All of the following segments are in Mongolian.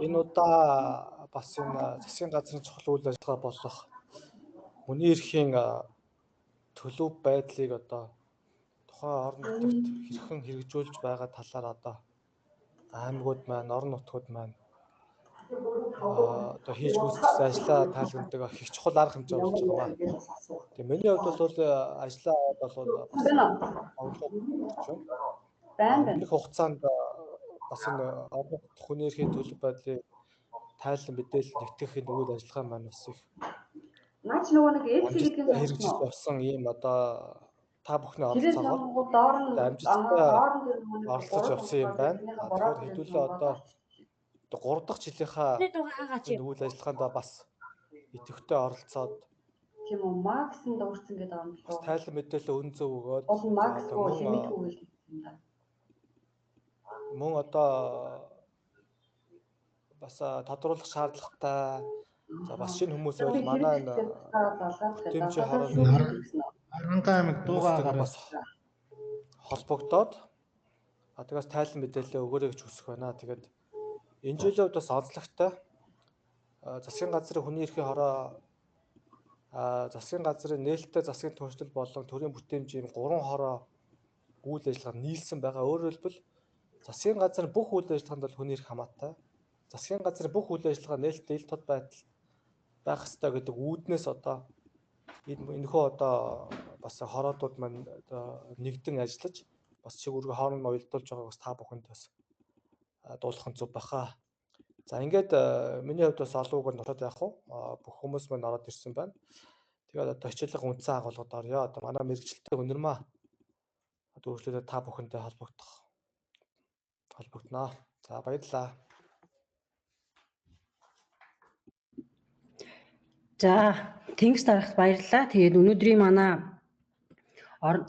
Энэ удаа бас энэ засгийн газрын чухал үйл ажиллагаа болох хүний эрхийн төлөв байдлыг одоо тухайн орон нутагт хэрхэн хэрэгжүүлж байгаа талаар одоо аймагуд маань, орон нутгууд маань одоо хийж гүйцэтгэсэн ажлаа тайлбарладаг их чухал арга хэмжээ болж байгаа. Тэгээ миний хувьд бол ажлаа бол бас оглоод байна. Өмнөх хугацаанд бас энэ орон нутгад хүний эрхийн төлөв байдлыг тайлан мэдээлэл нэгтгэхийн үйл ажиллагаа маань бас их Наач нөгөө нэг эцэг гэдэг нь хэрэгжиж явсан ийм одоо та бүхний оролцоогоор амжилттай оролцож явсан юм байна. Тэгэхээр хэдүүлээ одоо 3 дахь жилийнхаа үйл ажиллагаанд бас идэвхтэй оролцоод тийм үү Макснд өөрсөн гэдэг юм л уу. Тайлан мэдээлэл өн зөв өгөөд мөн одоо бас тодруулах шаардлагатай. За бас шинэ хүмүүс бол манай энэ тэмцээ хорооны Арангаа аймаг дуугаа бас холбогдоод тэгээс тайлан мэдээлэл өгөөрэй гэж хүсэх байна. Тэгээд энэ жилийн хувьд бас онцлогтой засгийн газрын хүний эрхийн хороо засгийн газрын нээлттэй засгийн түншлэл болон төрийн бүтээмжийн 3 хороо үйл ажиллагаанд нийлсэн байгаа. Өөрөөр хэлбэл засгийн газрын бүх үйл ажиллагаанд бол хүний эрх хамаатай. Засгийн газрын бүх үйл ажиллагаа нээлттэй ил тод байдал байх ёстой гэдэг үүднээс одоо энэхүү одоо бас хороодууд маань одоо нэгдэн ажиллаж бас чиг үүргээ хооронд уялдуулж байгааг бас та бүхэнд бас дуулах нь зөв баха. За ингээд миний хувьд бас олон үгээр нотод явах уу бүх хүмүүс маань ороод ирсэн байна. Тэгээд одоо хичээлээ үндсэн агуулгад орё. Одоо манай мэрэгчлэлтэй өнөрмөө дүүрчлэлээ та бүхэндээ холбогдноо. За баярлалаа. За тэнгис дарагт баярлалаа. Тэгээд өнөөдрийн манай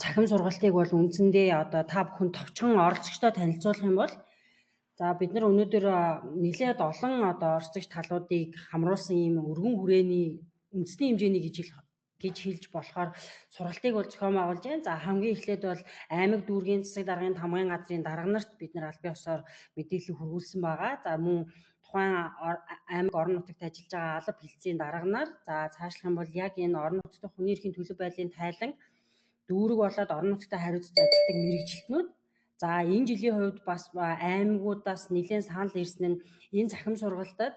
цахим сургалтыг бол үндсэндээ одоо та бүхэн товчхон оролцогчдоо танилцуулах юм бол за бид нар өнөөдөр нэлээд олон одоо оролцогч талуудыг хамруулсан ийм өргөн хүрээний үндэсний хэмжээний гэж хэлж болохоор сургалтыг бол зохион байгуулж байна. За хамгийн эхлээд бол аймаг дүүргийн засаг даргын хамгаалын газрын дарга нарт бид нар албан ёсоор мэдээлэл хүргүүлсэн байгаа. За мөн тухайн аймаг орон нутагт ажиллаж байгаа алба хэлтсийн дарга нар за цаашлах юм бол яг энэ орон нутгийн хүний эрхийн төлөв байдлын тайлан дүүрэг болоод орон нутагтай харилцаж ажилладаг мэрэгчлэтнүүд за энэ жилийн хувьд бас аймагуудаас нэлээд санал ирсэн нь энэ цахим сургалтад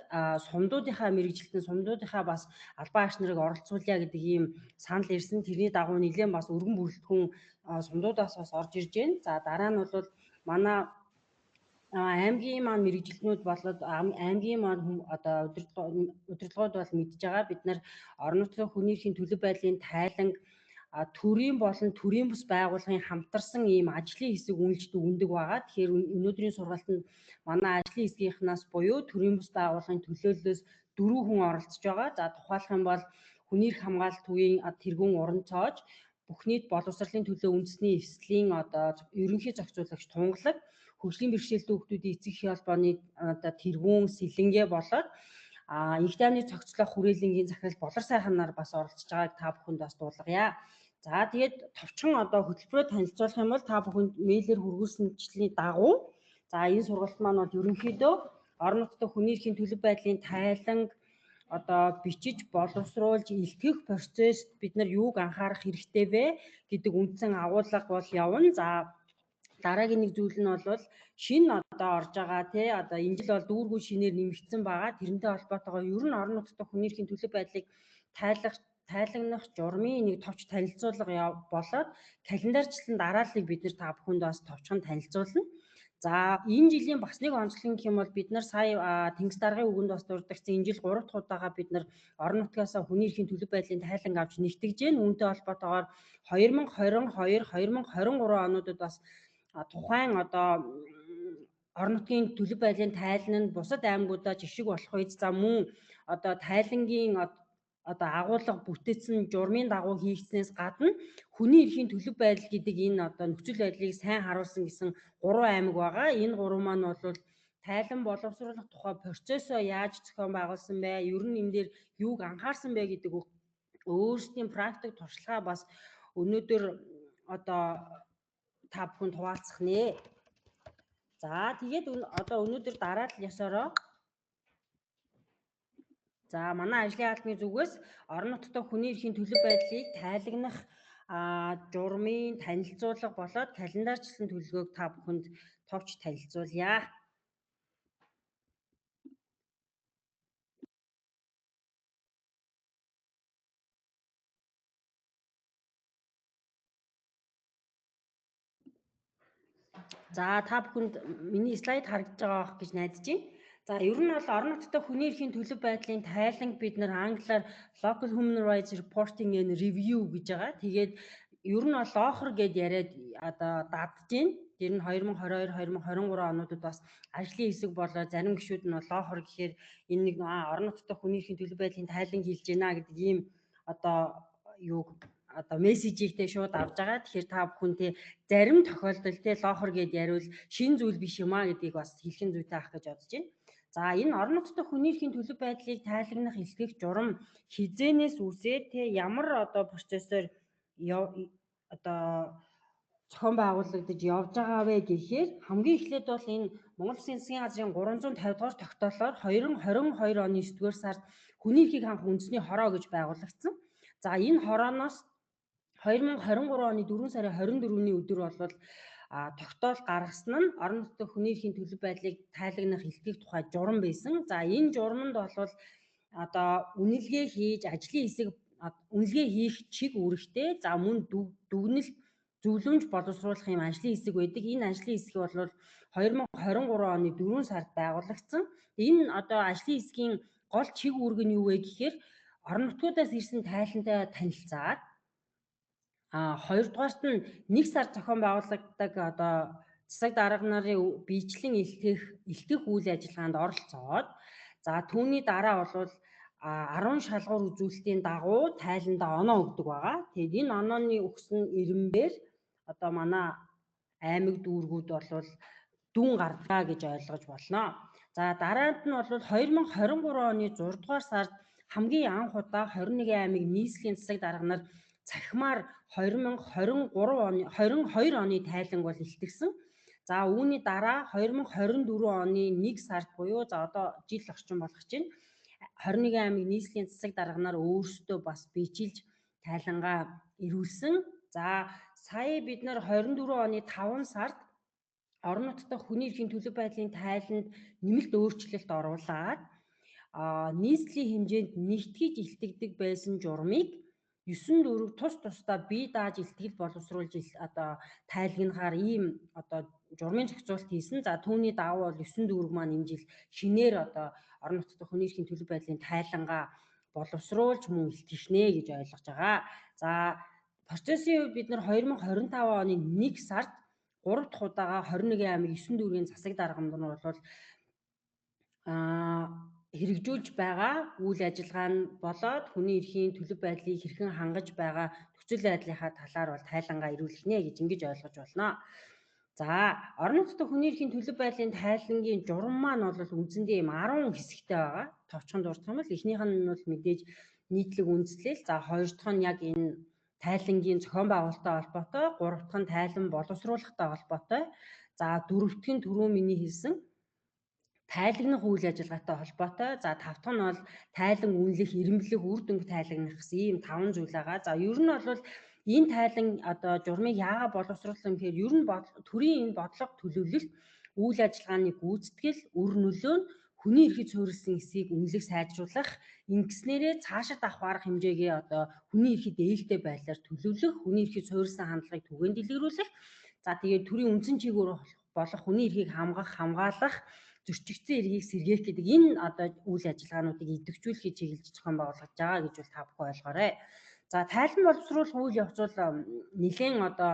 сумдуудынхаа мэрэгчлэлтэн сумдуудынхаа бас албан агч нарыг оролцуулъя гэдэг ийм санал ирсэн. Тэрний дагуу нэлээд бас өргөн бүрэлдэхүүн сумдуудаас бас орж ирж байна. За дараа нь бол манай аймгийн маань мэрэгжилтнүүд болоод аймгийн маань одоо удирдлагууд бол мэдж байгаа. Бид нар орон нутгийн хүний эрхийн төлөв байдлын тайлан төрийн болон төрийн бус байгууллагын хамтарсан ийм ажлын хэсэг үнэлждэг үндэг байгаа. Тэгэхээр өнөөдрийн сургалтанд манай ажлын хэсгийнхнаас буюу төрийн бус байгууллагын төлөөллөөс 4 хүн оролцож байгаа. За тухайлах юм бол хүний эрх хамгаалалт төвийн тэргүүн уран цоож, бүх нийт боловсролын төлөө үндэсний эвслийн одоо ерөнхий зохицуулагч тунгалаг, хөгжлийн бэрхшээлтэй хүүхдүүдийн эцэг эхийн холбооны одоо тэргүүн сэлэнгээ болоод их тайвны цогцлох хүрээлэнгийн захирал болор сайхан нар бас оролцож байгааг та бүхэнд бас дуулгая. За тэгээд товчхон одоо хөтөлбөрөөр танилцуулах юм бол та бүхэнд мэйлээр хүргүүлсэнчлийн дагуу за энэ сургалт маань бол ерөнхийдөө орон нутгийн хүний эрхийн төлөв байдлын тайланг одоо бичиж боловсруулж илтгэх процесст бид нар юуг анхаарах хэрэгтэй вэ гэдэг үндсэн агуулга бол явна. За дараагийн нэг зүйл нь бол шинэ одоо орж байгаа тий одоо энэ жил бол дүүргүүд шинээр нэмэгдсэн байгаа. Тэрнтэй холбоотойгоор ер нь орон нутгийн хүний эрхийн төлөв байдлыг тайлагнах журмын нэг товч танилцуулга болоод календарчлан дарааллыг бид нар та бүхэнд бас товчхон танилцуулна. За энэ жилийн бас нэг онцлог гэх юм бол бид нар сая тэнгис даргын үгэнд бас дурддагсан энэ жил 3 дахь удаага бид нар орон нутгаас хүний эрхийн төлөв байдлын тайлан авч нэгтгэж гэн үүнтэй холбоотойгоор 2022-2023 онуудад бас тухайн одоо орон нутгийн төлөв байдлын тайлан нь бусад аймагуудаа жишг болох үед за мөн одоо тайлангийн одоо агуулга бүтээсэн журмын дагуу хийгдснээс гадна хүний эрхийн төлөв байдал гэдэг энэ одоо нөхцөл байдлыг сайн харуулсан гэсэн 3 аймаг байгаа. Энэ 3 маань бол тайлан боловсруулах тухай процессоо яаж зохион байгуулсан бэ? Ер нь энэ дээр юуг анхаарсан бэ гэдэг өөрсдийн практик туршлагаа бас өнөөдөр одоо та бүхэнд хуваалцах нэ. За тэгээд одоо өнөөдөр дараалал ёсороо За манай ажлын албаны зүгээс орон нутгийн хүний эрхийн төлөв байдлыг тайлагнах журмын танилцуулга болоод календарчлсан төлөвлөгөөг та бүхэнд товч танилцуулъя. За та бүхэнд миний слайд харагдаж байгаа байх гэж найдаж байна. За ер нь бол орон нутгийн хүний эрхийн төлөв байдлын тайланг бид нар англиар Local Human Rights Reporting and Review гэж байгаа. Тэгээд ер нь бол лохор гэд яриад одоо дадж байна. Тэр нь 2022-2023 онуудад бас ажлын хэсэг болоо зарим гишүүд нь лохор гэхээр энэ нэг орон нутгийн хүний эрхийн төлөв байдлын тайланг хийж байна гэдэг ийм одоо юу одоо мессежийг шууд авж байгаа. Тэгэхээр та бүхэн зарим тохиолдолд лохор гэд яриул шин зүйл биш юм а гэдгийг бас хэлхэн зүйтэй ах гэж бодож байна. За энэ орон нутгийн хүний эрхийн төлөв байдлыг тайлагнах илтгэх журам хизээнээс үсээд ямар одоо процессор одоо зохион байгуулагдаж явж байгаа вэ гэхээр хамгийн эхлээд бол энэ Монгол Улсын засгийн газрын 350 дугаар тогтоолоор 2022 оны 9-р сард хүний эрхийг хангах үндэсний хороо гэж байгуулагдсан. За энэ хорооноос 2023 оны 4 сарын 24-ний өдөр болвол тогтоол гаргасан нь орон нутгийн хүний эрхийн төлөв байдлыг тайлагнах илтгэх тухай журам байсан. За энэ журамд болвол одоо үнэлгээ хийж ажлын хэсэг үнэлгээ хийх чиг үүрэгтэй. За мөн дүгнэлт зөвлөмж боловсруулах юм ажлын хэсэг байдаг. Энэ ажлын хэсэг бол 2023 оны 4 сард байгуулагдсан. Энэ одоо ажлын хэсгийн гол чиг үүрэг нь юу вэ гэхээр орон нутгуудаас ирсэн тайлантай танилцаад хоёрдугаарт нь 1 сар зохион байгуулагддаг одоо засаг дарга нарын биечлэн илтгэх үйл ажиллагаанд оролцоод за түүний дараа бол 10 шалгуур үзүүлэлтийн дагуу тайландаа оноо өгдөг байгаа. Тэгээд энэ онооны өгсөн ирэмбээр одоо манай аймаг дүүргүүд бол дүн гардгаа гэж ойлгож болно. За дараанд нь бол 2023 оны 6 дугаар сард хамгийн анх удаа 21 аймаг нийслэлийн засаг дарга нар цахимаар 2022 оны тайланг бол илтгэсэн. За үүний дараа 2024 оны 1 сард буюу за одоо жил орчим болох чинь 21 аймаг нийслэлийн засаг дарга нар өөрсдөө бас биежилж тайлангаа ирүүлсэн. За сая бид нар 24 оны 5 сард орон нутгийн хүний эрхийн төлөв байдлын тайланд нэмэлт өөрчлөлт оруулаад нийслэлийн хэмжээнд нэгтгэж илтгэдэг байсан журмыг 9 дөрөв тусдаа бие дааж илтгэл боловсруулж одоо тайлагнахаар ийм одоо журмын зохицуулт хийсэн. За түүний давуу бол 9 дөрөв маань энэ жил шинээр одоо орон нутгийн хүний эрхийн төлөв байдлын тайлангаа боловсруулж мөн илтгэхнэ гэж ойлгож байгаа. За процессын үед бид нар 2025 оны 1 сард 3 дахь удаага 21 аймаг 9 дүүргийн засаг даргамд нь бол хэрэгжүүлж байгаа үйл ажиллагаа нь болоод хүний эрхийн төлөв байдлыг хэрхэн хангаж байгаа нөхцөл байдлынхаа талаар бол тайлангаа ирүүлэх нэ гэж ингэж ойлгож байна. За орон нутгийн хүний эрхийн төлөв байдлын тайлангийн журам маань бол үндсэндээ 10 хэсэгтэй байгаа. Товчхон дурдсан бол эхнийх нь бол мэдээж нийтлэг үндэслэл, за хоёр дахь нь яг энэ тайлангийн зохион байгуулалттай холбоотой, гурав дахь нь тайлан боловсруулалттай холбоотой, за дөрөв дэх нь түрүү миний хэлсэн тайлагнах үйл ажиллагаатай холбоотой. За тав дахь нь бол тайлан үнэлэх, эренблэх, үр дүнг тайлагнах гэсэн ийм 5 зүйл байгаа. За ер нь бол энэ тайлан одоо журмыг яагаад боловсруулсан гэхээр ер нь төрийн энэ бодлого төлөвлөлт, үйл ажиллагааны гүйцэтгэл, үр нөлөө нь хүний эрхийг суурилсан эсийг үнэлэх, сайжруулах, ингэснээрээ цаашид авах арга хэмжээгээ одоо хүний эрхийг ээлтэй байдлаар төлөвлөх, хүний эрхийг суурилсан хандлагыг түгээн дэлгэрүүлэх. За тэгээд төрийн үндсэн чиглэл болох хүний эрхийг хамгаах, хамгаалах, зөрчигдсөн эрхийг сэргээх гэдэг энэ одоо үйл ажиллагаануудыг идэвхжүүлэхийг чиглэж зохион байгуулагдж байгаа гэж бол та бүхэн ойлгоорой. За тайлан боловсруулах үйл явц бол нэлээд одоо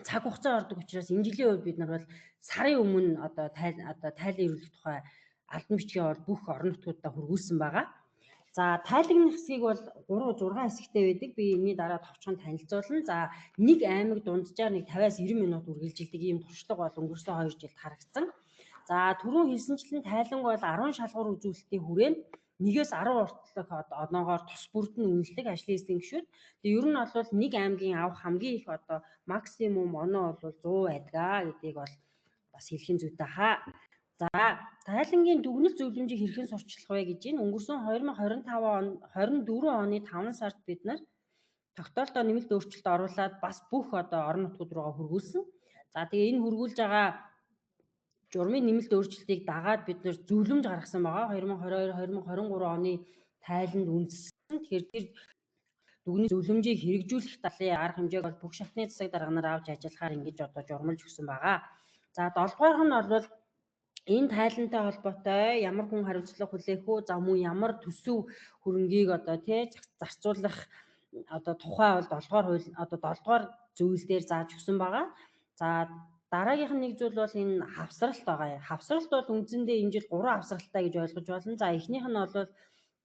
цаг хугацаа ордог учраас энэ жилийн үед бид нар бол сарын өмнө одоо тайлан ирүүлэх тухай албан бичгээ бол бүх орон нутгуудаа хүргүүлсэн байгаа. За тайлагнах хэсгийг бол 3-6 хэсэгтэй байдаг. Би энэний дараа товчхон танилцуулна. За нэг аймаг дунджаар нэг 50-аас 90 минут үргэлжилдэг ийм туршлага бол өнгөрсөн 2 жилд харагдсан. За түрүүн хэлсэнчлэн тайланг бол 10 шалгуур үзүүлэлтийн хүрээнд 1-ээс 10 уртлах оноогоор тус бүрдэн үнэлдэг ажлын хэсгийн гишүүд. Тэгээ ер нь бол нэг аймгийн авах хамгийн их одоо максимум оноо бол 100 байдгаа гэдгийг бол бас хэлхэн зүйтэй хаа. За тайлангийн дүгнэлт зөвлөмжийг хэрхэн сурчлах вэ гэж байна. Өнгөрсөн 2024 оны 5 сард бид нар тогтоолтоо нэмэлт өөрчлөлт оруулаад бас бүх одоо орон нутгууд руугаа хөрвүүлсэн. За тэгээ энэ хөрвүүлж байгаа журмын нэмэлт өөрчлөлтийг дагаад бид нар зөвлөмж гаргасан байгаа. 2022-2023 оны тайланд үндэслэн. Тэгэхээр тэр дүгнэлт зөвлөмжийг хэрэгжүүлэх талын арга хэмжээг бол бүх шатны засаг дарга нар авч ажиллахаар ингэж одоо журмалж өгсөн байгаа. За 7 дугаарх нь бол энэ тайлантай холбоотой ямар хүн хариуцлага хүлээх үү, за мөн ямар төсөв хөрөнгийг одоо зарцуулах одоо тухай бол 7 дугаар хууль одоо 7 дугаар зөвлөл дээр зааж өгсөн байгаа. За дараагийнх нь нэг зүйл бол энэ хавсралт байгаа. Хавсралт бол үндсэндээ энэ жил 3 хавсралтай гэж ойлгож байна. За эхнийх нь бол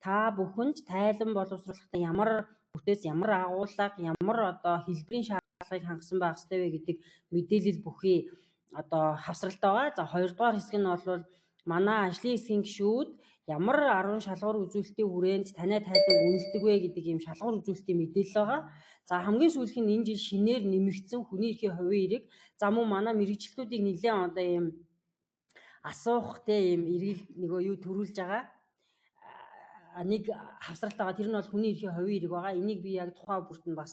та бүхэнд тайлан боловсруулахдаа ямар бүтээц, ямар агуулга, ямар одоо хэлбэрийн шаардлагыг хангасан байх ёстой вэ гэдэг мэдээлэл бүхий одоо хавсралт байгаа. За хоёрдугаар хэсэг нь бол манай ажлын хэсгийн гишүүд ямар 10 шалгуур үзүүлэлтийн хүрээнд танай тайлан үнэлдэг вэ гэдэг ийм шалгуур үзүүлэлтийн мэдээлэл байгаа. За хамгийн сүүлийнх нь энэ жил шинээр нэмэгдсэн хүний эрхийн хувийн эрэг, за мөн манай мэрэгчлүүдийг нэлээд одоо ийм асуух ийм эрийг нөгөө юу төрүүлж байгаа. Нэг хавсралт байгаа. Тэр нь бол хүний эрхийн хувийн эрэг байгаа. Энийг би яг тухайн бүрт нь бас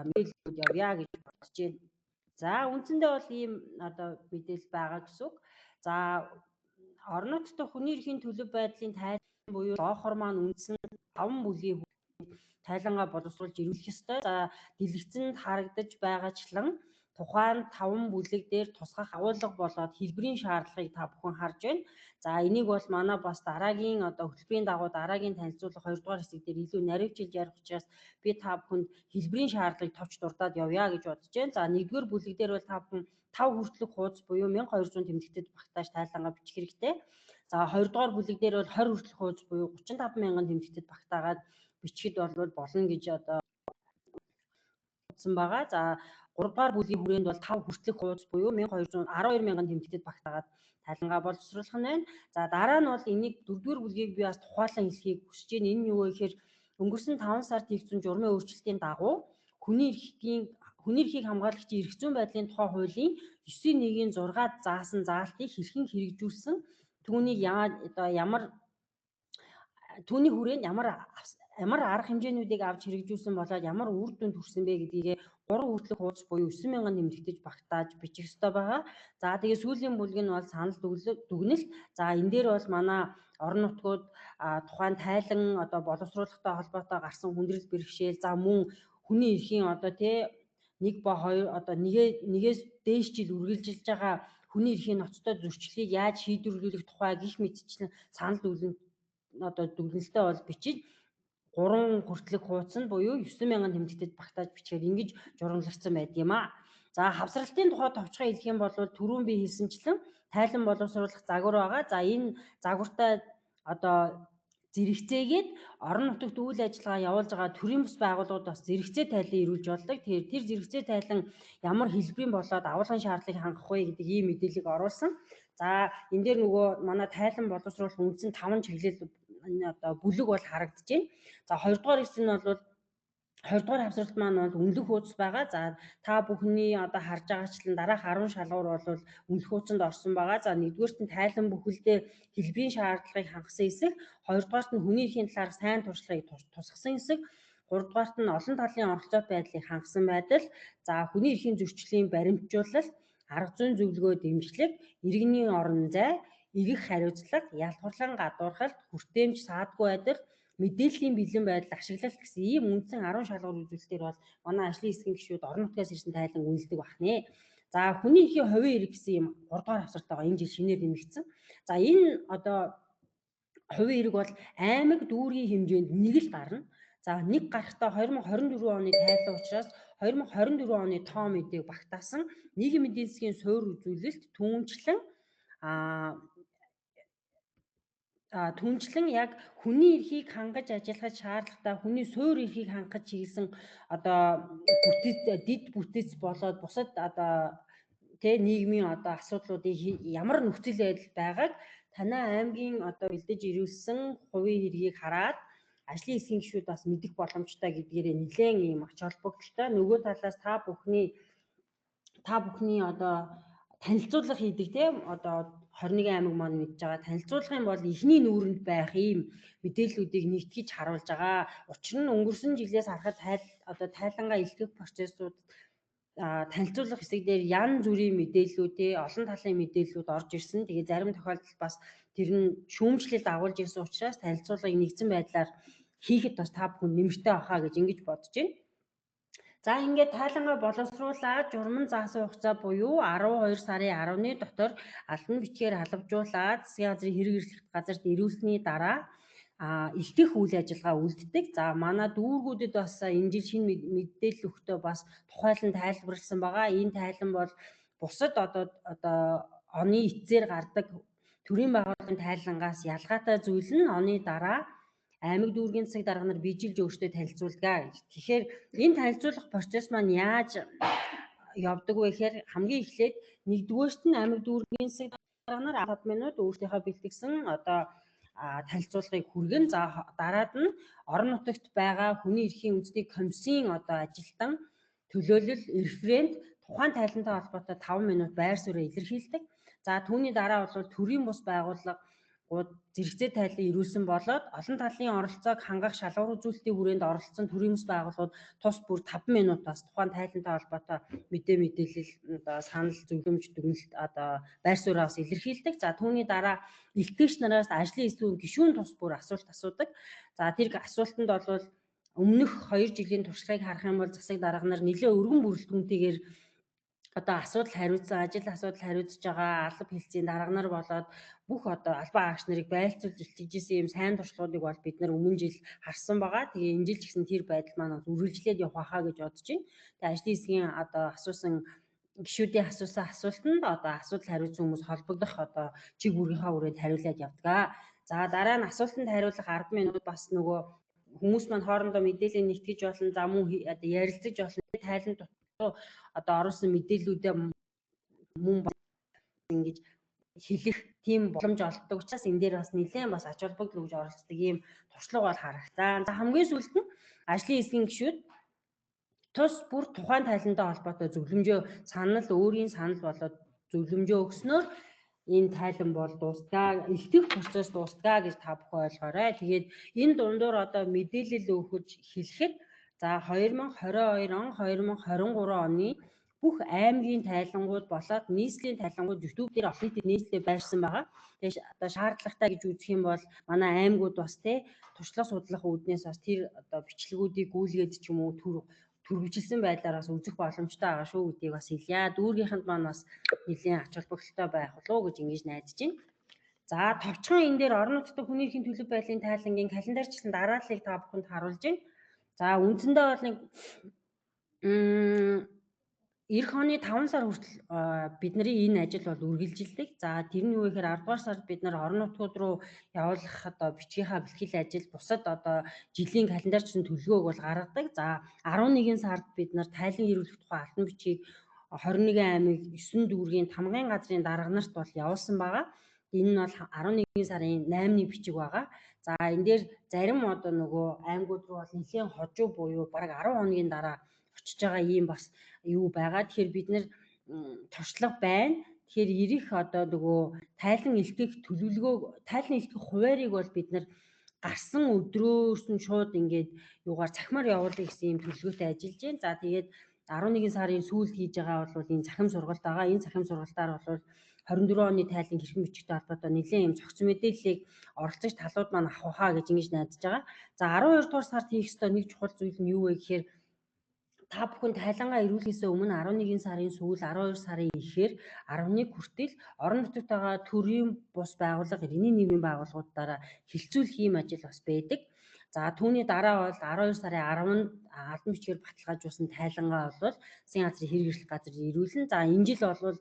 мэдээлэлүүд явъя гэж бодож байна. За үндсэндээ бол ийм одоо мэдээлэл байгаа гэсэн үг. За орон нутгад хүний эрхийн төлөв байдлын тайлан буюу доохор маань үндсэн 5 бүлгийн тайлангаа боловсруулж ирүүлэх ёстой. За дэлгэцэнд харагдаж байгаачлан тухайн 5 бүлэг дээр тусгах агуулга болоод хэлбэрийн шаардлагыг та бүхэн харж байна. За энийг бол манай бас дараагийн одоо хөтөлбөрийн дагуу дараагийн танилцуулга 2 дугаар хэсэг дээр илүү наривчилж ярих учраас би та бүхэнд хэлбэрийн шаардлагыг товч дурдаад явъя гэж бодож байна. За 1-р бүлэг дээр бол та бүхэн 5 хүртэлх хуудас буюу 1200 тэмдэгтэд багтааж тайлангаа бичих хэрэгтэй. За 2 дугаар бүлэг дээр бол 20 хүртэлх хуудас буюу 35,000 тэмдэгтэд багтаагаад бичихэд бол болно гэж одоо утсан байгаа. За 3 дугаар бүлгийн хүрээнд бол 5 хүртэлх хуудас буюу 12,000 тэмдэгтэд багтаагаад тайлангаа боловсруулах нь байна. За дараа нь бол энийг 4-р бүлгийг би бас тухайлан хэлхийг хүсэж байна. Энэ нь юу вэ гэхээр өнгөрсөн 5 сард хийгдсэн журмын өөрчлөлтийн дагуу хүний эрхийг хамгаалагчийн эрх зүйн байдлын тухай хуулийн 9.1-6 заасан заалтыг хэрхэн хэрэгжүүлсэн, түүнийг түүний хүрээнд ямар арга хэмжээнүүдийг авч хэрэгжүүлсэн болоод ямар үр дүнд хүрсэн бэ гэдгийг 3 хүртэлх хуудас буюу 9,000 тэмдэгтэж багтааж бичих ёстой байгаа. За тэгээ сүүлийн бүлэг нь бол санал дүгнэлт. За энэ дээр бол манай орон нутгууд тухайн тайлан одоо боловсруулахтай холбоотой гарсан хүндрэл бэрхшээл, за мөн хүний эрхийн одоо нэг ба хоёр одоо нэгээс дээш жил үргэлжилж байгаа хүний эрхийн ноцтой зөрчлийг яаж шийдвэрлэх тухай гих мэтчлэн санал дүгнэлтээ бол бичиж 3 хүртэлх хуудас нь буюу 9,000 тэмдэгтэд багтааж бичгээр ингэж журамлагдсан байдаг юм аа. За хавсралтын тухай товчхон хэлэх юм бол түрүүн би хэлсэнчлэн тайлан боловсруулах загвар байгаа. За энэ загвартай одоо зэрэгцээгээд орон нутагт үйл ажиллагаа явуулж байгаа төрийн бус байгууллагууд бас зэрэгцээ тайлан ирүүлж болдог. Тэгэхээр тэр зэрэгцээ тайлан ямар хэлбэрийн болоод агуулгын шаардлагыг хангах вэ гэдэг ийм мэдээллийг оруулсан. За энэ дээр нөгөө манай тайлан боловсруулах үндсэн 5 чиглэл одоо бүлэг бол харагдаж байна. За 2 дугаар хэсэг нь бол 2 дугаар хавсралт маань бол үнэлэх хуудас байгаа. За та бүхний одоо харж байгаачлан дараах 10 шалгуур бол үнэлэх хуудасанд орсон байгаа. За 1-р нь тайлан бүхэлдээ хэлбэрийн шаардлагыг хангасан хэсэг, 2-дугаарт нь хүний эрхийн талаар сайн туршлагыг тусгасан хэсэг, 3-дугаарт нь олон талын оролцоот байдлыг хангасан байдал, за хүний эрхийн зөрчлийн баримтжуулалт, арга зүйн зөвлөгөө дэмжлэг, иргэний орон зай, эрэх хариуцлага, ялгуурлан гадуурхалт, хүртээмж саадгүй байдал, мэдээллийн бэлэн байдал ашиглалт гэсэн ийм үндсэн 10 шалгуур үзүүлэлтээр бол манай ажлын хэсгийн гишүүд орон нутгаас ирсэн тайлан үнэлдэг байна. За хүний эрхийн хувийн эрэг гэсэн ийм 3 дугаар хавсралт байгаа. Энэ жил шинээр нэмэгдсэн. За энэ одоо хувийн эрэг бол аймаг дүүргийн хэмжээнд нэг л гарна. За нэг гарахтаа 2024 оны тайлан учраас 2024 оны тоо мэдээг багтаасан нийгмийн эдийн засгийн суурь үзүүлэлт түнчлэн яг хүний эрхийг хангаж ажиллахад шаардлагатай хүний суурь эрхийг хангах чиглэсэн одоо дэд бүтээц болоод бусад одоо нийгмийн одоо асуудлуудыг ямар нөхцөл байдал байгааг танай аймгийн одоо бэлдэж ирүүлсэн хувийн хэргийг хараад ажлын хэсгийн гишүүд бас мэдэх боломжтой гэдгээрээ нэлээд ийм ач холбогдолтой. Нөгөө талаас та бүхний одоо танилцуулга хийдэг одоо 21 аймаг маань мэдж байгаа. Танилцуулах юм бол эхний нүүрэнд байх ийм мэдээллүүдийг нэгтгэж харуулж байгаа. Учир нь өнгөрсөн жилээс харахад тайлангаа илтгэх процессууд танилцуулах хэсэг дээр янз бүрийн мэдээллүүдээ олон талын мэдээллүүд орж ирсэн. Тэгээ зарим тохиолдолд бас тэр нь шүүмжлэлд агуулж ирсэн учраас танилцуулгыг нэгдсэн байдлаар хийхэд бас та бүхэн нэмэртэй ахаа гэж ингэж бодож байна. За ингээд тайлангаа боловсруулаад журман заасан хугацаа буюу 12 сарын 10-ны дотор албан бичгээр алавжуулаад засгийн газрын хэрэг эрхлэлт газарт ирүүлсэний дараа илтгэх үйл ажиллагаа үлддэг. За манай дүүргүүдэд бас энэ жил шинэ мэдээлэл өгөхдөө бас тухайлан тайлбарласан байгаа. Энэ тайлан бол бусад одоо оны эцсээр гардаг төрийн байгууллагын тайлангаас ялгаатай зүйл нь оны дараа аймаг дүүргийн засаг дарга нар бижилж өөртөө танилцуулдаг. Тэгэхээр энэ танилцуулах процесс маань яаж явдаг вэ гэхээр хамгийн эхлээд нэгдүгээрт нь аймаг дүүргийн засаг дарга нар 10 минут өөртөөхөө бэлтгэсэн танилцуулгыг хүргэн. За дараад нь орон нутагт байгаа хүний эрхийн үндэсний комиссийн ажилтан төлөөлөл референт тухайн тайлантай холбоотой 5 минут байр суурь илэрхийлдэг. За түүний дараа бол төрийн бус байгууллага зэрэгцээ тайлан ирүүлсэн болоод олон талын оролцоог хангах шалгуур үзүүлэлтийн хүрээнд оролцсон төрийн бус байгууллагууд тус бүр 5 минутаас тухайн тайлантай холбоотой мэдээлэл санал зөвлөмж дүгнэлт байр сууриас илэрхийлдэг. За түүний дараа илтгэгч нараас ажлын эсвэн гишүүн тус бүр асуулт асуудаг. За тэр асуултанд бол өмнөх 2 жилийн туршлагыг харах юм бол засаг дарга нар нэлээд өргөн бүрэлдэхүүнтэйгээр асуудал хариуцсан, ажил асуудал хариуцж байгаа алба хэлцийн дарга нар болоод бүх албан агч нарыг байлцуулж илтгэжсэн юм сайн туршлагуудыг бол бид нар өмнө жил харсан байгаа. Тэгээ энэ жил ч гэсэн тэр байдал маань үргэлжлээд явах байхаа гэж бодож байна. Тэгээ ажлын хэсгийн асуусан гишүүдийн асуусан асуултанд асуудал хариуцсан хүмүүс холбогдох чиг бүрийнхаа хүрээнд хариулаад явдаг. За дараа нь асуултанд хариулах 10 минут бас нөгөө хүмүүс маань хоорондоо мэдээлэл нэгтгэж болно, за мөн ярилцаж болно, тайлан дутуу оруулсан мэдээллүүдээ мөн ингэж хэлэх тийм боломж олддог учраас энэ дээр бас нэлээд бас ач холбогдол өгж оролцдог ийм туршлага бол харагдан. За хамгийн сүүлд нь ажлын хэсгийн гишүүд тус бүр тухайн тайлантай холбоотой зөвлөмжөө өөрийн санал болоод зөвлөмжөө өгснөөр энэ тайлан бол дуустгаа, илтгэх процесс дуустгаа гэж та бүхэн ойлгоорой. Тэгээд энэ дундуур мэдээлэл өгөж хэлэхэд за 2022 он 2023 оны бүх аймгийн тайлангууд болоод нийслэлийн тайлангууд YouTube дээр олон нийтэд нийслэлээр байрсан байгаа. Тэгээд шаардлагатай гэж үзэх юм бол манай аймагуд бас туршлага судлах үүднээс бас тэр бичлэгүүдийг гүйлгээд ч юм уу түргжилсэн байдлаар бас үзэх боломжтой байгаа шүү гэдгийг бас хэлье. Дүүргийнхэнд маань бас нэлийн ач холбогдолтой байх болов уу гэж ингэж найдаж байна. За товчхон энэ дээр орон нутгийн хүний эрхийн төлөв байдлын тайлангийн календарчлан дарааллыг та бүхэнд харуулж байна. За үндсэндээ бол нэг эх оны 5 сар хүртэл бидний энэ ажил бол үргэлжилдэг. За тэр нь юу гэхээр 10 дугаар сард бид нар орон нутгууд руу явуулах бичгийнхаа бэлтгэл ажил бусад жилийн календарчлан төлөвлөгөөг бол гаргадаг. За 11 сард бид нар тайлан ирүүлэх тухай алтан бичгийг 21 аймаг 9 дүүргийн тамгын газрын дарга нарт бол явуулсан байгаа. Энэ нь бол 11 сарын 8-ны бичиг байгаа. За энэ дээр зарим нөгөө аймагуд руу бол нэлийн хожуу буюу бараг 10 хоногийн дараа очиж байгаа ийм бас юу байгаа. Тэгэхээр бид нэр туршлага байна. Тэгэхээр ирэх нөгөө тайлан илтгэх тайлан илтгэх хуваарийг бол бид нар гарсан өдрөөс нь шууд ингээд юугаар цахимаар явуулъя гэсэн ийм төлөвлөгөөтэй ажиллаж байна. За тэгээд 11 сарын сүүлд хийж байгаа бол энэ цахим сургалт байгаа. Энэ цахим сургалтаар бол 24 оны тайлан хэрхэн бичигтэй холбоотой нэлээд юм цогц мэдээллийг оролцогч талууд маань авах хаа гэж ингэж найдаж байгаа. За 12 дугаар сард хийх ёстой нэг чухал зүйл нь юу вэ гэхээр та бүхэн тайлангаа ирүүлэхээс өмнө 11 сарын сүүл 12 сарын эхээр 11 хүртэл орон нутагт байгаа төрийн бус байгууллага, иргэний нийгмийн байгууллагуудаараа хилцүүлэх ийм ажил бас байдаг. За түүний дараа бол 12 сарын 10-нд албан бичгээр баталгаажуулсан тайлангаа бол засгийн газрын хэрэг эрхлэх газар ирүүлнэ. За энэ жил бол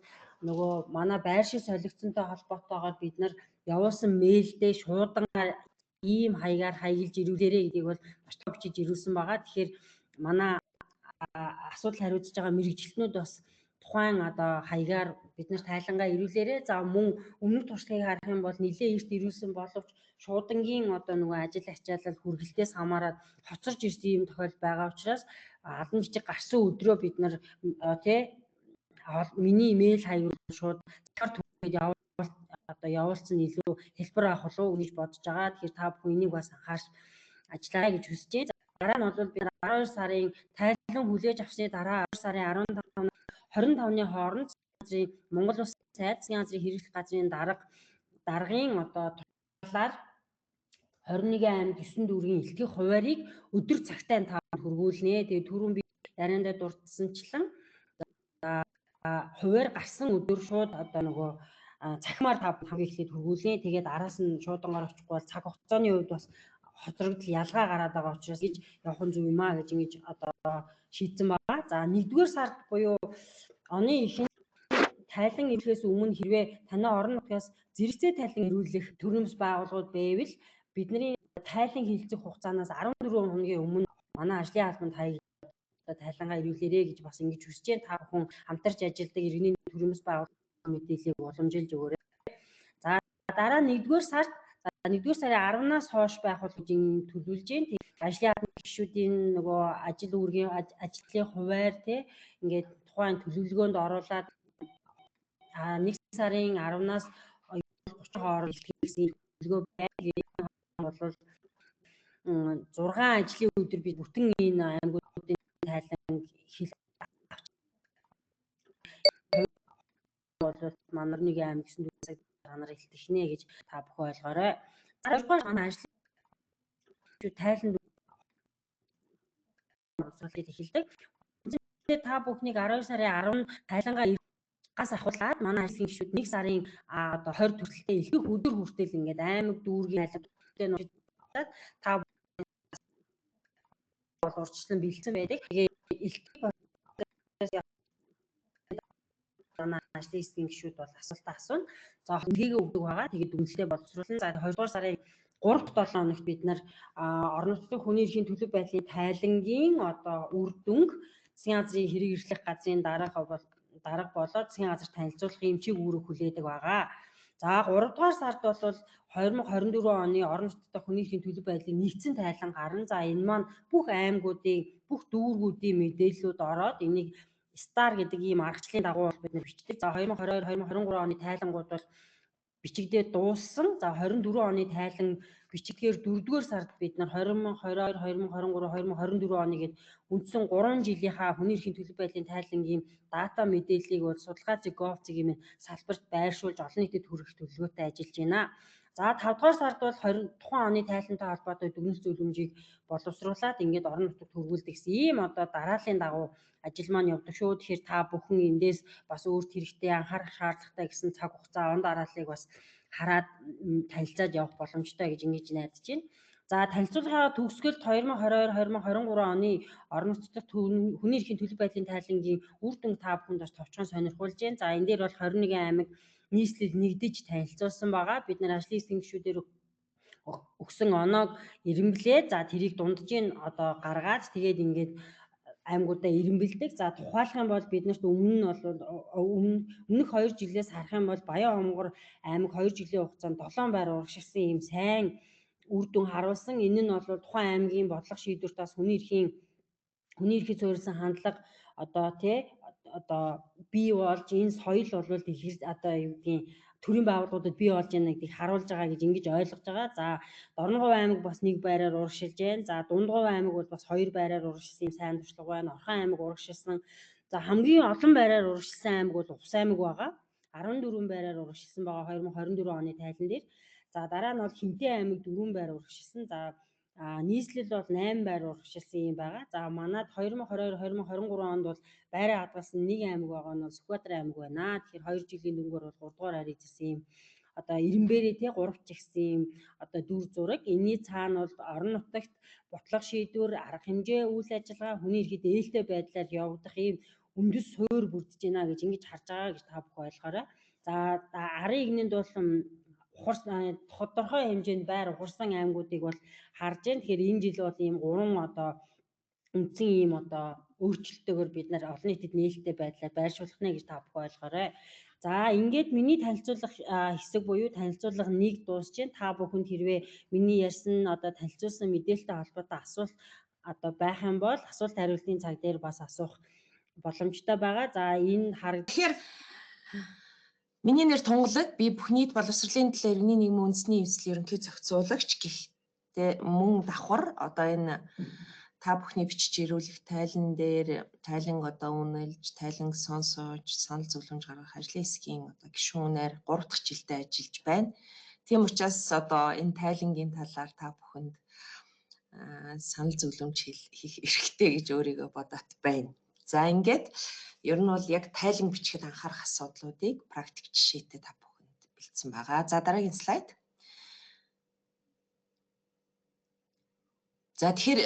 нөгөө манай байр шиг солигдсонтой холбоотойгоор бид нар явуулсан мэйлдээ шуудан ийм хаягаар хаягилж ирүүлээрэй гэдгийг бол маш том бичиж ирүүлсэн байгаа. Тэгэхээр манай асуудал хариуцж байгаа мэрэгчлэнүүд бас тухайн хаягаар бид нар тайлангаа ирүүлээрэй. За мөн өмнөх туршлагыг харах юм бол нэлээд эрт ирүүлсэн боловч шуудангийн нөгөө ажил ачаалал хүргэлтээс хамаарат хоцорж ирсэн юм тохиолдол байгаа учраас албан бичиг гарсан өдрөө бид нар миний имэйл хаягаар шууд одоо явуулсан илүү хэлбэр авах болов уу гэж бодож байгаа. Тэгэхээр та бүхэн энийг бас анхаарч ажиллаарай гэж хүсэж байна. Дараа нь бол бид 12 сарын тайлан хүлээж авсны дараа 12 сарын 15-наас 25-ны хооронд Монгол Улсын Сайдын газрын хэрэглэх газрын даргын одоо талаар 21 аймаг 9 дүүргийн элтгэх хуваарийг өдөр цагтаа та хөргүүлнэ. Тэгээ түрүүн би яриандаа дурдсанчлан хуваар гарсан өдөр шууд одоо нөгөө цахимаар та хамгийн эхлээд хөргүүлнэ. Тэгээд араас нь шуудангаар очихгүй бол цаг хугацааны хувьд бас хоцрогдол ялгаа гараад байгаа учраас гэж явах нь зөв юм аа гэж ингэж одоо шийдсэн байгаа. За 1-р сард буюу оны ихэнх тайлан ирүүлэхээс өмнө хэрвээ танай орон нутгаас зэрэгцээ тайлан ирүүлэх төрөмс байгууллагууд байвал бидний тайлан хилцэх хугацаанаас 14 хоногийн өмнө манай ажлын албанд хаяг тайлангаа ирүүлээрэй гэж бас ингэж хүсэж байна. Та бүхэн хамтарч ажилладаг иргэний төрөмс байгууллагын мэдээллийг уламжилж өгөөрэй. За дараа 1-р сард 1-р сарын 10-наас хойш байх бол гэж төлөвлөж байна. Ажлын албаны гишүүдийн нөгөө ажил үүргийн ажлын хуваар ингээд тухайн төлөвлөгөөнд оруулаад 1 сарын 10-наас 30 хооронд илтгэсэн төлөвлөгөө байна. Бол 6 ажлын өдөр бид бүтэн энэ аймагуудын тайлан хэл бол манай нэг аймаг 9 цаг дараа илтгэхнэ гэж та бүхэн ойлгоорой. Хоёрдугаар манай ажлын тайлан боловсруулалт эхэлдэг. Тэгээд та бүхнийг 12 сарын 10-нд тайлангаа гас ахуулаад манай ажлын гишүүд 1 сарын одоо 20 хүртэлтэй элдэх өдөр хүртэл ингээд аймаг дүүргийн айлгуудтай та бол урьдчилан бэлдсэн байдаг. Тэгээд элдэх манай ажлын эсгийн гишүүд бол асуултаа асууна. За хөнхийгээ өгдөг байгаа. Тэгээд дүнэлтээ боловсруулна. За 2-р сарын 3-7 хоногт бид нар орон нутгийн хүний эрхийн төлөв байдлын тайлангийн одоо үр дүнг засгийн газрын хэрэг эрхлэх газрын дарга болоод засгийн газар танилцуулах эмчийг үүрэг хүлээдэг байгаа. За 3-р сард бол 2024 оны орон нутгийн хүний эрхийн төлөв байдлын нэгдсэн тайлан гарна. За энэ маань бүх аймагуудын, бүх дүүргүүдийн мэдээллүүд ороод энийг Стар гэдэг ийм аргачлалын дагуу бид нар бичдэг. За 2022-2023 оны тайлангууд бол бичигдээд дууссан. За 24 оны тайлан бичигдэхээр 4-р сард бид нар 2022, 2023, 2024 оны гээд үндсэн 3 жилийнхаа хүний эрхийн төлөв байдлын тайлангийн дата мэдээллийг бол судалгаа.gov.cg-ийн салбарт байршуулж олон нийтэд хүргэх төлөвлөгөөтэй ажиллаж байна. За 5-р сард бол тухайн оны тайлантай холбоотой дүгнэлт зөвлөмжийг боловсруулад ингээд орон нутагт хөрвүүлдэг гэсэн ийм одоо дарааллын дагуу ажил маань явдаг шүү. Тэгэхээр та бүхэн эндээс бас өөрт хэрэгтэй анхаарах шаардлагатай гэсэн цаг хугацаа он дарааллыг бас хараад танилцаад явах боломжтой гэж ингэж найдаж байна. За танилцуулгын төгсгөлд 2022-2023 оны орон нутгад хүний эрхийн төлөв байдлын тайлангийн үр дүнг та бүхэнд бас товчхон сонирхуулж байна. За энэ дээр бол 21 аймаг нийслэл нэгдэж танилцуулсан байгаа. Бид нар ажлын эсгийн гишүүдээр өгсөн оноог ирэмблээд за тэрийг дунджийн одоо гаргаад тэгээд ингээд аймагуудаа ирэмбэлдэг. За тухайлах юм бол биднэрт өмнөх 2 жилээс харах юм бол Баян Омгор аймаг 2 жилийн хугацаанд 7 байр урагшилсан ийм сайн үр дүн харуулсан. Энэ нь бол тухайн аймгийн бодлого шийдвэрт бас хүний эрхийг суурилсан хандлага одоо бий болж энэ соёл бол одоо юу гэдгийг төрийн байгууллагуудад бий болж байна гэдгийг харуулж байгаа гэж ингэж ойлгож байгаа. За Дорноговь аймаг бас 1 байраар урагшилж байна. За Дундгов аймаг бол бас 2 байраар урагшилсан сайн туршлага байна. Орхон аймаг урагшилсан. За хамгийн олон байраар урагшилсан аймаг бол Увс аймаг байгаа. 14 байраар урагшилсан байгаа 2024 оны тайлан дээр. За дараа нь бол Хинтээ аймаг 4 байр урагшилсан. За нийслэл бол 8 байр урагшилсан юм байгаа. За манайд 2022-2023 онд бол байраа хадгалсан 1 аймаг байгаа нь Сүхбаатар аймаг байна. Тэгэхээр 2 жилийн дөнгөөр бол 3 дугаар харийг зэсэн юм одоо Ирэмбэрээ 3 ч гэсэн юм одоо дүр зураг. Энийн цаана бол орон нутагт ботлого шийдвэр, арга хэмжээ, үйл ажиллагаа, хүний эрхийг ээлтэй байдлаар явагдах ийм үндэс суурь бүрдэж байна гэж ингэж харж байгаа гэж та бүхэн ойлгоорой. За арын игнэнд бол тодорхой хэмжээнд байр ухарсан аймагуудыг бол харж байна. Тэгэхээр энэ жил бол ийм 3 одоо үндсэн ийм одоо өөрчлөлтөөр бид нар олон нийтэд нээлттэй байдлаар байршуулах нэ гэж та бүхэн ойлгоорой. За ингээд миний танилцуулах хэсэг буюу танилцуулга 1 дуусж байна. Та бүхэнд хэрвээ миний ярьсан одоо танилцуулсан мэдээлэлтэй холбоотой асуулт одоо байх юм бол асуулт хариултын цаг дээр бас асуух боломжтой байгаа. За энэ тэгэхээр Миний нэр Тунгалаг. Би бүх нийт боловсролын талаар Иргэний нийгмийн үндэсний эвслийн ерөнхий зохицуулагч гэхдээ мөн давхар одоо энэ та бүхний бичиж ирүүлэх тайлан дээр тайлан одоо үнэлж, тайлан сонсож, санал зөвлөмж гаргах ажлын хэсгийн одоо гишүүнээр 3 дахь жилдээ ажиллаж байна. Тийм учраас одоо энэ тайлангийн талаар та бүхэнд санал зөвлөмж хийх эрхтэй гэж өөрийгөө бодоод байна. За ингээд ер нь бол яг тайлан бичихэд анхаарах асуудлуудыг практик жишээтэй та бүхэнд бэлдсэн байгаа. За дараагийн слайд. За тэгэхээр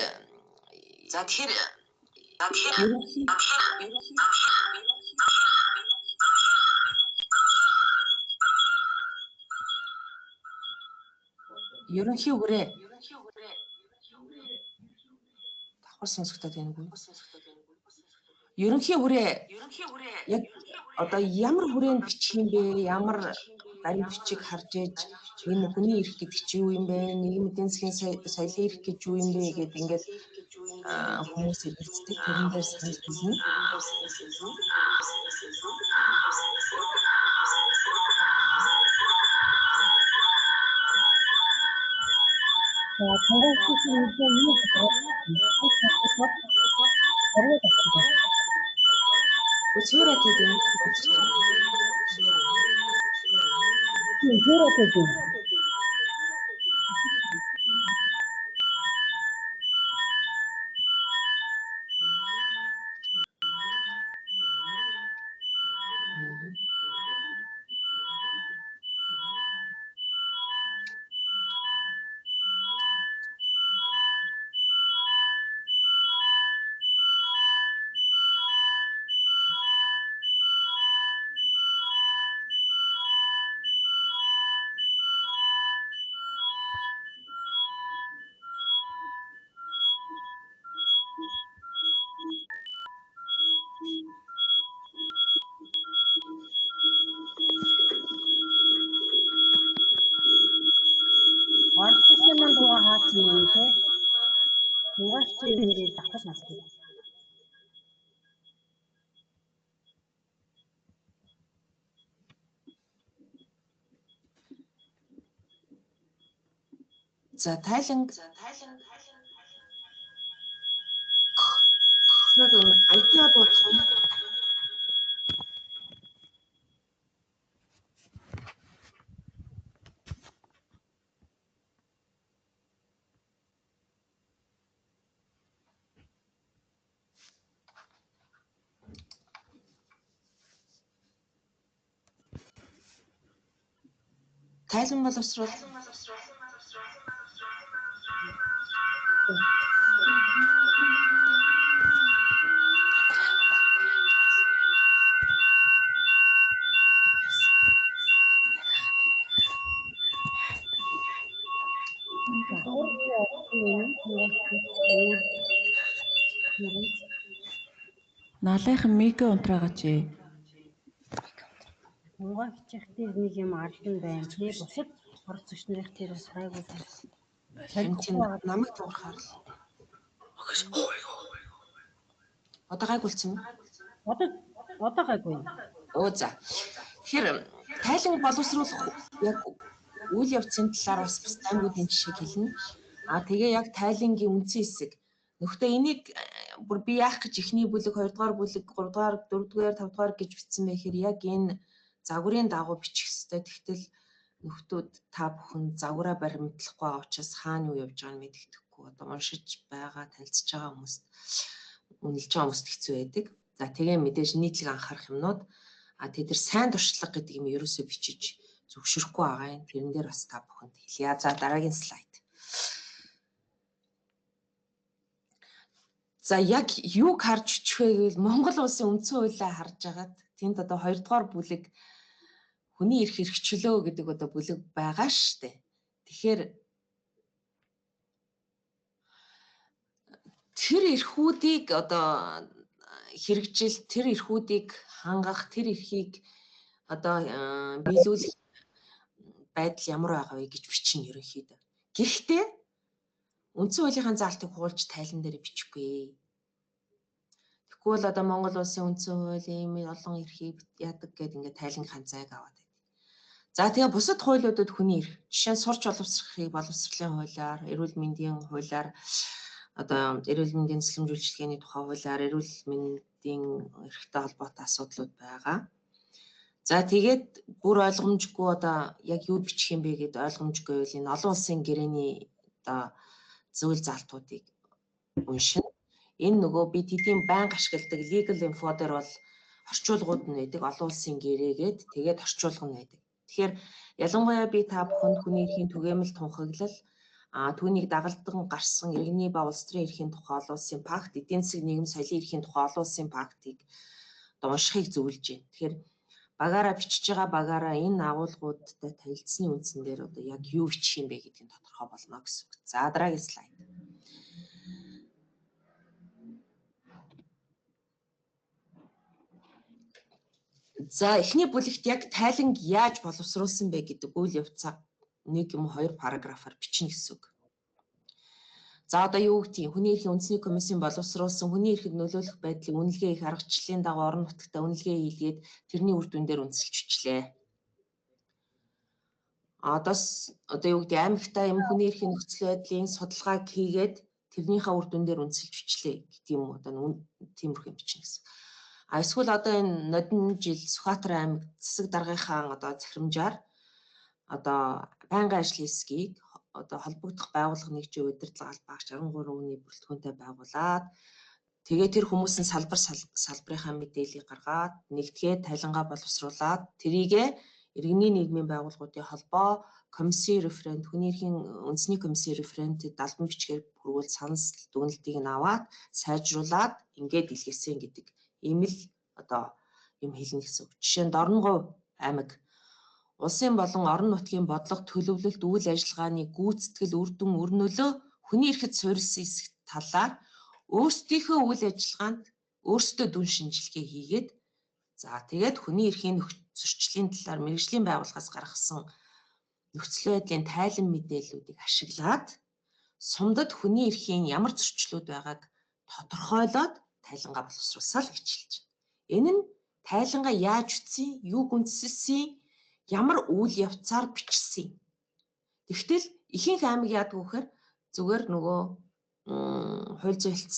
ерөнхий хүрээ давхар сонсогдоод байна уу? Ерөнхий хүрээ яг одоо ямар хүрээнд бичих юм бэ? Ямар гарын бичиг харж ээж энэ хүний эрх гэдэг чи юу юм бэ? Нийгмийн эдийн засгийн соёлын эрх гэж юу юм бэ гэдэг ингээд хүмүүс эзэлцдэг тэрэн дээр санал хэлнэ. Орчсон маань дуугаа хаацсан юм те. Угаачийн нэрээр давхар сонсдог. За тайлан яг айдиа бодох юм. Тайлан боловсрол Налынхан микро унтраагач ээ. Угаа бичих дээр нэг юм алдан байна. Тэ бусад орцогч нарыг тэр сайгүй. намайг дуурахаар л. Одоо гайг үлдсэн үү? Одоо гайгүй. Оо за. Тэгэхээр тайлан боловсруулах яг үйл явцын талаар бас аймагуудын жишээ хэлнэ. Тэгээ яг тайлангийн үндсэн хэсэг. Нөхдөд энийг бүр би яах гэж эхний бүлэг, 2 дугаар бүлэг, 3 дугаар, 4 дугаар, 5 дугаар гэж бичсэн бэ гэхээр яг энэ загварын дагуу бичих ёстой. Тэгтэл нөхдүүд та бүхэн загвараа баримтлахгүй байгаа учраас хаана юу явж байгааг нь мэддэхгүй. Одоо уншиж байгаа, танилцж байгаа хүмүүст үнэлж байгаа хүмүүст хэцүү байдаг. За тэгээ мэдээж нийтлэг анхаарах юмнууд тэд нар сайн туршлага гэдэг юм ерөөсөө бичиж зөвшөөрөхгүй байгаа юм. Тэрэн дээр бас та бүхэнд хэлье. За дараагийн слайд. За яг юуг харж бичих вэ гэвэл Монгол улсын үндсэн хуулиа харж агаад тэнд одоо 2 дугаар бүлэг хүний эрх хэрэгчлөө гэдэг одоо бүлэг байгаа шүү дээ. Тэгэхээр тэр эрхүүдийг одоо хэрэгжил, тэр эрхүүдийг хангах, тэр эрхийг одоо биелүүлэх байдал ямар байгаа вэ гэж бичнэ ерөнхийдөө. Гэхдээ үндсэн хуулийнхаа заалтыг хуулж тайлан дээр бичихгүй. Тэгвэл одоо Монгол улсын үндсэн хууль ийм олон эрхийг яадаг гэдээ ингээд тайлангийнхаа зайг аваад байдаг. За тэгээ бусад хуулиудад хүний эрх, жишээ нь сурч боловсрохыг боловсролын хуулиар, эрүүл мэндийн хуулиар, одоо эрүүл мэндийн цэцлэмж үйлчилгээний тухай хуулиар эрүүл мэндийн эрхтэй холбоотой асуудлууд байгаа. За тэгээд бүр ойлгомжгүй одоо яг юу бичих юм бэ гэдээ ойлгомжгүй байвал энэ олон улсын гэрээний одоо зөвлөл залтуудыг уншина. Энэ нөгөө бид хэдийн байнга ашигладаг legal info дээр бол орчуулгууд нь байдаг, олон улсын гэрээгээд тэгээд орчуулга нь байдаг. Тэгэхээр ялангуяа би та бүхэнд хүний эрхийн түгээмэл тунхаглал, түүнийг дагалдан гарсан иргэний ба улс төрийн эрхийн тухай олон улсын пакт, эдийн засаг нийгэм соёлын эрхийн тухай олон улсын пактыг уншихыг зөвлөж байна. Тэгэхээр багаараа бичиж байгаа багаараа энэ агуулгуудтай танилцсны үндсэн дээр одоо яг юу бичих юм бэ гэдгийг тодорхой болно гэсэн үг. За дараагийн слайд. За эхний бүлэгт яг тайланг яаж боловсруулсан бэ гэдэг үйл явцаа 1 юм 2 параграфаар бичнэ гэсэн үг. За одоо юу гэдэг юм? Хүний эрхийн үндэсний комиссийн боловсруулсан хүний эрхэд нөлөөлөх байдлыг үнэлгээ их аргачлалын дагуу орон нутагтаа үнэлгээ хийлгээд тэрний үр дүндээр үндэслэж бичлээ. Одоо юу гэдэг аймагтаа юм хүний эрхийн нөхцөл байдлын судалгааг хийгээд тэрнийхээ үр дүндээр үндэслэж бичлээ гэдэг юм уу? Одоо тиймэрхүү юм бичнэ гэсэн. Эсвэл одоо энэ нодон жил Сүхбаатар аймаг засаг даргынхаа одоо захирамжаар одоо байнгын ажлын хэсгийг одоо холбогдох байгууллага нэгжийн удирдлага албаагч 13 хүний бүрэлдэхүүнтэй байгуулад тэгээ тэр хүмүүсийн салбарынхаа мэдээллийг гаргаад нэгдгээд тайлангаа боловсруулад тэрийгэ иргэний нийгмийн байгууллагуудын холбоо комиссийн референт хүний эрхийн үндэсний комиссийн референтэд албан бичгээр хүргүүл санал дүгнэлтийг нь аваад сайжруулад ингээд илгээсэн гэдэг ийм л одоо юм хэлнэ гэсэн үг. Жишээ нь Дорногов аймаг улсын болон орон нутгийн бодлого төлөвлөлт үйл ажиллагааны гүйцэтгэл үр дүн өрнөлөө хүний эрхэд суурилсан хэсэг талаар өөрсдийнхөө үйл ажиллагаанд өөрсдөө дүн шинжилгээ хийгээд за тэгээд хүний эрхийн зөрчлийн талаар мэргэжлийн байгууллагаас гаргасан нөхцөл байдлын тайлан мэдээллүүдийг ашиглаад сумдад хүний эрхийн ямар зөрчлүүд байгааг тодорхойлоод тайлангаа боловсруулсаа л гэж хэлж байна. Энэ нь тайлангаа яаж үтсэн, юу гүнзэлсэн, ямар үйл явцаар бичсэн. Тэгвэл ихэнх аймаг яадаг вэхээр зүгээр нөгөө хууль зүйнэлц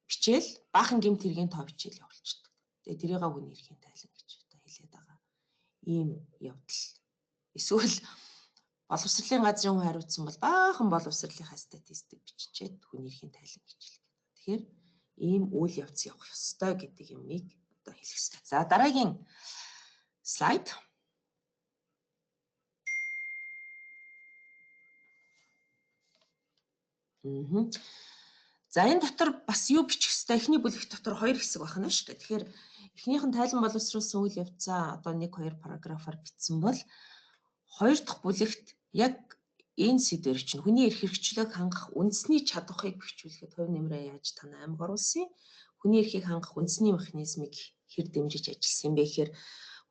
бичээл баахан гэмт хэргийн тоо бичээл явуулчихдаг. Тэгээ тэрийг хүний эрхийн тайлан гэж одоо хэлээд байгаа. Ийм явдал. Эсвэл боловсролын газрын хүн хариуцсан бол баахан боловсролынхаа статистик биччихээд хүний эрхийн тайлан гэж хэлдэг. Тэгэхээр ийм үйл явц явах ёстой гэдэг юмыг одоо хэлэх ёстой. За дараагийн слайд. За энэ дотор бас юу бичих ёстой? Эхний бүлэг дотор 2 хэсэг байна шүү дээ. Тэгэхээр эхнийх нь тайлан боловсруулсан үйл явцаа одоо 1-2 параграфаар бичсэн бол 2 дахь бүлэгт яг энэ сэдвэр чинь хүний эрх хэрэгчлөөг хангах үндэсний чадварыг бэхжүүлэхэд хувь нэмрээ яаж танай аймаг оруулсан? Хүний эрхийг хангах үндэсний механизмыг хэр дэмжиж ажилласан бэ гэхээр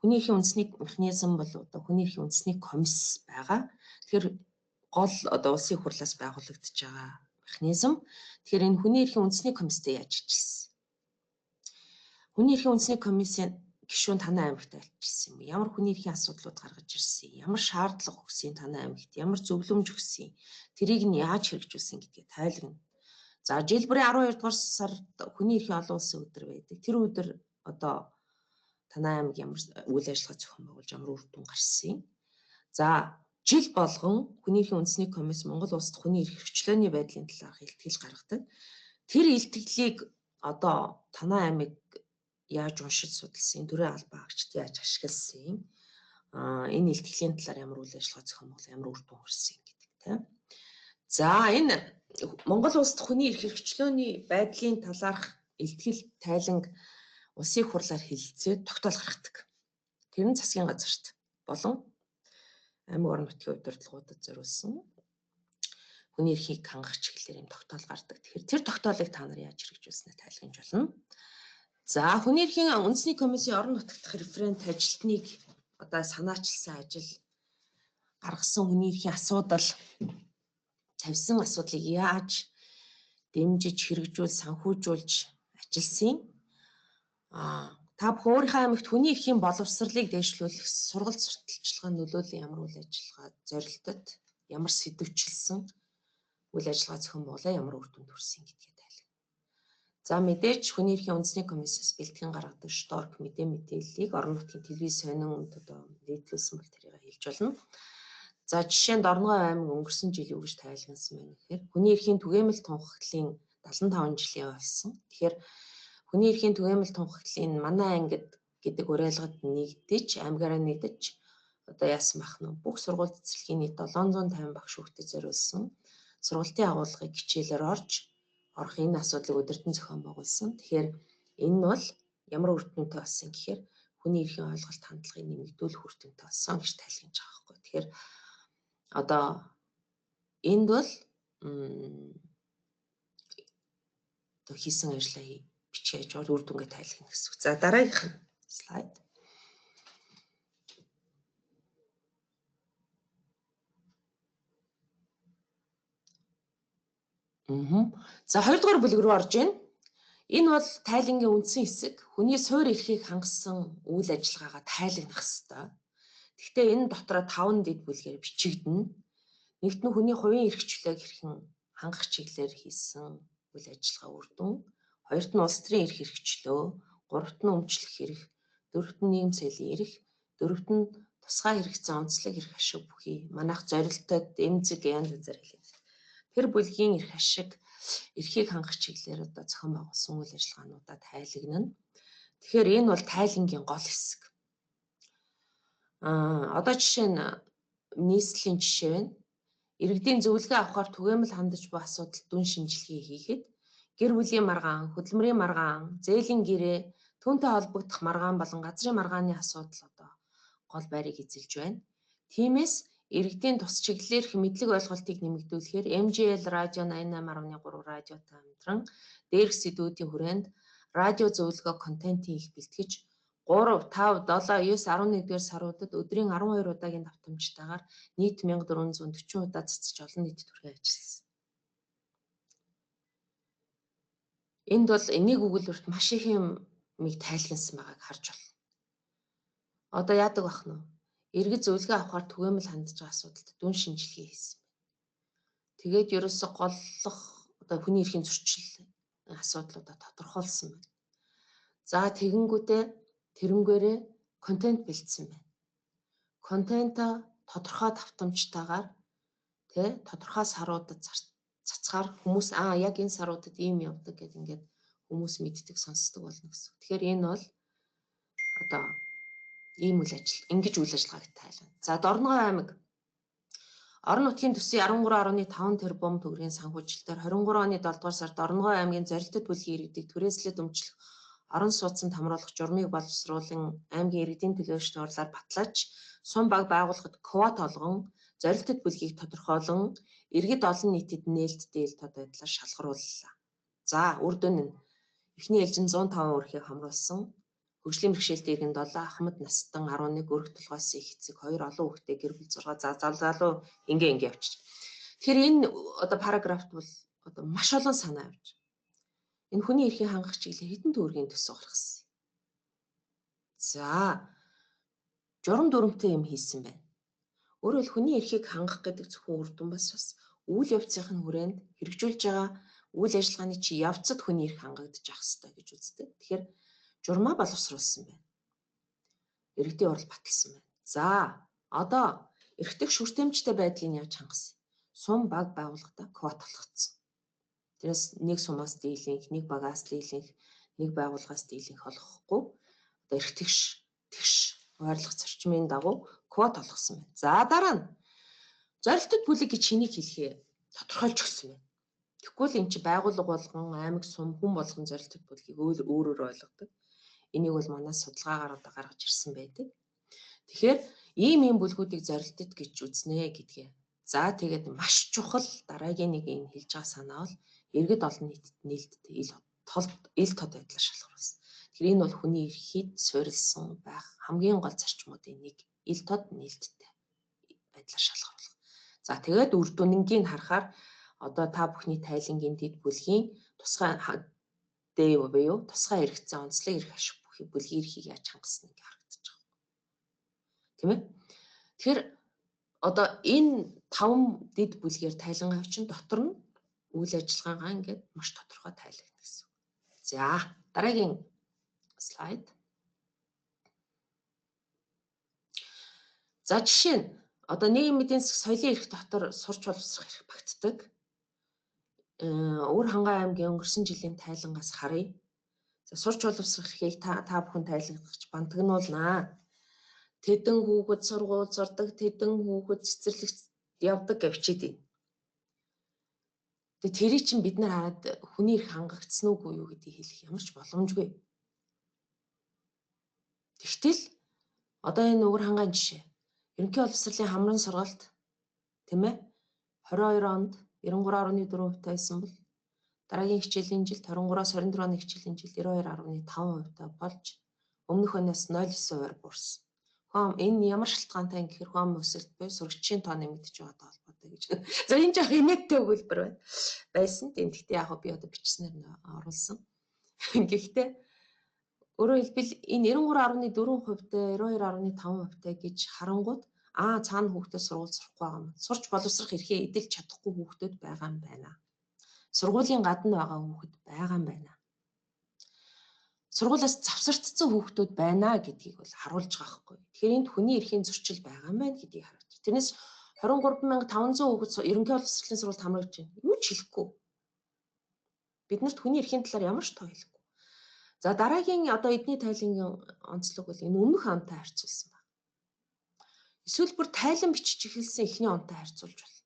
хүний эрхийн үндэсний механизм бол одоо хүний эрхийн үндэсний комисс байгаа. Тэгэхээр гол одоо улсын хурлаас байгуулагдаж байгаа механизм. Тэгэхээр энэ хүний эрхийн үндэсний комисстэй яаж ажилласан? Хүний эрхийн үндэсний комиссийн гишүүн танай аймагт альчилсан юм. Ямар хүний эрхийн асуудлууд гаргаж ирсэн, ямар шаардлага өгсөн танай аймагт, ямар зөвлөмж өгсөн, тэрийг нь яаж хэрэгжүүлсэн гэдгийг тайлгна. За жил бүрийн 12 дугаар сард хүний эрхийн олон улсын өдөр байдаг. Тэр өдөр одоо танай аймаг ямар үйл ажиллагаа зохион байгуулж ямар үр дүн гарсан. За жил болгон хүний эрхийн үндэсний комисс Монгол улсад хүний эрх хэрэгчлөөний байдлын талаар илтгэл гаргадаг. Тэр илтгэлийг одоо танай аймаг яаж уншиж судалсан, төрийн албаагчид яаж ашигласан, энэ илтгэлийн талаар ямар үйл ажиллагаа зохион байгуулсан, ямар үр дүн хүрсэн гэдэг тийм. За энэ Монгол улсад хүний эрх хэрэгчлөөний байдлын талаарх илтгэл тайланг улсын хурлаар хэлэлцээд тогтоол гаргадаг. Тэр нь засгийн газарт болон аймаг орон нутгийн удирдлагуудад зориулсан хүний эрхийг хангах чиглэлээр юм тогтоол гардаг. Тэгэхээр тэр тогтоолыг та нар яаж хэрэгжүүлснээр тайлгнаж болно. За хүний эрхийн үндэсний комиссийн орон нутгах референт ажилтныг одоо санаачилсан ажил гаргасан хүний эрхийн асуудал тавьсан асуудлыг яаж дэмжиж хэрэгжүүл санхүүжүүлж ажилласан та бүхэн өөрийнхөө аймагт хүний эрхийн боловсролыг дэвшлүүлэх сургалт сурталчилгааны нөлөөллийн ямар үйл ажиллагаа зорилтод ямар сэдвчилсэн үйл ажиллагаа зохион байгуулаа, ямар үр дүнд хүрсэн гэдгээ тайлбар. За мэдээж хүний эрхийн үндэсний комиссаас бэлтгэн гаргадаг шторк мэдээллийг орон нутгийн телевиз сонин одоо нийтлүүлсэн бол тэрийг хэлж болно. За жишээнд Орногов аймаг өнгөрсөн жил юу гэж тайлбарласан байна гэхээр хүний эрхийн түгээмэл тунхаглалын 75 жилийн болсон. Тэгэхээр хүний эрхийн түгээмэл тунхаглалын манай ангид гэдэг уриалгад нэгдэж, аймгаараа нэгдэж одоо яасан бах нь бүх сургууль цэцэрлэгийн нийт 750 багш хүүхдэд зориулсан сургалтын агуулгыг хичээлээр орох энэ асуудлыг удирдан зохион байгуулсан. Тэгэхээр энэ нь бол ямар үр дүнтэй болсон гэхээр хүний эрхийн ойлголт хандлагыг нэмэгдүүлэх үр дүнтэй болсон гэж тайлбарлаж байгаа байхгүй. Тэгэхээр одоо энд бол одоо хийсэн ажлаа бичиж үр дүнгээ тайлбарлах гэсэн үг. За дараагийнх нь слайд. За 2 дугаар бүлэг рүү орж байна. Энэ бол тайлангийн үндсэн хэсэг. Хүний суур эрхийг хангасан үйл ажиллагаагаа тайлагнах ёстой. Гэхдээ энэ дотроо 5 дэд бүлгээр бичигдэнэ. Нэгт нь хүний хувийн эрхчлөлийг хэрхэн хангах чиглэлээр хийсэн үйл ажиллагаа үр дүн. Хоёрт нь улс төрийн эрх хэрэгчлөө. Гуравт нь өмчлөх эрх. Дөрөвт нь нийгэм соёлын эрх. Дөрөвт нь тусгай хэрэгцээ онцлог эрх ашиг бүхий. Манайх зорилтод эмзэг янз янзаар хэлээ. Тэр бүлгийн эрх ашиг эрхийг хангах чиглэлээр одоо зохион байгуулсан үйл ажиллагаануудаа тайлагнана. Тэгэхээр энэ бол тайлангийн гол хэсэг. Одоо жишээ нь нийслэлийн жишээ байна. Иргэдийн зөвлөгөө авахар түгээмэл хандаж буй асуудал дүн шинжилгээ хийхэд гэр бүлийн маргаан, хөдөлмөрийн маргаан, зээлийн гэрээ, түүнтэй холбогдох маргаан болон газрын маргааны асуудал одоо гол байрыг эзэлж байна. Тиймээс иргэдийн тус чиглэлээр мэдлэг ойлголтыг нэмэгдүүлэхээр MGL радио 88.3 радиотой хамтран дээрх сэдвүүдийн хүрээнд радио зөвлөгөө контентын их бэлтгэж 3, 5, 7, 9, 11 дугаар саруудад өдрийн 12 удаагийн давтамжтайгаар нийт 1440 удаа цацж олон нийтэд хүргэн ажилласан. Энд бол нэг өгүүлбэрт маш их юмыг тайлбарласан байгааг харж байна. Одоо яадаг бах нь? Иргэд зөвлөгөө авахар түгээмэл хандж байгаа асуудалд дүн шинжилгээ хийсэн байна. Тэгээд ерөөсө голлох одоо хүний эрхийн зөрчил асуудлуудаа тодорхойлсон байна. За тэгэнгүүтээ тэрнгээрээ контент бэлдсэн байна. Контента тодорхой давтамжтайгаар тодорхой саруудад цацгаар хүмүүс яг энэ саруудад ийм явдаг гэдэг ингээд хүмүүс мэддэг сонсдог болно гэсэн. Тэгэхээр энэ бол одоо ийм үйл ажил, ингэж үйл ажиллагааг тайлбарна. За Дорногов аймаг орон нутгийн төсвийн 13.5 тэрбум төгрөгийн санхүүжилтээр 23 оны 7 дугаар сард Дорногов аймгийн зорилттой бүлгийн иргэдийг түрээслээд өмчлөх орон сууцнд хамруулах журмыг боловсруулан аймгийн иргэдийн төлөөлөлтөд орлоор батлаж сум баг байгуулахад квот олгон зорилттой бүлгийг тодорхойлон иргэд олон нийтэд нээлттэй ил тод байдлаар шалгарууллаа. За үр дүн нь эхний ээлжинд 105 өрхийг хамруулсан. Хөгжлийн бэрхшээлтэй иргэн 7 ахмад настан 11 өрх толгоос их эцэг 2 олон хүүхдээ гэр бүл 6 залуу ингээ явчих. Тэгэхээр энэ одоо параграфт бол одоо маш олон санаа явж. Энэ хүний эрхийн хангах чиглэлээр хэдэн төгрөгийн төсөв гарах гэсэн. За журам дүрмтэй юм хийсэн байна. Өөрөөр хэл хүний эрхийг хангах гэдэг зөвхөн үр дүн бас үйл явцын хүрээнд хэрэгжүүлж байгаа үйл ажиллагааны чи явцад хүний эрх хангагдаж ах хэрэгтэй гэж үздэг. Тэгэхээр журмаа боловсруулсан байна. Иргэдийн орол баталсан байна. За одоо эрхтэг шүртэмжтэй байдлыг яаж хангасан? Сум баг байгууллагатай квот болгоцсон. Тэрээс нэг сумаас дийлэнх, нэг багаас дийлэнх, нэг байгууллагаас дийлэнх олгохгүй. Одоо эрхтэгш тэгш ойрлох зарчмын дагуу квот олгосон байна. За дараа нь зорилттой бүлэг гэж хэнийг хэлэхээ тодорхойлж өгсөн байна. Тэгэхгүй л эн чинь байгууллага болгон аймаг сум хүн болгон зорилттой бүлгийг өөрөөр ойлгодог. Энийг бол манай судалгаагаар одоо гаргаж ирсэн байдаг. Тэгэхээр ийм бүлгүүдийг зорилттой гэж үзнэ гэдгээ. За тэгээд маш чухал дараагийн нэг энэ хэлж байгаа санаа бол иргэд олон нийтэд нээлттэй ил тод байдлаар шалгаруулсан. Тэгэхээр энэ бол хүний эрхийг суурилсан байх хамгийн гол зарчмуудын нэг ил тод нээлттэй байдлаар шалгаруулах. За тэгээд үр дүнгийн харахаар одоо та бүхний тайлангийн дэд бүлгийн тусгай дэв буюу тусгай хэрэгцээ онцлог эрх ашиг бүхий бүлгийн эрхийг яаж хангасан ингээ харагдаж байгаа. Тийм ээ. Тэгэхээр одоо энэ 5 дэд бүлгээр тайлангаа авчин дотор нь үйл ажиллагаагаа ингээд маш тодорхой тайлгна гэсэн. За дараагийн слайд. За жишээ нь одоо нийгмийн эдийн засаг соёлын эрх дотор сурч боловсрох эрх багтдаг. Өвөр хангай аймгийн өнгөрсөн жилийн тайлангаас харъя. За сурч боловсрох эрхийг та бүхэн тайлгнаж бантагнуулнаа. Тэдэн хүүхэд сургууль сурдаг, тэдэн хүүхэд цэцэрлэгт явдаг гэвчээд байна. Тэгээ тэрийг чинь бид нар хараад хүний эрх хангагдсан уугүй юу гэдгийг хэлэх ямар ч боломжгүй. Тэгтэл одоо энэ өвөр хангайн жишээ. Ерөнхий боловсролын хамрын сургалт тийм ээ 22 онд 93.4% байсан бол дараагийн хичээлийн жилд 23-аас 24 оны хичээлийн жилд 92.5% болж өмнөх өнөөс 0.9%-аар буурсан. Энэ ямар шалтгаантай гэхээр хам өсөлт буй сурагчийн тоо нэмэгдэж байгаатай холбоотой гэж. За энэ жоо инээдтэй өгүүлбэр байсан. Гэхдээ яг би одоо бичснээр нь оруулсан. Гэхдээ өөрөөр хэлбэл энэ 93.4%-тэй 92.5%-тэй гэж харангууд цаана хүүхдүүд сургууль сурахгүй байгаа юм. Сурч боловсрох эрхээ эдэлж чадахгүй хүүхдүүд байгаа юм байна. Сургуулийн гадна байгаа хүүхэд байгаа юм байна. Сургуулиас завсардсан хүүхдүүд байна гэдгийг бол харуулж байгаа хгүй. Тэгэхээр энд хүний эрхийн зөрчил байгаа юм байна гэдгийг харуулж. Тэрнээс 23,500 хүүхэд ерөнхий боловсролын сургуульд хамрагдж байна. Юу ч хэлэхгүй. Биднэрт хүний эрхийн талаар ямар ч тоо хэлэхгүй. За дараагийн одоо эдний тайлангийн онцлог бол энэ өмнөх онтой харьцуулсан байна. Эсвэл бүр тайлан бичиж эхэлсэн эхний онтой харьцуулж байна.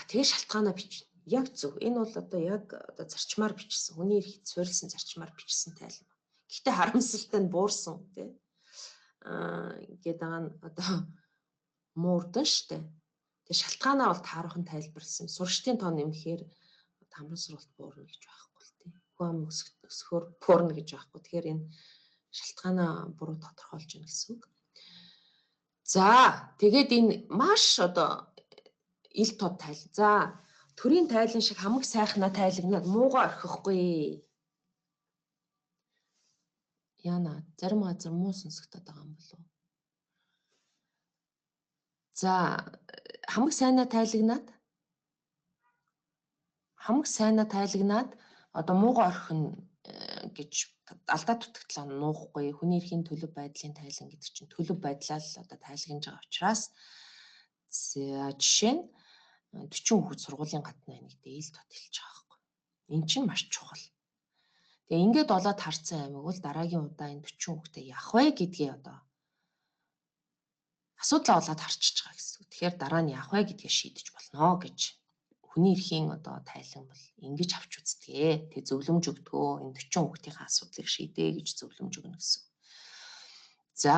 Тэгээ шалтгаанаа бичнэ. Яг зөв. Энэ бол одоо яг одоо зарчмаар бичсэн. Хүний эрхийг суурилсан зарчмаар бичсэн тайлан. Гэхдээ харамсалтай нь буурсан тий. Ингээд байгаа нь одоо муурдан штэ. Тэгээ шалтгаанаа бол таархан тайлбарласан. Сурагчдын тоо нэмэхээр хамрын сургалт буурна гэж байхгүй л тий. Хам өсөхөөр буурна гэж байхгүй. Тэгэхээр энэ шалтгаанаа буруу тодорхойлж байна гэсэн үг. За тэгээд энэ маш одоо ил тод тайл. За төрийн тайлан шиг хамаг сайхнаа тайлагнаад муугаа орхихгүй. Яна зарим газар муу сонсогдоод байгаа юм болов уу? За хамаг сайнаа тайлагнаад одоо муугаа орхино гэж алдаа дутагдлаа нуухгүй. Хүний эрхийн төлөв байдлын тайлан гэдэг чинь төлөв байдлаа л одоо тайлагнаж байгаа учраас жишээ нь 40 хүүхэд сургуулийн гадна байна гэдэг ил тод хэлж байгаа байхгүй. Эн чинь маш чухал. Тэгээ ингээд болоод харцсан аймаг бол дараагийн удаа энэ 40 хүүхдээ яах вэ гэдгээ одоо асуудлаа болоод харчиж байгаа гэсэн. Тэгэхээр дараа нь яах вэ гэдгээ шийдэж болно гэж хүний эрхийн одоо тайлан бол ингэж авч үздэг. Тэг зөвлөмж өгдгөө энэ 40 хүүхдийн асуудлыг шийдээ гэж зөвлөмж өгнө гэсэн. За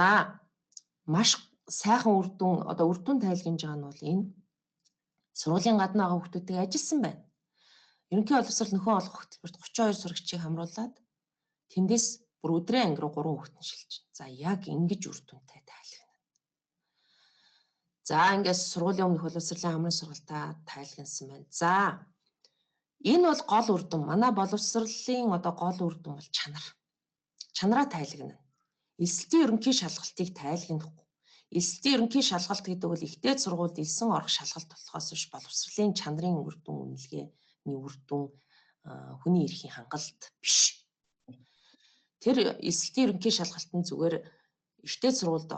маш сайхан үр дүн одоо үр дүн тайлгнаж байгаа нь бол энэ сургуулийн гадна байгаа хүүхдүүдийг ажилласан байна. Ерөнхий боловсрол нөхөн олгох хөтөлбөрт 32 сурагчийг хамруулад тэндээс бүр өдрийн анги руу 3 хүүхэд нь шилжиж. За яг ингэж үр дүнтэй тайлгна. За ингээс сургуулийн өмнөх боловсролын хамрын сургалтаа тайлгнасан байна. За энэ бол гол үр дүн. Манай боловсролын одоо гол үр дүн бол чанар. Чанараа тайлгна. Эсэлтийн ерөнхий шалгалтыг тайлгнахгүй. Эсэлтийн ерөнхий шалгалт гэдэг бол ихтэй сургуульд элсэн орох шалгалт болохоос биш боловсролын чанарын үр дүн үнэлгээний үр дүн хүний эрхийн хангалт биш. Тэр эсэлтийн ерөнхий шалгалт нь зүгээр ихтэй сургуульд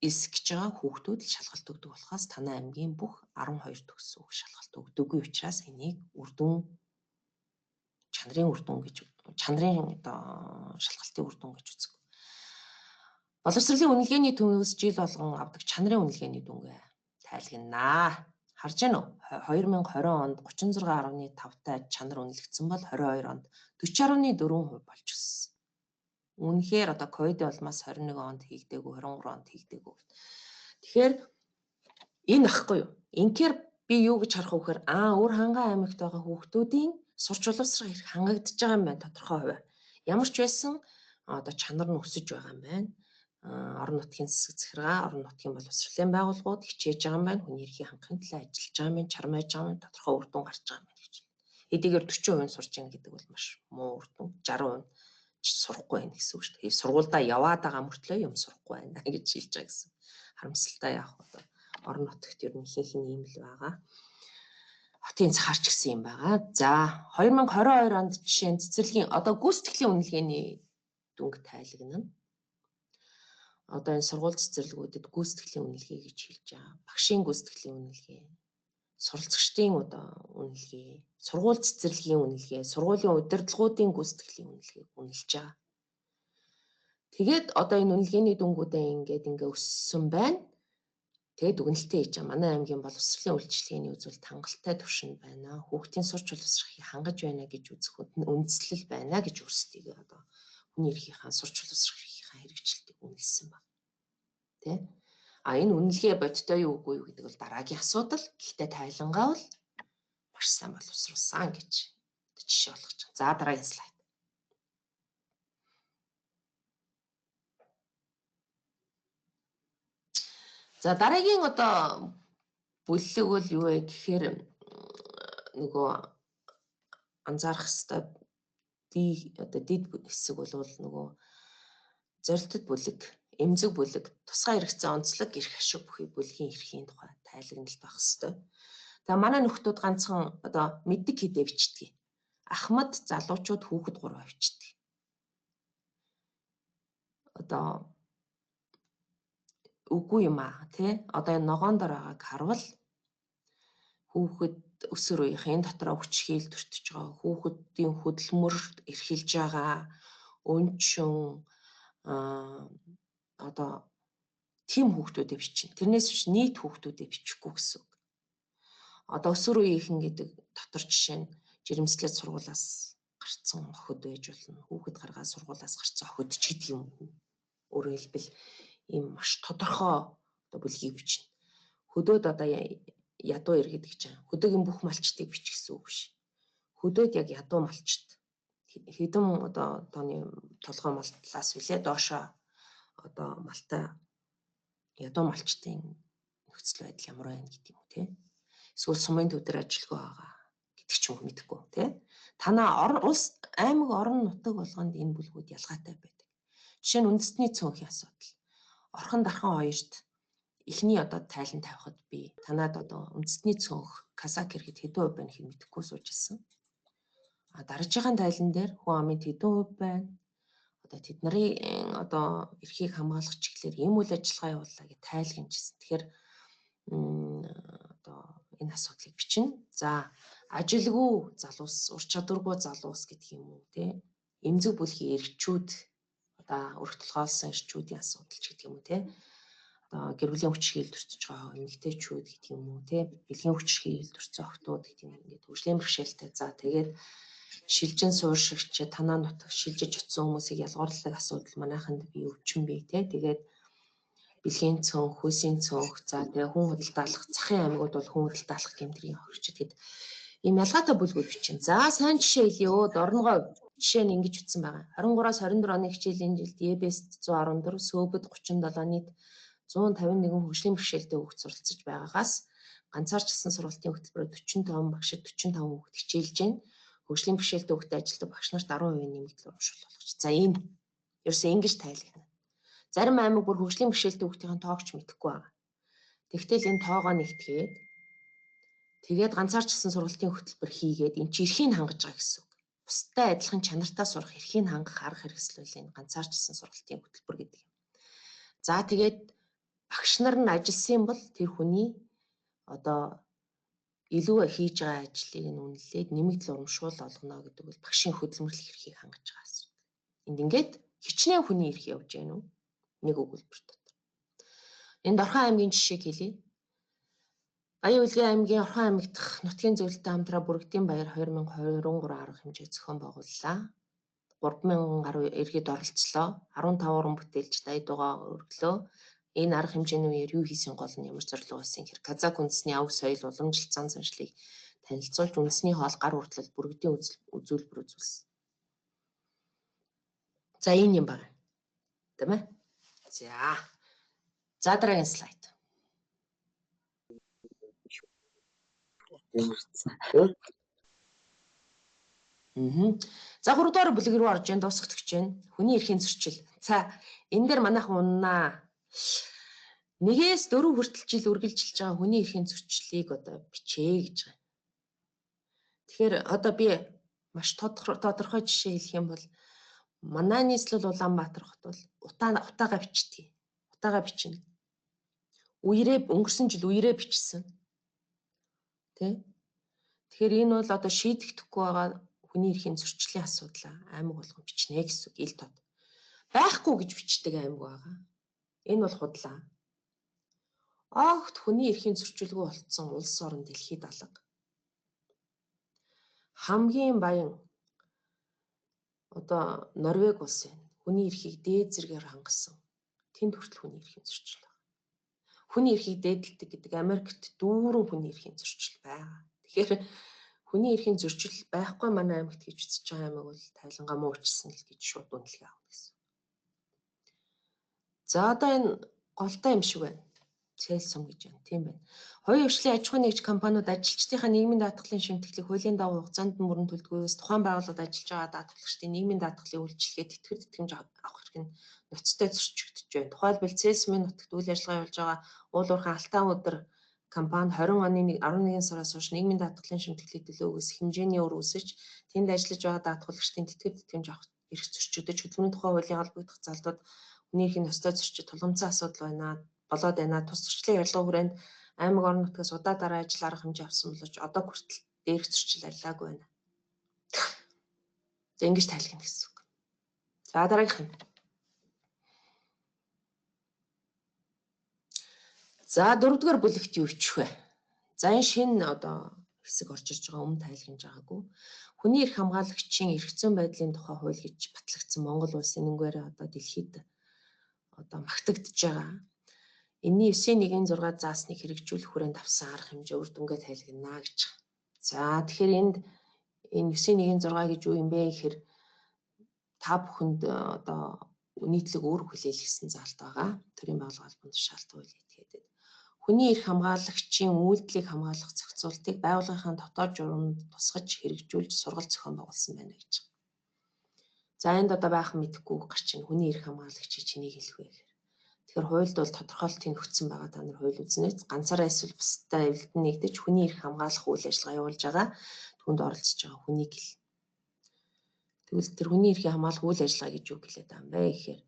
элсэх гэж байгаа хүүхдүүд л шалгалт өгдөг болохоос танай аймгийн бүх 12 төгссөн хүүхд шалгалт өгдөггүй учраас энийг үр дүн чанарын үр дүн гэж чанарын одоо шалгалтын үр дүн гэж үздэг. Боловсролын үнэлгээний төвөөс жил болгон авдаг чанарын үнэлгээний дүнгээ тайлгнаа. Харж байна уу? 2020 онд 36.5-тай чанар үнэлэгдсэн бол 22 онд 40.4% болж өссөн. Үнэхээр одоо ковид болмоос 21 онд хийгдээгүй, 23 онд хийгдээгүй. Тэгэхээр энэ ахгүй юу? Инхээр би юу гэж харах вэ гэхээр өөр хангай аймагт байгаа хүүхдүүдийн сурч боловсрох эрх хангагдж байгаа юм байна тодорхой хувиар. Ямар ч байсан одоо чанар нь өсөж байгаа юм байна. Орон нутгийн засаг захиргаа, орон нутгийн боловсролын байгууллагууд хичээж байгаа юм байна. Хүний эрхийн хангахын төлөө ажиллаж байгаа юм байна, чармааж байгаа юм, тодорхой үр дүн гарч байгаа юм байна гэж. Эдгээр 40% сурч ийн гэдэг бол маш муу үр дүн. 60% сурахгүй байна гэсэн үг шүү дээ. Сургуульдаа яваад байгаа мөртлөө юм сурахгүй байна гэж хэлж байгаа гэсэн. Харамсалтай яг одоо орон нутагт ер нь ихэнх нь ийм л байгаа. Хотын цаарч гэсэн юм байгаа. За 2022 онд жишээ нь цэцэрлэгийн одоо гүйцэтгэлийн үнэлгээний дүнг тайлагнана. Одоо энэ сургууль цэцэрлэгүүдэд гүйцэтгэлийн үнэлгээ гэж хэлж байгаа. Багшийн гүйцэтгэлийн үнэлгээ, суралцагчдын одоо үнэлгээ, сургууль цэцэрлэгийн үнэлгээ, сургуулийн удирдлагуудын гүйцэтгэлийн үнэлгээг үнэлж байгаа. Тэгээд одоо энэ үнэлгээний дүнгуудаа ингээ өссөн байна. Тэгээд дүгнэлтээ хийж байгаа. Манай аймгийн боловсролын үйлчилгээний үзүүлэлт хангалттай түвшинд байна. Хүүхдийн сурч боловсрохыг хангаж байна гэж үзэх үндэслэл байна гэж өөрсдийгөө одоо хүний эрхийнхаа сурч боловсрохынхаа хэрэгжилтийг үнэлсэн байна. Тэ? А энэ үнэлгээ бодтой юу үгүй юу гэдэг бол дараагийн асуудал. Гэхдээ тайлангаа бол маш сайн боловсруулсан гэж жишээ болгож байгаа. За дараагийн слайд. За дараагийн одоо бүлэг бол юу вэ гэхээр нөгөө анзаарах хэвээр одоо дид хэсэг бол нөгөө зорилттой бүлэг, эмзэг бүлэг, тусгай хэрэгцээ онцлог эрх ашиг бүхий бүлгийн эрхийн тухай тайлагналт байх хэвээр. Тэгээ манай нөхдүүд ганцхан одоо мэддэг хэдэ бичдэг. Ахмад залуучууд хүүхэд 3 авчдаг. Одоо үгүй юм аа тий. Одоо энэ ногоон дор байгааг харвал хүүхэд өсвөр үеийн дотроо хүч хийлдвэртэж байгаа, хүүхдийн хөдөлмөр эрхэлж байгаа, өнчин одоо тийм хүүхдүүдээ бичнэ. Тэрнээс биш нийт хүүхдүүдээ бичихгүй гэсэн үг. Одоо өсвөр үеийнхэн гэдэг дотор жишээ нь жирэмслээд сургуулаас гарцсан охид байж болно. Хүүхэд гаргаад сургуулаас гарцсан охид ч гэдэг юм. Өөрөөр хэлбэл ийм маш тодорхой одоо бүлгийг бичнэ. Хөдөөд одоо ядуу иргэд гэж байна. Хөдөөгийн бүх малчтыг бичих гэсэн үг биш. Хөдөөд яг ядуу малчт хэдэн одоо тооны толгой малтлаас билээ доошоо одоо малтай ядуу малчтын нөхцөл байдал ямар байна гэдэг юм те. Эсвэл сумын төв дээр ажилгүй байгаа гэдэг ч юм мэдэхгүй те. Танаа улс аймаг орон нутаг болгонд энэ бүлгүүд ялгаатай байдаг. Жишээ нь үндэстний цөөнхийн асуудал. Орхон дархан хоёрт эхний одоо тайлан тавихад би танаад одоо үндэстний цөөнх казак ирэхэд хэдэн хувь байна гэхийг мэдэхгүй сууж ирсэн. А дараагийн тайлан дээр хүн амын хэдэн хувь байна. Одоо тэд нарын одоо эрхийг хамгаалах чиглэлээр ийм үйл ажиллагаа явууллаа гэж тайлгнажсэн. Тэгэхээр одоо энэ асуудлыг бичнэ. За ажилгүй залуус, ур чадваргүй залуус гэдэг юм уу те. Эмзэг бүлгийн эрчүүд одоо өрх толгойлсон эрчүүдийн асуудал ч гэдэг юм уу те. Одоо гэр бүлийн хүч хийлдвэртэж байгаа эмэгтэйчүүд гэдэг юм уу те. Бэлгийн хүч хийлдвэрцэн охтууд гэдэг юм ингээд хөгжлийн бэрхшээлтэй. За тэгээд шилжин суурьшигч танаа нутаг шилжиж утсан хүмүүсийг ялгуурлах асуудал манайханд бий өвчин бий те. Тэгээд бэлгийн цөөнх, хүйсийн цөөнх, за тэгээ хүн худалдаалах, захын аймагуд бол хүн худалдаалах гэмтрийн хөрчид гэдэг ийм ялгаатай бүлгүүд бичнэ. За сайн жишээ хэлье. Дорногой жишээ нь ингэж утсан байгаа. 23-аас 24 оны хичээлийн жилд ЕБС 114, СΟБ-д 37 нийт 151 хөгжлийн бэрхшээлтэй хүүхэд суралцж байгаагаас ганцаарчилсан сургалтын хөтөлбөрөөр 45 багшид 45 хүүхэд хичээлж байна. Хөгжлийн бэрхшээлтэй хүүхдэд ажилтдаг багш нарт 10% нэмэгдэл урамшуул болгож. За ийм ерөөсөө ингэж тайлагна. Зарим аймаг бүр хөгжлийн бэрхшээлтэй хүүхдийн тоогч мэдэхгүй байгаа. Тэгвэл энэ тоогоо нэгтгээд тэгээд ганцаарчилсан сургалтын хөтөлбөр хийгээд эн чинь эрхийг хангаж байгаа гэсэн үг. Бусдад адилхан чанартай сурах эрхийг хангах арга хэрэгслүүл энэ ганцаарчилсан сургалтын хөтөлбөр гэдэг юм. За тэгээд багш нар нь ажилласан бол тэр хүний одоо илүү хийж байгаа ажлыг нь үнэлээд нэмэгдэл урамшуул олгоно гэдэг бол багшийн хөдөлмөрлөх эрхийг хангаж байгаа асуудал. Энд ингээд хичнээн хүний эрх явж байна уу? Нэг өгүүлбэр дотор. Энд Орхон аймгийн жишээг хэлье. Баян Улгийн аймгийн Орхон аймаг дахь нутгийн зөвлөлтөй хамтраа Бүрэгдийн баяр 2023 арга хэмжээ зохион байгууллаа. 3000 гаруй иргэд оролцлоо. 15 уран бүтээлч дайд байгаа өргөлөө. Энэ арга хэмжээний үеэр юу хийсэн гол нь ямар зорилго байсан хэрэг казак үндэсний ав соёл уламжлалт зан заншлыг танилцуулж үндэсний хоол гар хүртэл бүрэгдийн үзүүлбэр үзүүлсэн. За энэ юм байна. Тэ мэ? За дараагийн слайд. За 3 дугаар бүлэг рүү орж ийн дуусгах гэж байна. Хүний эрхийн зөрчил. За энэ дээр манайх уннаа. 1-ээс 4 хүртэл жил үргэлжилж байгаа хүний эрхийн зөрчлийг одоо бичээ гэж байна. Тэгэхээр одоо би маш тодорхой жишээ хэлэх юм бол манай нийслэл Улаанбаатар хот бол утаагаа бичдэг. Утаагаа бичнэ. Өнгөрсөн жил үерээ бичсэн. Тэ? Тэгэхээр энэ бол одоо шийдэгдэхгүй байгаа хүний эрхийн зөрчлийн асуудал аймаг болгон бичнэ гэсэн үг ил тод. Байхгүй гэж бичдэг аймаг байгаа. Энэ бол худлаа. Огт хүний эрхийн зөрчилгүй болцсон улс орн дэлхийд алга. Хамгийн баян одоо Норвеги улс байна. Хүний эрхийг дээд зэргээр хангасан. Тэнд хүртэл хүний эрхийн зөрчил байна. Хүний эрхийг дээдэлдэг гэдэг Америкт дүүрэн хүний эрхийн зөрчил байгаа. Тэгэхээр хүний эрхийн зөрчил байхгүй манай аймагт гэж үзэж байгаа аймаг бол тайлангаа муу учсан л гэж шууд үнэлгээ авах гэсэн. За одоо энэ голтой юм шиг байна. Цэлсум гэж байна. Тийм байна. Хоёрын хвшлийн аж ахуйн нэгж компаниуд ажилчдынхаа нийгмийн даатгалын шимтгэлийг хуулийн дагуу хугацаанд мөрөн төлдгөөс тухайн байгууллагад ажиллаж байгаа даатгалагчдын нийгмийн даатгалын үйлчлэгээ тэтгэр тэтгэмж авах хэрэг нь ноцтой зөрчигдөж байна. Тухайлбал Цэлсумын нутагт үйл ажиллагаа явуулж байгаа уул уурхай Алтан өдөр компани 20 оны 11 сараас хойш нийгмийн даатгалын шимтгэлийг төлөөгөөс хэмжээний өр өсөж тэнд ажиллаж байгаа даатгалагчдын тэтгэр тэтгэмж авах эрх зөрчигдөж хөдөлмөрийн тухай хуулийн холбогдох залдууд хүний эрхийн ноцтой зөрчиж тулгымцсан асуудал болоод байна. Тус зөрчлийн ярилцлага хүрээнд аймаг орон нутгаас удаа дараа ажил арга хэмжээ авсан боловч одоо хүртэл дээрх зөрчил аллаагүй байна. За ингэж тайлхна гэсэн үг. За дараагийнх нь. За 4-р бүлэгт юу ичих вэ? За энэ шинэ одоо хэсэг орж ирж байгаа өмнө тайлхимж байгаагүй. Хүний эрх хамгаалагчийн эрх зүйн байдлын тухай хууль гэж батлагдсан Монгол улсын нэгээрээ одоо дэлхийд одоо магтагдж байгаа. Энэний 9.1.6 заасныг хэрэгжүүлэх хүрээнд авсан арга хэмжээ үр дүнгээ тайлгнана гэж. За тэгэхээр энэ 9.1.6 гэж юу юм бэ гэхээр та бүхэнд одоо нийтлэг өөр хүлээлгсэн заалт байгаа. Төрийн байгууллага албан тушаалт хууль этгээдэд. Хүний эрх хамгаалагчийн үйлдэлийг хамгаалах зохицуултыг байгууллагын дотоод журманд тусгаж хэрэгжүүлж сургалт зохион байгуулсан байна гэж. За энд одоо баахан мэдэхгүй гарч ийн хүний эрх хамгаалагчийг чиний хэлэх вэ гэхээр. Тэгэхээр хуульд бол тодорхойлтыг өгсөн байгаа та нар хууль үзнээс ганцаараа эсвэл бусдаа эвлэлд нэгдэж хүний эрх хамгаалах үйл ажиллагаа явуулж байгаа түнд оролцож байгаа хүнийг л. Тэгвэл тэр хүний эрхийг хамгаалах үйл ажиллагаа гэж юу гэлээд байгаа юм бэ гэхээр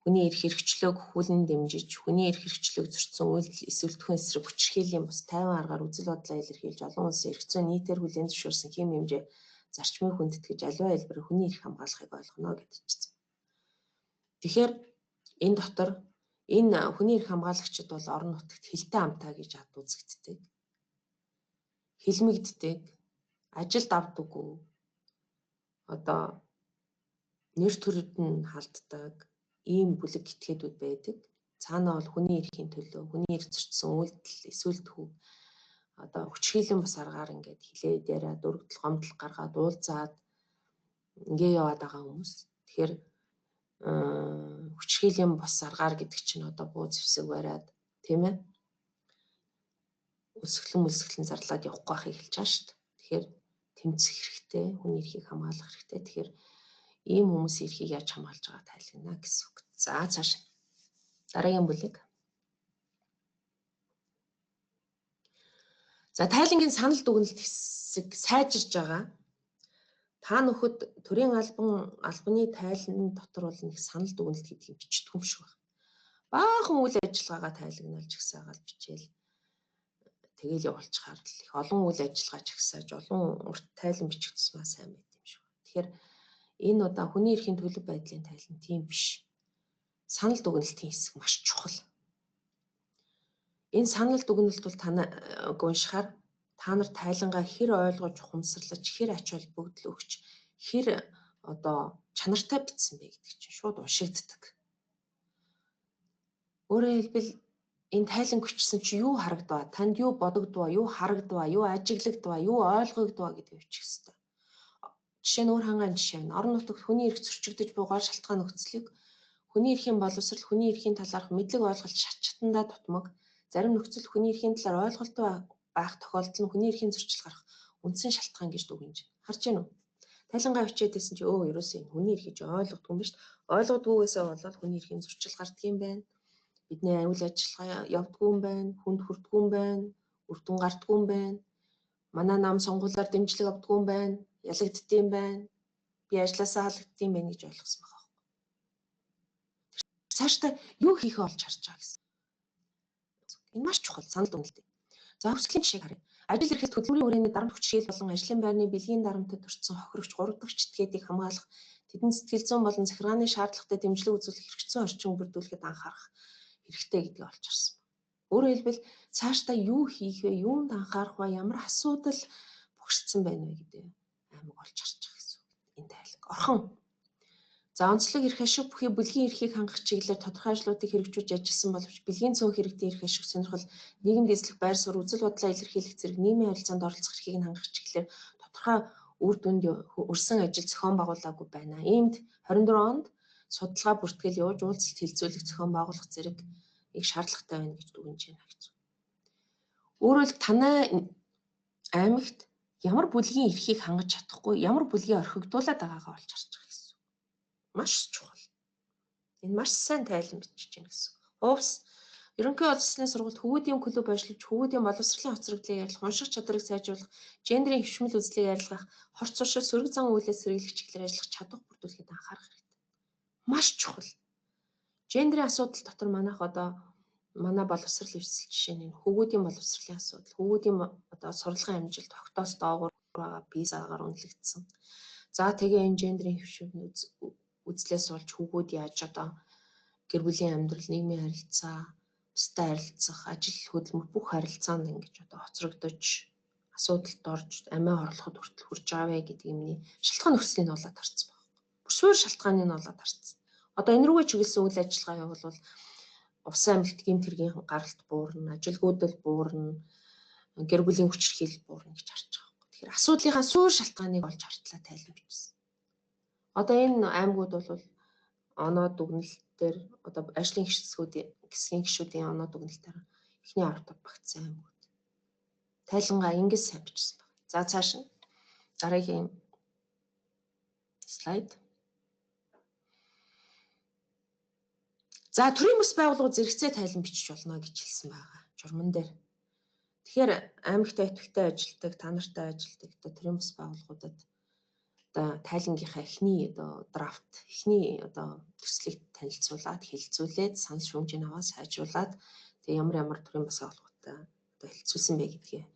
хүний эрх хэрэгчлөөг хүлэн дэмжиж, хүний эрх хэрэгчлөөг зөрчсөн үйлдэл эсвэл түн эсрэг хүчирхийллийн бус тайван аргаар үзэл бодлоо илэрхийлж олон улсын эрх зүйн нийтээр хүлээн зөвшөөрсөн хэм хэмжээ зарчмыг хүндэтгэж аливаа хэлбэрээр хүний эрх хамгаалахыг ойлгоно гэдэгчсэн. Тэгэхээр энэ дотор энэ хүний эрх хамгаалагчид бол орон нутагт хилтэй амтаа гэж ад үзэгддэг. Хилмигддэг, ажилд авдаггүй. Одоо нэр төрөд нь халддаг ийм бүлэг этгээдүүд байдаг. Цаанаа бол хүний эрхийн төлөө, хүний эрх зөрчсөн үйлдэл эсвэл тхүү одоо хүчирхийллийн бас аргаар ингээд хилээд яриад дөрөгдөл гомдол гаргаад уулзаад ингээ яваад байгаа хүмүүс. Тэгэхээр хүчирхийллийн бас аргаар гэдэг чинь одоо буу зэвсэг бариад тийм ээ өсгөлэн зарлаад явахгүй байхыг хэлж байгаа шүү дээ. Тэгэхээр тэмцэх хэрэгтэй, хүний эрхийг хамгаалах хэрэгтэй. Тэгэхээр ийм хүмүүсийн эрхийг яаж хамгаалж байгаа тайлгнана гэсэн үг. За цааш дараагийн бүлэг. За тайлангийн санал дүгнэлт хэсэг сайжирж байгаа. Та нөхөд төрийн албаны тайлан дотор бол нэг санал дүгнэлт гэдэг юм бичдэг юм шиг байна. Баахан үйл ажиллагаагаа тайлагнаалж гисаагаал бичээл тэгэл явуулчихаар л их олон үйл ажиллагаа чагсааж олон урт тайлан бичих тусмаа сайн байт юм шиг байна. Тэгэхээр энэ удаа хүний эрхийн төлөв байдлын тайлан тийм биш. Санал дүгнэлтийн хэсэг маш чухал. Энэ санал дүгнэлт бол танайг уншихаар та нар тайлангаа хэр ойлгож ухамсарлаж, хэр ач холбогдол өгч, хэр одоо чанартай бичсэн бэ гэдэг чинь шууд уншигддаг. Өөрөөр хэлбэл энэ тайлан бичсэн чи юу харагдваа, танд юу бодогдваа, юу харагдваа, юу ажиглагдваа, юу ойлгогдваа гэдэг бичих хэвээр. Жишээ нь өөр хангаан жишээ нь орон нутагт хүний эрх зөрчигдөж буй гол шалтгаан нөхцөлийг хүний эрхийн боловсрол, хүний эрхийн талаарх мэдлэг ойлголт шатчтандаа тутмаг, зарим нөхцөл хүний эрхийн талаар ойлголттой байх тохиолдол нь хүний эрхийн зөрчил гарах үндсэн шалтгаан гэж дүгнэж байна. Харж байна уу? Тайлангаа хичээд байсан чи ерөөсөө энэ хүний эрхийг ойлгохгүй юм биш үү? Ойлгодгүйгээсээ болоод хүний эрхийн зөрчил гарддаг юм байна. Бидний аюул ажиллагаа явдггүй юм байна, хүнд хүрдэггүй юм байна, үр дүн гардаггүй юм байна. Манай нам сонгуулиар дэмжлэг авдаггүй юм байна, ялагддсан юм байна. Би ажилласаа халагдсан юм байна гэж ойлгосон байгаа. Цаашдаа юу хийхээ олж харж байгаа гэсэн. Энэ маш чухал санал дүгнэлт. За хүслийн жишээг харъя. Ажил эрхлэлт хөдөлмөрийн хүрээний дарамт хүчирхийлэл болон ажлын байрны бэлгийн дарамтад орцсон хохирогч 3 дахь чэтгээдийг хамгаалах, тэдэнд сэтгэл зүйн болон захиргааны шаардлагатай дэмжлэг үзүүлэх хэрэгцээ орчин бүрдүүлэхэд анхаарах хэрэгтэй гэдгийг олж харсан. Өөрөөр хэлбэл цаашдаа юу хийх вэ, юунд анхаарах вэ, ямар асуудал богшцсон байна вэ гэдэг аймаг олж харж байгаа гэсэн үг. Энэ тайланг орхон. За онцлог эрх ашиг бүхий бэлгийн эрхийг хангах чиглэлээр тодорхой ажлуудыг хэрэгжүүлж ажилласан боловч бэлгийн цөөн хэрэгтийн эрх ашиг сонирхол нийгэмд эзлэх байр суурь үзэл бодлоо илэрхийлэх зэрэг нийгмийн харилцаанд оролцох эрхийг нь хангах чиглэлээр тодорхой үр дүнд өрсөн ажил зохион байгуулаагүй байна. Иймд 24 онд судалгаа бүртгэл явууж уулзалт хилцүүлэх зохион байгуулах зэрэг их шаардлагатай байна гэж дүгнэж байна гэж. Өөрөөр хэл танай аймагт ямар бүлгийн эрхийг хангаж чадахгүй, ямар бүлгийн орхигдуулаад байгаагаа олж харж байгаа гэсэн. Маш чухал. Энэ маш сайн тайлан бичиж байна гэсэн. Увс ерөнхий улс орны сургуульд хөвгүүдийн клуб ажиллаж, хөвгүүдийн боловсролын хоцрогдлыг ярьлах, унших чадварыг сайжруулах, гендерийн хөвшмөл үзлийг ярьлах, хорц зуршил, сөрөг зан үйлээс сэргийлэх чиглэлээр ажиллах чадвар бүрдүүлэхэд анхаарах хэрэгтэй. Маш чухал. Гендерийн асуудал дотор манайх одоо манай боловсрол эвсэл жишээ нь хөвгүүдийн боловсролын асуудал, хөвгүүдийн одоо сурлагын амжилт тогтоос доогуур байгаа визагаар үнэлэгдсэн. За тэгээ энэ гендерийн хөвшмөл үзлээс болж хөвгүүд яаж одоо гэр бүлийн амьдрал, нийгмийн харилцаа, бусдад харилцах, ажил хөдөлмөр бүх харилцаанд ингэж одоо хоцрогдож, асуудалд орж, амиа хорлоход хүртэл хүрч байгаа вэ гэдэг юмний шалтгаан нөхцөлийг нь олоод харсан байна. Бүр шалтгааныг нь олоод харсан. Одоо энэ рүүгээ чиглэсэн үйл ажиллагаа явуулвал Усан аймагт гэмт хэргийн гаралт буурна, ажилгүйдэл буурна, гэр бүлийн хүчирхийлэл буурна гэж харж байгаа. Тэгэхээр асуудлынхаа суур шалтгааныг олж хартлаа тайлан бичсэн. Одоо энэ аймагуд бол оноо дүгнэлтээр одоо ажлын хэсгийн гишүүдийн оноо дүгнэлтээр эхний 10 тав багтсан аймагуд. Тайлангаа ингэж сайн бичсэн байна. За цааш нь дараагийн слайд. За төрийн бас байгууллагууд зэрэгцээ тайлан бичиж болно гэж хэлсэн байгаа. Журман дээр. Тэгэхээр аймагт айтвагтай ажилтдаг, та нартай ажилтдаг одоо төрийн бас байгууллагуудад одоо тайлангийнхаа эхний одоо драфт, эхний одоо төслийг танилцуулаад, хэлэлцүүлээд, санал шүүмжийг аваад сайжруулад тэгээ ямар төрийн бас байгууллагуудтай одоо хэлэлцүүлсэн бэ гэдгийг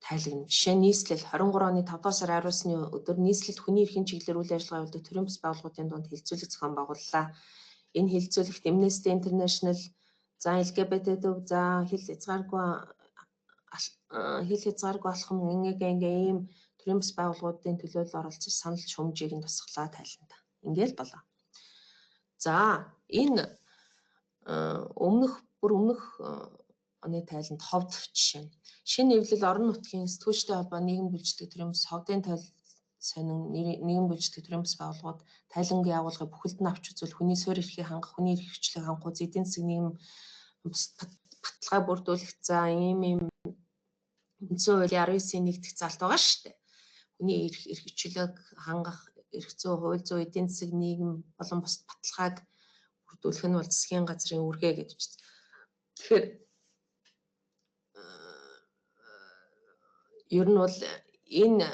тайлгна. Жишээ нь нийслэл 23 оны 5 дугаар сарын 19-ны өдөр нийслэлд хүний эрхийн чиглэлээр үйл ажиллагаа явуулдаг төрийн бас байгууллагуудын дунд хэлэлцүүлэг зохион байгууллаа. Энэ хэлэлцүүлэгт Amnesty International, за LGBT төв, за хил хязгааргүй алхам ингээ ийм төрийн бас байгууллагуудын төлөөлөл оролцож санал шүүмжийг нь тусгалаа тайлана. Ингээл болоо. За энэ өмнөх оны тайланд ховд жишээ нь. Шинэ нэвлэл орон нутгийн сэтгүүлчтэй холбоо нийгэм бүлждэг төрийн бас ховдын тойл сонин нийгэм бүлждэг төрийн бас байгууллагууд тайлангийн агуулгыг бүхэлд нь авч үзвэл хүний суурь эрхийг хангах, хүний эрх хүчлийг хангах, эдийн засаг нийгэм баталгаа бүрдүүлэх за ийм үндсэн хуулийн 19-ийн 1-р залт байгаа шүү дээ. Хүний эрх хүчлийг хангах, эрх зүй, хууль зүй, эдийн засаг нийгэм болон бусад баталгааг бүрдүүлэх нь бол засгийн газрын үүргээ гэж үзсэн. Тэгэхээр ер нь бол энэ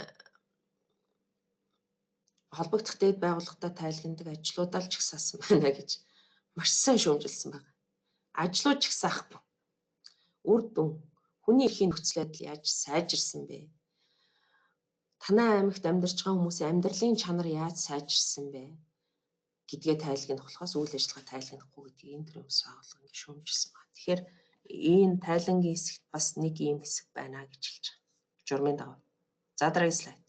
холбогдох дэд байгууллагатай тайлгнадаг ажлуудаа л ч ихсаасан байна гэж маш сайн шүүмжилсэн байна. Ажлууд ч ихсаахгүй. Үр дүн, хүний эрхийн нөхцөл байдал яаж сайжирсан бэ? Танай аймагт амьдарч байгаа хүмүүсийн амьдралын чанар яаж сайжирсан бэ? гэдгээ тайлгнах болохоос үйл ажиллагаа тайлгнахгүй гэдгийг энэ төрлийн бас байгууллага шүүмжилсэн байна. Тэгэхээр энэ тайлангийн хэсэгт бас нэг ийм хэсэг байна гэж хэлж байгаа. Журмын дагав. За дараагийн слайд.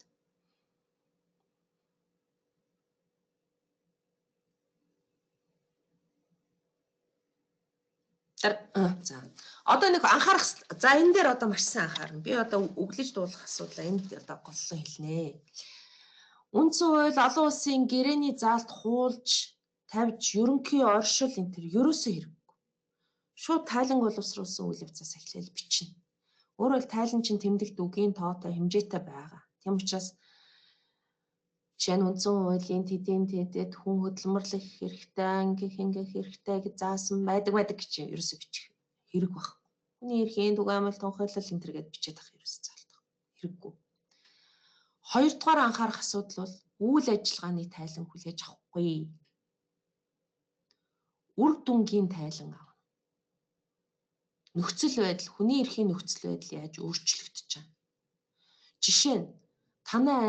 За одоо нэг анхаарах за энэ дээр одоо маш сайн анхаарна. Би одоо өглөж дуулах асуудлаа энд одоо голлон хэлнэ. Үндсэн хууль олон улсын гэрээний заалт хуулж тавьж ерөнхий оршил энэ төр ерөөсөө хэрэггүй. Шууд тайлан боловсруулсан үйл явцаас эхлээл бичнэ. Өөрөөр тайлан чинь тэмдэгт үгийн тоотой хэмжээтэй байгаа. Тийм учраас Жишээ нь үндсэн хуулийн тэдийн тэдэд хүн хөдөлмөрлөх хэрэгтэй, ингээх хэрэгтэй гэж заасан байдаг гэж ерөөсөө бичих хэрэг баг. Хүний эрхийн түгээмэл тунхаглал энэ төр гэд бичээд ах ерөөсөө заалтах хэрэггүй. Хоёрдугаар анхаарах асуудал бол үйл ажиллагааны тайлан хүлээж авахгүй. Үр дүнгийн тайлан авна. Нөхцөл байдал, хүний эрхийн нөхцөл байдал яаж өөрчлөгдөж байна. Жишээ нь танай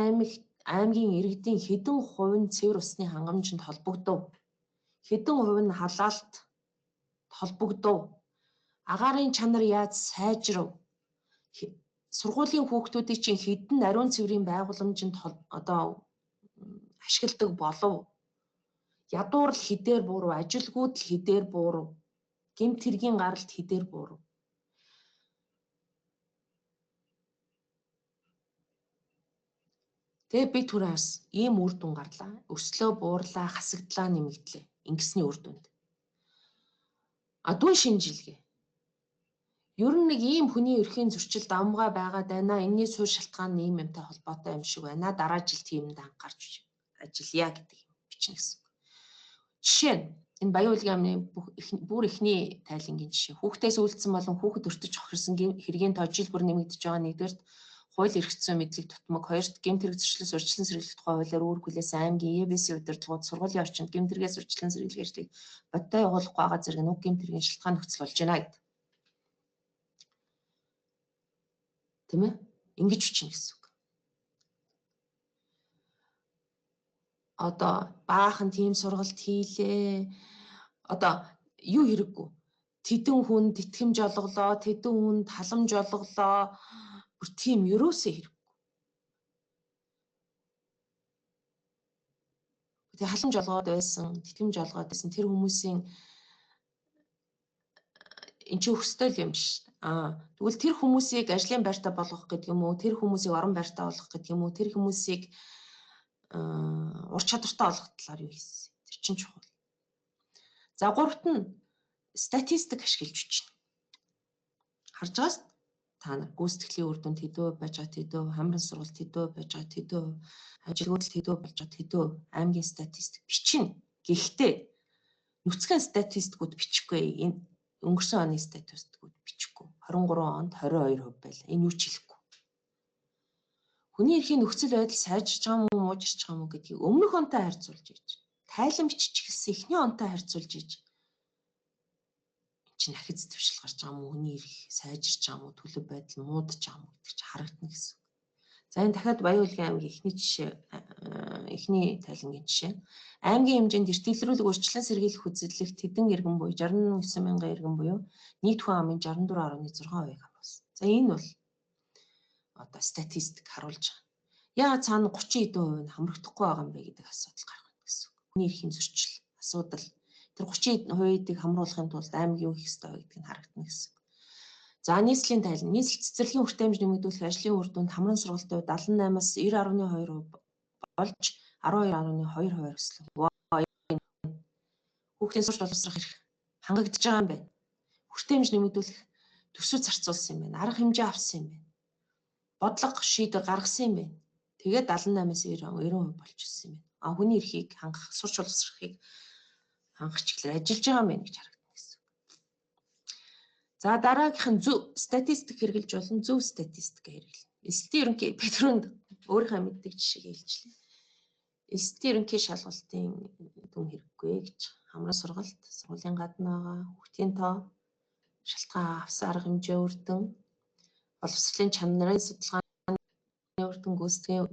аймгийн иргэдийн хэдэн хувь нь цэвэр усны хангамжинд холбогдов? Хэдэн хувь нь халаалт холбогдов? Агаарын чанар яаж сайжрав? Сургуулийн хүүхдүүдийн чинь хэдэн ариун цэврийн байгууламжинд ашигладаг болов? Ядуурл хідээр буурав, ажилгүйдэл хідээр буурав, гэмт хэргийн гаралт хідээр буурав. Тэгээ би түрээс ийм үр дүн гарлаа. Өслөө буурлаа, хасагдлаа, нэмэгдлээ. Ингэсний үр дүнд. Адуу шинжилгээ. Ер нь нэг ийм хүний эрхийн зөрчил давмгай байгаад байна. Энэний суур шалтгаан нь ийм юмтай холбоотой юм шиг байна. Дараа жил тиймд анхаарч ажиллая гэдэг юм бичнэ гэсэн. Жишээ нь энэ баян үйлгийн амны бүр ихний тайлангийн жишээ. Хүүхдээс үйлдсэн болон хүүхэд өртөж хохирсон хэргийн тоо жил бүр нэмэгдэж байгаа. Нэгдүгээр хууль эрх зүйн мэдлэг тутмаг, хоёрт гэмт хэрэг зөрчлөөс урьдчилан сэргийлэх тухай хуулиар үүрэг хүлээсэн аймгийн ЕБС-ийн удирдлагууд сургуулийн орчинд гэмт хэрэгээс урьдчилан сэргийлэх ажлыг бодтой явуулахгүй байгаа зэрэг нь уг гэмт хэргийн шалтгаан нөхцөл болж байна гэдэг. Тийм ээ? Ингэж бичнэ гэсэн үг. Одоо баахан тийм сургалт хийлээ. Одоо юу хэрэггүй. Тэдэн хүн тэтгэмж олголоо, тэдэн хүн таламж олголоо. Бүр тийм ерөөсөө хэрэггүй. Тэгээ халамж олгоод байсан, тэтгэмж олгоод байсан тэр хүмүүсийн эн чинь өстэй юм биш. Тэгвэл тэр хүмүүсийг ажлын байртаа болгох гэдэг юм уу? Тэр хүмүүсийг орон байртаа болгох гэдэг юм уу? Тэр хүмүүсийг ур чадвартай олгох талаар юу хийсэн? Тэр чинь чухал. За гуравт нь статистик ашиглаж бичнэ. Харж байгаас та нар гүйцэтгэлийн үр дүнд хэдөө байж байгаа хэдөө, хамрын сургалт хэдөө байж байгаа хэдөө, ажилгүйдэлд хэдөө болж байгаа хэдөө, аймгийн статистик бичнэ. Гэхдээ нүцгэн статистикууд бичихгүй. Энэ өнгөрсөн оны статистикууд бичихгүй. 23 онд 22% байлаа. Энэ юу ч хэлэхгүй. Хүний эрхийн нөхцөл байдал сайжирч байгаа мó муужирч байгаа мó гэдгийг өмнөх онтой харьцуулж ийж, тайлан бичиж эхэлсэн эхний онтой харьцуулж ийж чинь ахиц төвшил гарч байгаа мó, хүний эрх сайжирч байгаа мó, төлөв байдал муудаж байгаа мó гэдэг чинь харагдана гэсэн. За энэ дахиад Баян Үйлгийн аймгийн эхний жишээ, эхний тайлангийн жишээ. Аймгийн хэмжээнд эрт илрүүлэг урьдчилан сэргийлэх үзэллэгт хэдэн иргэн буюу 69 мянган иргэн буюу нийт хүн амын 64.6% хамруулсан. За энэ бол одоо статистик харуулж байгаа. Яагаад цаана 30 хэдэн хувь нь хамрагдахгүй байгаа юм бэ гэдэг асуудал гарах гэсэн. Хүний эрхийн зөрчил асуудал тэр 30%-ийг хамруулахын тулд аймгийн юу хийх ёстой вэ гэдгийг харагдана гэсэн. За нийслэлийн тайлан, нийслэл цэцэрлэгийн хүртээмж нэмэгдүүлэх ажлын үр дүнд хамрын сургалтын хувьд 78-аас 90.2% болж 12.2% өслөө. Хүүхдийн сурч боловсрох эрх хангагдж байгаа юм байна. Хүртээмж нэмэгдүүлэх төсөв зарцуулсан юм байна. Арга хэмжээ авсан юм байна. Бодлого шийдвэр гаргасан юм байна. Тэгээд 78-аас 90% болж ирсэн юм байна. Хүний эрхийг хангах, сурч боловсрохыг хангах чиглэлээр ажиллаж байгаа юм байна гэж харагдана гэсэн. За дараагийнх нь зөв статистик хэрэгжилж болон зөв статистик хэрэглэнэ. Эсэлтийн ерөнхий Петрүнд өөрийнхөө мэддэг жишээг хэлжлээ. Эсэлтийн ерөнхий шалгалтын дүн хэрэггүй гэж. Хамрын сургалт, сургуулийн гадна байгаа, хүүхдийн тоо, шалтгаан авсан арга хэмжээ үр дүн, боловсролын чанарын судалгааны үр дүн гүйцэтгэхийн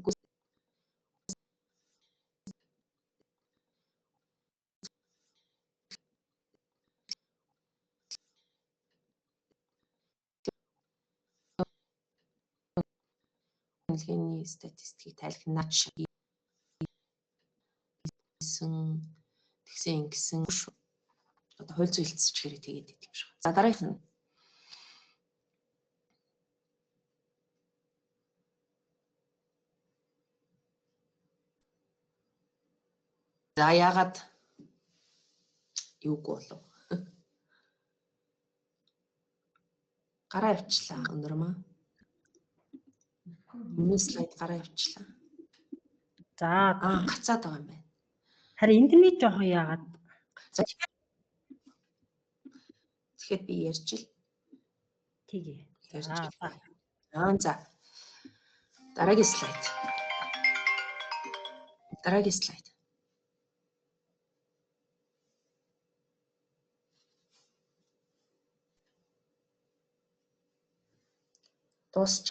хэлгээний статистикийг тайлхнаад тэгсэн ингэсэн одоо хууль зүйн хэлцчгээрээ тэгээд идэв юм шиг. За дараагийнх нь за яагаад юуг болов? Гараа авчлаа өнөр маа. Миний слайд гараа авчлаа. За гацаад байгаа юм байна. харин интернет жоохон яагаад За тэгэхээр би ярьж ил. тгий. Ярьж За ил. За. Дараагийн слайд. Дараагийн слайд. Дуусч.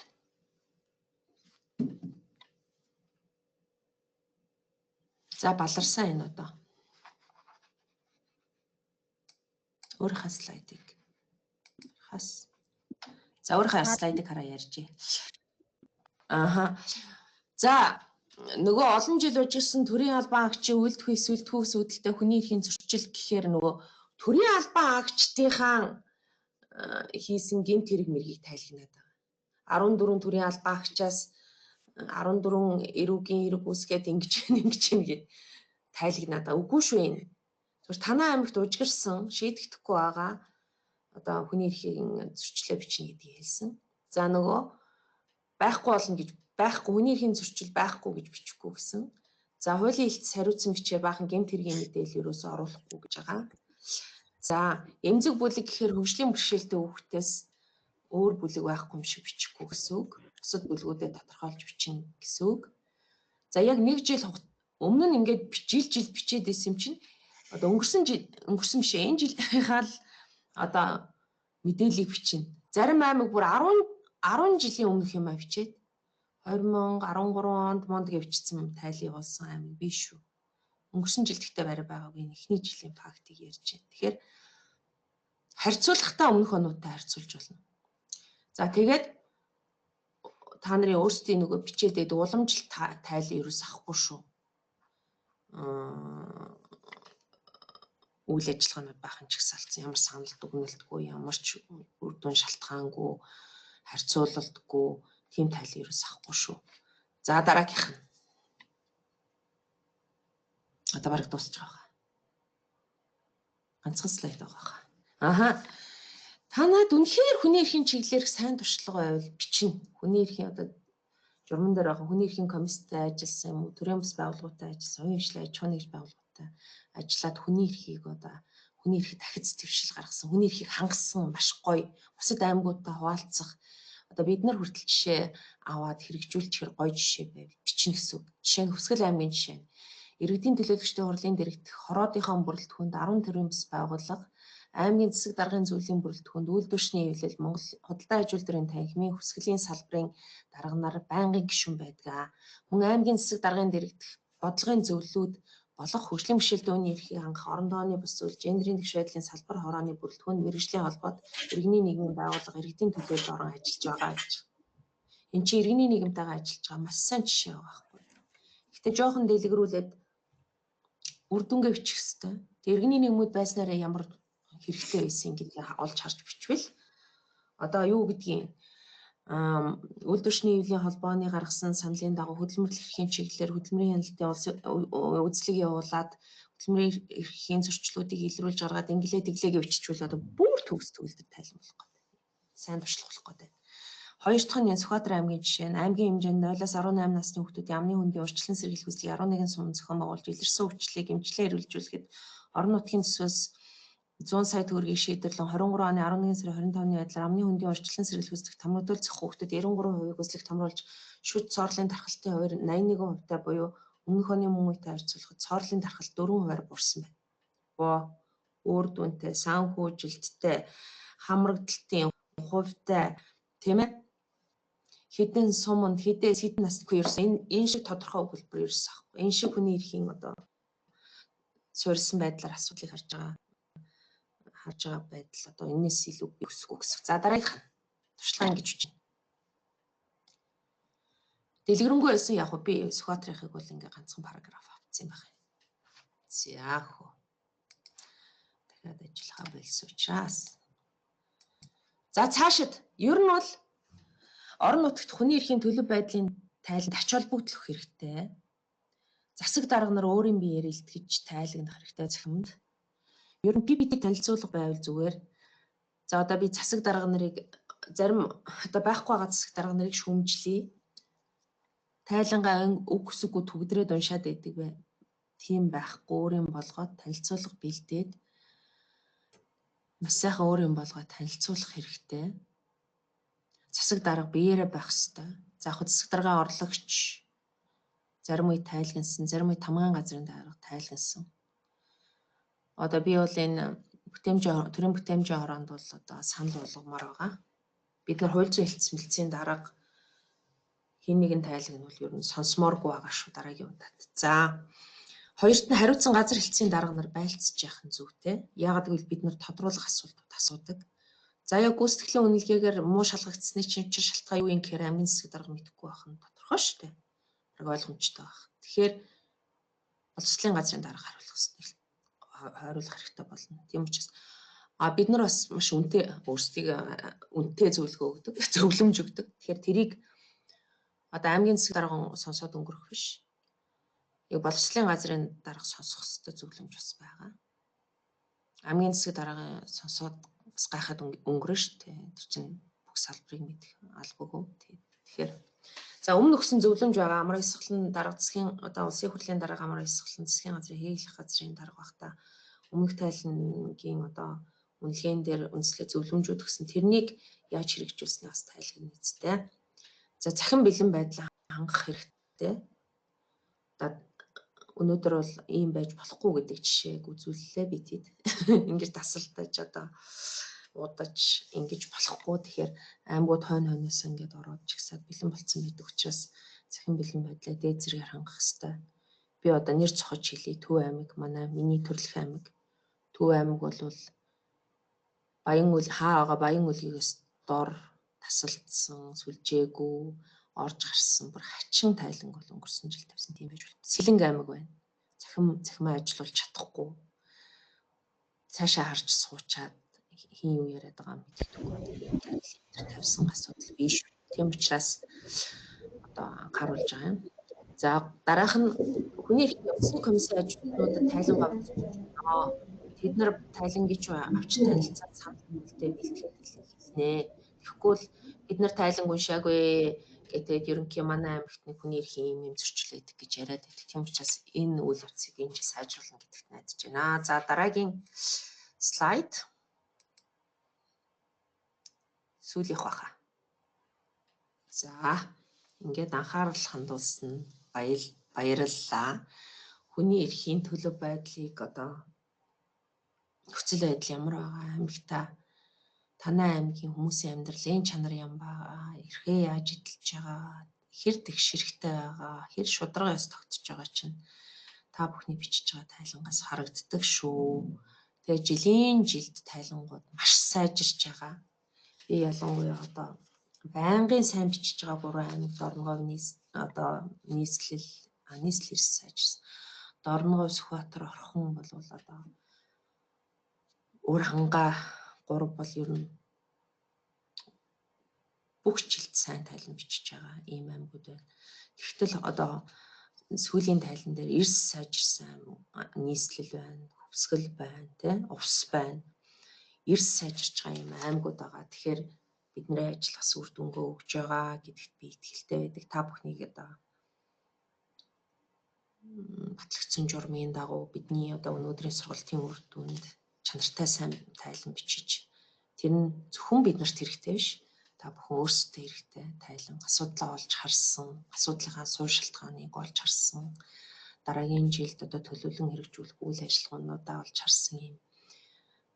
За баларсан энэ одоо. Өөрийнхөө слайдыг. За өөрийнхөө слайдыг хараа ярьжээ. За нөгөө олон жил ужирсан төрийн албан агчийн үйлдэх эсвэл төгс үүдэлтэй хүний эрхийн зөрчил гэхээр нөгөө төрийн албан агчдынхаа хийсэн гэмт хэрэг мэргийг тайлгнаад байгаа. 14 төрийн албан агчаас 14 эрүүгийн хэрэг үүсгээд ингэж гээд тайлгнаад байгаа. Үгүй шүү энэ. Зүгээр танаа аймагт ужирсан шийдэгдэхгүй байгаа одоо хүний эрхийн зөрчлөө бичнэ гэдгийг хэлсэн. За нөгөө байхгүй болно гэж байхгүй хүний эрхийн зөрчил байхгүй гэж бичихгүй гэсэн. За хуулийн хэлтс хариуцсан бичээр баахан гэмт хэргийн мэдээлэл ерөөсөө оруулахгүй гэж байгаа. За эмзэг бүлэг гэхээр хөгжлийн бэрхшээлтэй хүүхдээс өөр бүлэг байхгүй юм шиг бичихгүй гэсэн үг. Бусад бүлгүүдэд тодорхойлж бичнэ гэсэн үг. За яг 1 жил өмнө нь ингээд жил бичээд байсан юм чинь одоо өнгөрсөн бишээ энэ жилийнхаа л одоо мэдээллийг бичнэ. Зарим аймаг бүр 10 жилийн өмнөх юм а бичээд 2013 онд гэж бичсэн тайлыг болсон аймаг биш шүү. Өнгөрсөн жил гэхдээ барай байгаагүй эхний жилийн фактыг ярьж байна. Тэгэхээр харьцуулахдаа өмнөх оноотой харьцуулж болно. За тэгээд та нарын өөрсдийн нөгөө бичээдээ уламжлалт тайлыг ерөөс авахгүй шүү. Үйл ажиллагаанууд баахан чагсаалтсан, ямар санал дүгнэлтгүй, ямар ч үр дүн шалтгаангүй, харьцуулалтгүй тийм тайлыг ерөөс авахгүй шүү. За дараагийнх нь. Одоо бараг дуусч байгаа. Ганцхан слайд байгаа. Танад үнэхээр хүний эрхийн чиглэлээр сайн туршлага байвал бичнэ. Хүний эрхийн одоо журман дээр байгаа хүний эрхийн комисстэй ажилласан юм уу, төрийн бас байгууллагатай ажилласан, оюун хөгжлийн аж ахуйн нэгж байгууллагатай ажиллаад хүний эрхийг одоо хүний эрхийг дахиц твшил гаргасан, хүний эрхийг хангасан маш гоё бусад аймагуудтай хуваалцах одоо бид нар хүртэл жишээ аваад хэрэгжүүлчихэр гоё жишээ байвал бичнэ гэсэн үг. Жишээ нь Хүсгэл аймгийн жишээ нь иргэдийн төлөөлөгчдийн хурлын дэргэдэх хороодынхон бүрэлдэхүүнд 10 төрлийн бас байгууллага аймгийн засаг даргын зөвлөлийн бүрэлдэхүүнд үйлдвэрчний хэвлэл Монгол худалдаа ажилтны танхимын Хүсгэлийн салбарын дарга нар байнгын гишүүн байдаг. Мөн аймгийн засаг даргын дэргэдэх бодлогын зөвлөлүүд болох хөгжлийн бэрхшээлтэй хүний эрхийг хангах орон тооны бус зүйл гендерийн тэгш байдлын салбар хорооны бүрэлдэхүүнд мэргэжлийн холбоот иргэний нийгмийн байгууллага иргэдийн төлөөлөлд орон ажиллаж байгаа гэж. Энд чинь иргэний нийгэмтэйгээ ажиллаж байгаа маш сайн жишээ байгаа байхгүй. Гэхдээ жоохон дэлгэрүүлээд үр дүнгээ бичих хэрэгтэй. Иргэний нийгмүүд байснараа ямар хэрэгтэй байсан гэдгийг олж харж бичвэл одоо юу гэдгийг үйлдвэрчний хэвлэлийн холбооны гаргасан саналын дагуу хөдөлмөрлөх эрхийн чиглэлээр хөдөлмөрийн хяналтын үзлэг явуулаад хөдөлмөрийн эрхийн зөрчлүүдийг илрүүлж гаргаад инглээ тэглээ гэж биччихвэл одоо бүр төгс төгөлдөр тайлан болох гэдэг. Сайн туршлах болох гэдэг. Хоёр дахь нь Сүхбаатар аймгийн жишээ нь аймгийн хэмжээнд 0-18 насны хүүхдүүдийн амны хөндийн урьдчилан сэргийлэх хүслийг 11 сум зохион байгуулж илэрсэн өвчлөлийг эмчилгээ эрүүлжүүлэхэд орон нутгийн төсвөөс 100 сая төгрөгийг шийдэрлэн 23 оны 11 сарын 25-ны байдлаар амны хөндийн урьдчилан сэргийлэх хүслийг томрогдуулах хүүхдэд 93% хүслийг томруулж шүд цоорлын тархалтын хувьд 81%-тай буюу өмнөх оны мөн үетэй харьцуулахад цоорлын тархалт 4% буурсан байна. Боо өөр дүнтэй, санхүүжилттэй, хамрагдалтын хувьтай тийм ээ хэдэн суманд хэдэн насны ерөөсөн энэ шиг тодорхой өгүүлбэр ерөөсөн ахгүй. Энэ шиг хүний эрхийн одоо суурилсан байдлаар асуудлыг харж байгаа байдал одоо энэс илүү өсөхгүй гэсэн. За дараагийнх нь туршлага ингэж үчи. Дэлгэрэнгүй байсан яг би Сүхбаатарынхыг бол ингээ ганцхан параграф авчихсан байх. За хөө. Дахиад ажиллахаа болсон учраас. За цаашид ер нь бол орон нутагт хүний эрхийн төлөв байдлын тайланд ач холбогдол өгөх хэрэгтэй. Засаг дарга нар өөрийн биеэр илтгэж тайлагнах хэрэгтэй захимд. Ер нь PPT танилцуулга байвал зүгээр. За одоо би засаг дарга нарыг зарим одоо байхгүй байгаа засаг дарга нарыг шүүмжлэе. тайлангаа үг хүсэггүй төгдрөөд уншаад байдаг бай. Тийм байхгүй, өөрийн болгоод танилцуулга бэлдээд маш сайхан өөрийн болгоод танилцуулах хэрэгтэй. Засаг дарга биеэрээ байх хэрэгтэй. За яг засаг даргын орлогч зарим үе тайлгансан, зарим үе тамгаан газрын дарга тайлгансан. Одоо би бол энэ төрийн бүтээмжийн хороонд бол одоо санал болгомоор байгаа. Бид нар хууль зүйн хэлтс мэлцийн дарга хин нэгэн тайлагнуул ер нь сонсомооргүй байгаа шүү дараагийн удаад. За хоёрт нь хариуцсан газар хэлтсийн дарга нар байлцж яах нь зүйтэй. Яагаад гэвэл бид нар тодруулах асуултууд асуудаг. За яг гүйцэтгэлийн үнэлгээгээр муу шалгагдсны чинь шалтгаан юу юм гэхээр амгийн засаг дарга мэдэхгүй байх нь тодорхой шүү дээ. Яг ойлгомжтой байх. Тэгэхээр боловсролын газрын дарга хариулах хэрэгтэй болно. Тийм учраас бид нар бас маш үнэтэй өөрсдийг үнэтэй зөвлөгөө өгдөг, зөвлөмж өгдөг. Тэгэхээр тэрийг одоо аймгийн засаг дарга сонсоод өнгөрөх биш. Яг боловсролын газрын дарга сонсох хэрэгтэй зөвлөмж бас байгаа. Аймгийн засаг даргын сонсоод бас гайхаад өнгөрөн шүү дээ. Тэр чинь бүх салбарыг мэдэх албагүй. Тэгэхээр за өмнө өгсөн зөвлөмж байгаа. Амраа ёсголон дарга засгийн одоо улсын хурлын дарга амраа ёсголон засгийн газрын хийх газрын дарга багта өмнөх тайлангийн одоо үнэлгээнд дээр үндэслэх зөвлөмжүүд өгсөн. Тэрнийг яаж хэрэгжүүлснээ бас тайлбар нийцтэй. За цахим бэлэн байдлаа хангах хэрэгтэй. Одоо өнөөдөр бол ийм байж болохгүй гэдэг жишээг үзүүллээ би тэд. Ингэж тасалдаж одоо удаж ингэж болохгүй. Тэгэхээр аймагуд хойноос ингэж ороод чигсаад бэлэн болцсон байдаг учраас цахим бэлэн байдлаа дээд зэрэгээр хангах хэрэгтэй. Би одоо нэр цохож хэлье. Төв аймаг манай миний төрөлх аймаг. Төв аймаг бол Баян үл байгаа Баян үлгээс дор тасалдсан, сүлжээгүй орж гарсан бүр хачин тайланг бол өнгөрсөн жил тавьсан тийм байж болно. Сэлэнг аймаг байна. Цахимаа ажиллуулж чадахгүй. Цаашаа харж суучаад хин юу яриад байгаа юм мэддэггүй. Тавьсан асуудал биш. Тийм учраас одоо анхааруулж байгаа юм. За дараах нь хүний эрхийн комиссийн ажилтнуудад тайлангаа авах. Бид нар тайлангич авч танилцаад санал нийлдээ бэлтгэл хэлнэ. Тэгэхгүй л бид нар тайланг уншаагүй гэдэг ерөнхий манай аймагт нэг хүний эрхийн юм зөрчил өгдөг гэж яриад байдаг. Тийм учраас энэ үйл явцыг энэ жил сайжруулна гэдэгт найдаж байна. За дараагийн слайд. Сүүлийнх баха. За ингээд анхаарал хандуулсан баярлалаа. Хүний эрхийн төлөв байдлыг одоо нөхцөл байдал ямар байгаа аймагта танай аймгийн хүмүүсийн амьдралын чанар юм байгаа, эрхээ яаж эдэлж байгаа, хэр тэгш хэрэгтэй байгаа, хэр шударга яс тогтож байгаа чинь та бүхний бичиж байгаа тайлангаас харагддаг шүү. Тэгээ жилийн жилд тайлангууд маш сайжирч байгаа. Би ялангуяа одоо байнгын сайн бичиж байгаа 3 аймагт Орногов нийслэл эрс сайжирсан. Орногов, Сүхбаатар, Орхон бол одоо өөр хангаа 3 бол ер нь бүх жилд сайн тайлан бичиж байгаа ийм аймагуд байна. Тэгтэл одоо сүүлийн тайлан дээр эрс сайжирсан нийслэл байна, хөвсгөл байна, увс байна. Эрс сайжирч байгаа юм аймагуд байгаа. Тэгэхээр бидний ажил бас үр дүнгээ өгж байгаа гэдэгт би итгэлтэй байдаг. Та бүхнийг одоо батлагдсан журмын дагуу бидний одоо өнөөдрийн сургалтын үр дүнд чанартай сайн тайлан бичиж тэр нь зөвхөн биднэрт хэрэгтэй биш. Та бүхэн өөрсдөө хэрэгтэй тайлан асуудлаа олж харсан, асуудлынхаа суурь шалтгааныг олж харсан. Дараагийн жилд одоо төлөвлөн хэрэгжүүлэх үйл ажиллагаануудаа олж харсан юм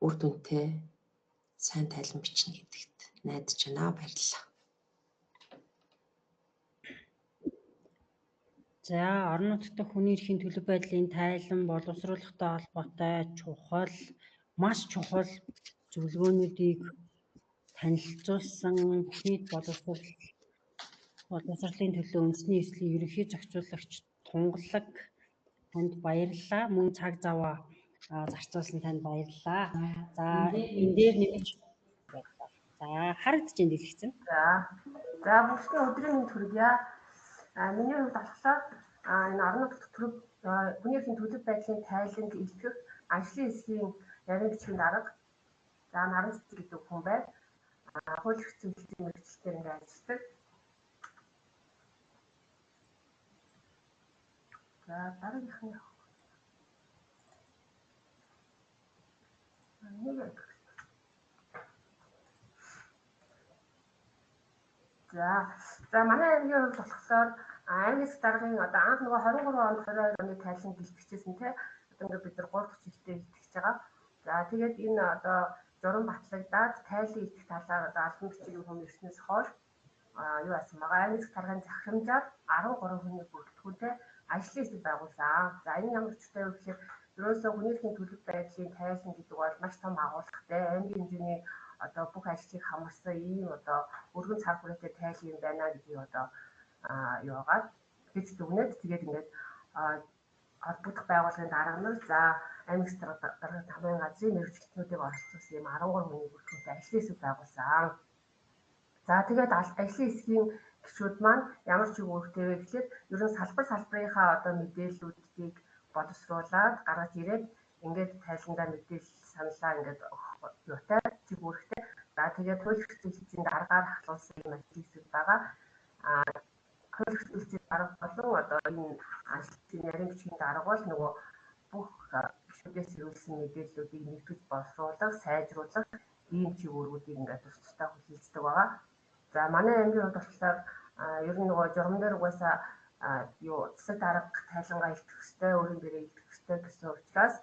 үр дүнтэй сайн тайлан бичнэ гэдэгт найдаж байна. Баярлалаа. За орон нутгад хүний эрхийн төлөв байдлын тайлан боловсруулахтай холбоотой чухал, маш чухал зөвлөгөөнүүдийг танилцуулсан нийт боловсролын төлөө үндэсний эслийн ерөнхий зохицуулагч Тунгалаг танд баярлалаа. Мөн цаг зав зарцуулсан танд баярлалаа. За энэ дээр нэмж баярлалаа. За харагдаж байна дэлгэцэн. За бүгдээ өдрийн мэнд хүргье. Миний хувьд болохоор энэ орон нутгад хүний эрхийн төлөв байдлын тайланг илтгэх ажлын хэсгийн ярин бичгийн дарга. За наран цэцэг гэдэг хүн байна. Хууль эрх зүйн мэргэжилтээр ингээд ажилладаг. За дараагийнхны нэг За манай аймгийн хувьд болохоор аймгийн даргын одоо анх нөгөө 23 онд 22 оны тайлан бэлтгэжсэн тий. Одоо ингээд бид нар 3 жилдээ бэлтгэж байгаа. За тэгээд энэ одоо журам батлагдаад тайлан идэх талаар одоо албан бичгийн хүн ирснээс хойш юу асан байгаа. Аймгийн даргын захирамжаар 13 хүний бүрэлдэхүүнтэй ажлын хэсэг байгуулсан. За энэ ямар ч үстэй вэ гэхээр ерөөсөө хүний эрхийн төлөв байдлын тайлан гэдэг бол маш том агуулгатай. Аймгийн хэмжээний одоо бүх ажлыг хамарсан ийм одоо өргөн цаг хүрээтэй тайлан юм байна гэдгийг одоо юугаар гэж дүгнээд тэгээд ингээд холбогдох байгууллагын дарга нар за аймгийн дарга тамгын газрын мэргэжилтнүүдийг оролцуулсан юм 13 хүний бүрэлдэхүүнтэй ажлын хэсэг байгуулсан. За тэгээд ажлын хэсгийн гишүүд маань ямар ч үг үүрэгтэй вэ гэхээр ерөн салбарынхаа одоо мэдээллүүдийг боловсруулад гаргаж ирээд ингээд тайландаа мэдээлэл саналаа ингээд юутай чиг үүрэгтэй. За тэгээд хууль эрхцүүлэгчийн дараагаар хахлуулсан юм ажлын хэсэг байгаа. Хууль эрхцүүлэгчийн дарга болон одоо энэ ажлын нарийн бичгийн дарга бол нөгөө бүх гишүүдээс ирүүлсэн мэдээллүүдийг нэгтгэж боловсруулах, сайжруулах ийм чиг үүргүүдийг ингээд тус тусдаа хүлээлцдэг байгаа. За манай аймгийн хувьд болохоор ер нь нөгөө журам дээр угаасаа засаг дарга тайлангаа илтгэх ёстой, өөрийн бэрээ илтгэх ёстой гэсэн учраас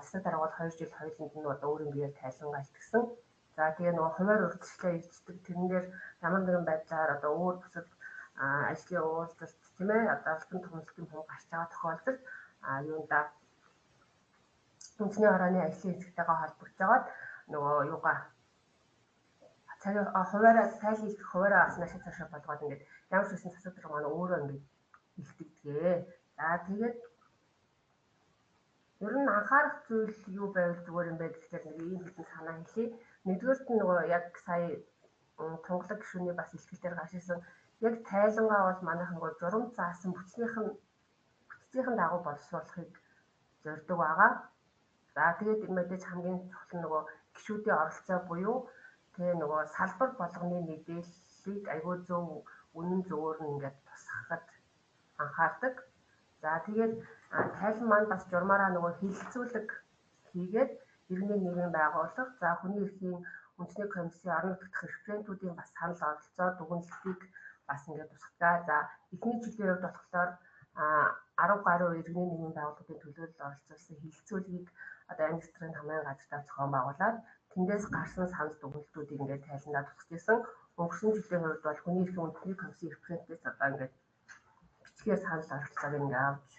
засаг дарга бол 2 жил хоёуланд нь одоо өөрийн бэрээ тайлангаа илтгэсэн. За тэгээ нөгөө хуваар урьдчилан ирчдэг тэрэн дээр ямар нэгэн байдлаар одоо өөр бусад ажлын уулзалт тийм ээ одоо албан томилтын хүн гарч байгаа тохиолдолд юунда үндэсний хорооны ажлын хэсэгтэйгээ холбогдож байгаад нөгөө юугаа хуваараа тайлан илтгэх хуваараа бас нашиг цаашаа болгоод ингээд ямар ч үсэн засаг дарга маань өөрөө ингээд илтгэдэг. За тэгээд ер нь анхаарах зүйл юу байвал зүгээр юм бэ гэхээр нэг ийм хэдэн санаа хэлье. Нэгдүгээрт нь нөгөө яг сая тунгалаг гишүүний бас илтгэл дээр гарч ирсэн яг тайлангаа бол манайхан нөгөө журам заасан бүтцийн дагуу боловсруулахыг зорддог байгаа. За тэгээд мэдээж хамгийн чухал нь нөгөө гишүүдийн оролцоо буюу тэгээ нөгөө салбар болгоны мэдээллийг айгүй зөв үнэн зөвөр нь ингээд тусгахад анхаардаг. За тэгээд тайлан маань бас журмаараа нөгөө хилцүүлэг хийгээд иргэний нийгмийн байгууллага за хүний эрхийн үндэсний комиссийн орон нутгах референтүүдийн бас санал оролцоо дүгнэлтийг бас ингээд тусгадгаа. За эхний жилийн хувьд болохоор 10 гаруй иргэний нийгмийн байгууллагын төлөөлөл оролцуулсан хилцүүлгийг одоо аймгийн тамгын газар зохион байгуулад тэндээс гарсан санал дүгнэлтүүдийг ингээд тайландаа тусгаж исэн. Өнгөрсөн жилийн хувьд бол хүний эрхийн үндэсний комиссийн референтээс одоо ингээд бичгээр санал оролцоог ингээд авч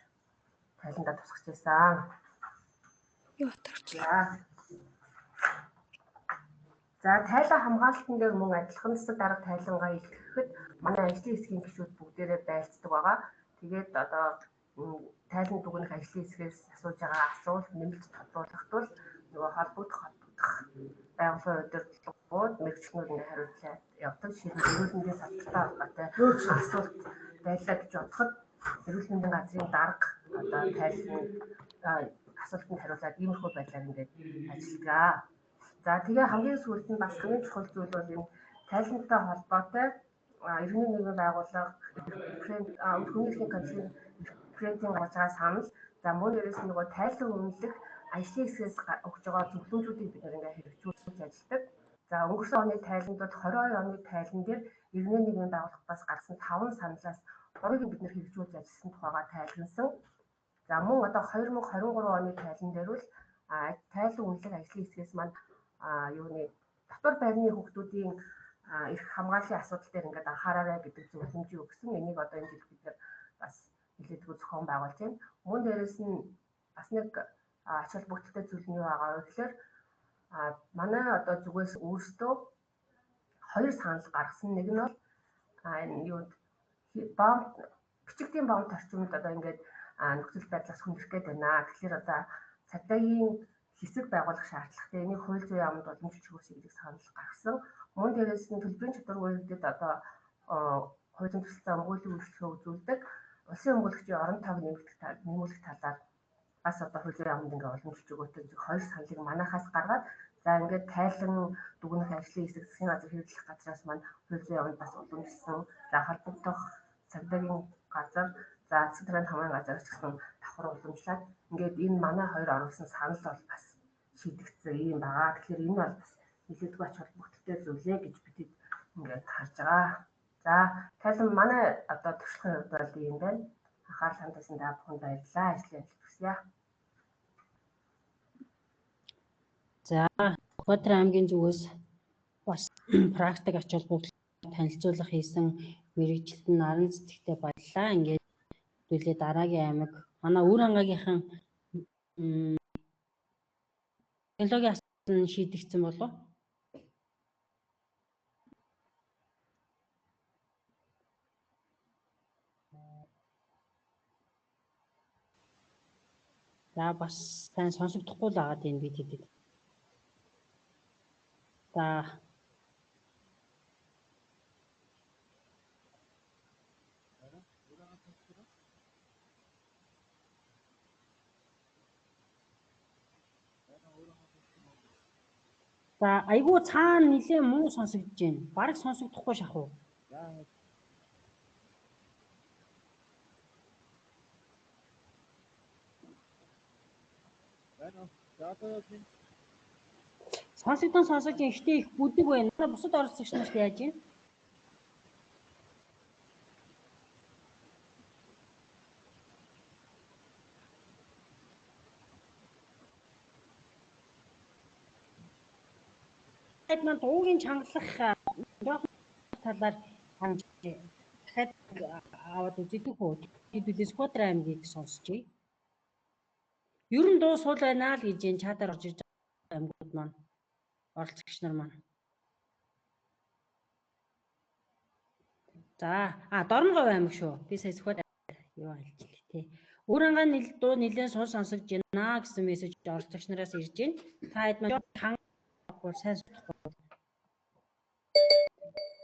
тайландаа тусгаж исэн. Юу атарчлаа. За тайлан хамгаалтан дээр мөн адилхан засаг дарга тайлангаа илтгэхэд манай ажлын хэсгийн гишүүд бүгдээрээ байлцдаг байгаа. Тэгээд одоо тайлан дүгнэх ажлын хэсгээс асууж байгаа асуулт нэмэлт тодруулах тул нөгөө холбогдох байгууллагын удирдлагууд мэргэжлүүд ингээд хариуцлаад явдаг. Жишээлбэл эрүүл мэндийн салбартай холбоотой асуулт байлаа гэж бодоход эрүүл мэндийн газрын дарга одоо тайлан асуултанд хариулаад иймэрхүү байдлаар ингээд ажиллагаа. За тэгээ хамгийн сүүлд нь бас хамгийн чухал зүйл бол энэ тайлантай холбоотой иргэний нийгмийн байгууллага хүний эрхийн комиссийн референтийн гаргаж байгаа санал за мөн дээрээс нөгөө тайлан үнэлэх ажлын хэсгээс өгж байгаа зөвлөмжүүдийг бид ингээд хэрэгжүүлж ажилладаг. За өнгөрсөн оны тайландад 22 оны тайлан дээр иргэний нийгмийн байгууллагаас гарсан 5 саналаас 3-ыг бид нэр хэрэгжүүлж ажилласан тухайга тайлансан. За мөн одоо 2023 оны тайлан дээр бол тайлан үнэлэх ажлын хэсгээс маань юуны дотор байрны хүүхдүүдийн эрх хамгааллын асуудал дээр ингээд анхаараарай гэдэг зөвлөмжийг өгсөн. Энийг одоо энэ жил бид нар бас нэлээдгүй зохион байгуулж байна. Мөн дээрээс нь бас нэг ач холбогдолтой зүйл нь юу байгаа вэ гэхээр манай одоо зүгээс өөрсдөө 2 санал гаргасан. Нэг нь бол энэ юунд бомб бичигтийн бомб орчимд одоо ингээд нөхцөл байдлаас хүндрэх гээд байна. Тэгэхээр одоо цагдаагийн хэсэг байгуулах шаардлагатай. Энийг хууль зүйн яамд боломжтой хөрс гэдэг санал гаргасан. Мөн дээрээс нь төлбөрийн чадваргүй иргэдэд одоо хуулийн төсөлтөд өмгөөллийн үйлчлэгээ үзүүлдэг. Улсын өмгөөлөгчийн орон тоог нэмүүлэх талаар бас одоо хуулийн яамд ингээд боломжтой өгөөтэй 2 саналыг манайхаас гаргаад за ингээд тайлан дүгнэх ажлын хэсэг засгийн газар хэрэглэх газраас маань хуулийн яамд бас уламжлсан. За холбогдох цагдаагийн газар за За цэцэдрийн хамаан газар ч гэсэн давхар уламжлаад ингээд энэ манай хоёр оруулсан санал бол бас шийдэгдсэн юм байгаа. Тэгэхээр энэ бол бас нэлээдгүй ач холбогдолтой зүйлээ гэж бид ингээд харж байгаа. За тайлбар манай одоо туршлагын хувьд бол ийм байна. Анхаарал хандсан та бүхэнд баярлалаа. Ажлын ажил хүсье. За Баатар аймгийн зүгээс бас практик ач холбогдол танилцуулга хийсэн мэрэгчлэн наран цэцэгтэй баярлалаа. Ингээд зүйлээ дараагийн аймаг манай Үр хангаагийнхан технологийн асуулт шийдэгдсэн болов? За бас сайн сонсогдохгүй л агаад энэ бид хэдэд. За За айгүй цаана нэлээ муу сонсогдож байна. Бараг сонсогдохгүй шахав. Сонсогдож ихтэй их бүдэг байна. Бусад оролцогч нарт яаж юм? Манай дуугийн чангалах талаар хандж дахиад аваад үздэг хөө. Хэдүүлээс Баатар аймгийг сонсчээ. Ер нь дуу суул байна л гэж энэ чатаар орж ирж байгаа аймагуд маань оролцогч нар маань. За Дорногов аймаг шүү. Би сая зөвхөн юу хэлчихлээ тий. Үр хангаан дуу нэлээд сул сонсогдож байна гэсэн мессеж оролцогч нараас ирж байна. Та хэд маань сайн сонсохгүй.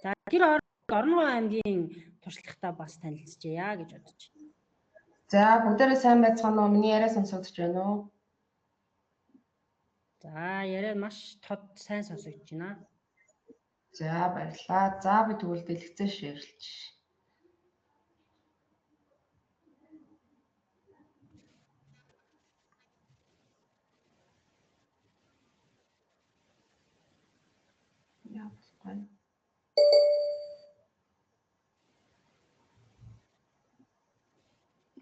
За тэр Дорногов аймгийн туршлагатай бас танилцчихъя гэж бодож байна. За бүгдээрээ сайн байцгаана уу? Миний яриа сонсогдож байна уу? За яриа маш тод сайн сонсогдож байна. За баярлалаа. За би тэгвэл дэлгэцээ шеэрлж. Яагаад?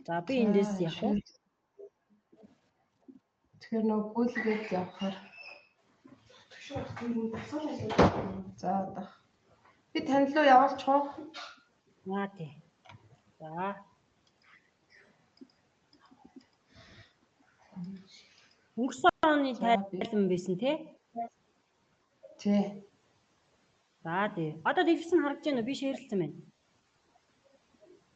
За би эндээс явах уу? Тэгэхээр нөгөө гүйлгээд явахаар. За одоо. Би тань руу явуулчих уу? Наа тий. За. Өнгөрсөн оны тайлбар байсан тий? Тий. За тий. Одоо дэлгэсэн харагдаж байна уу? Би шеэрлсэн байна.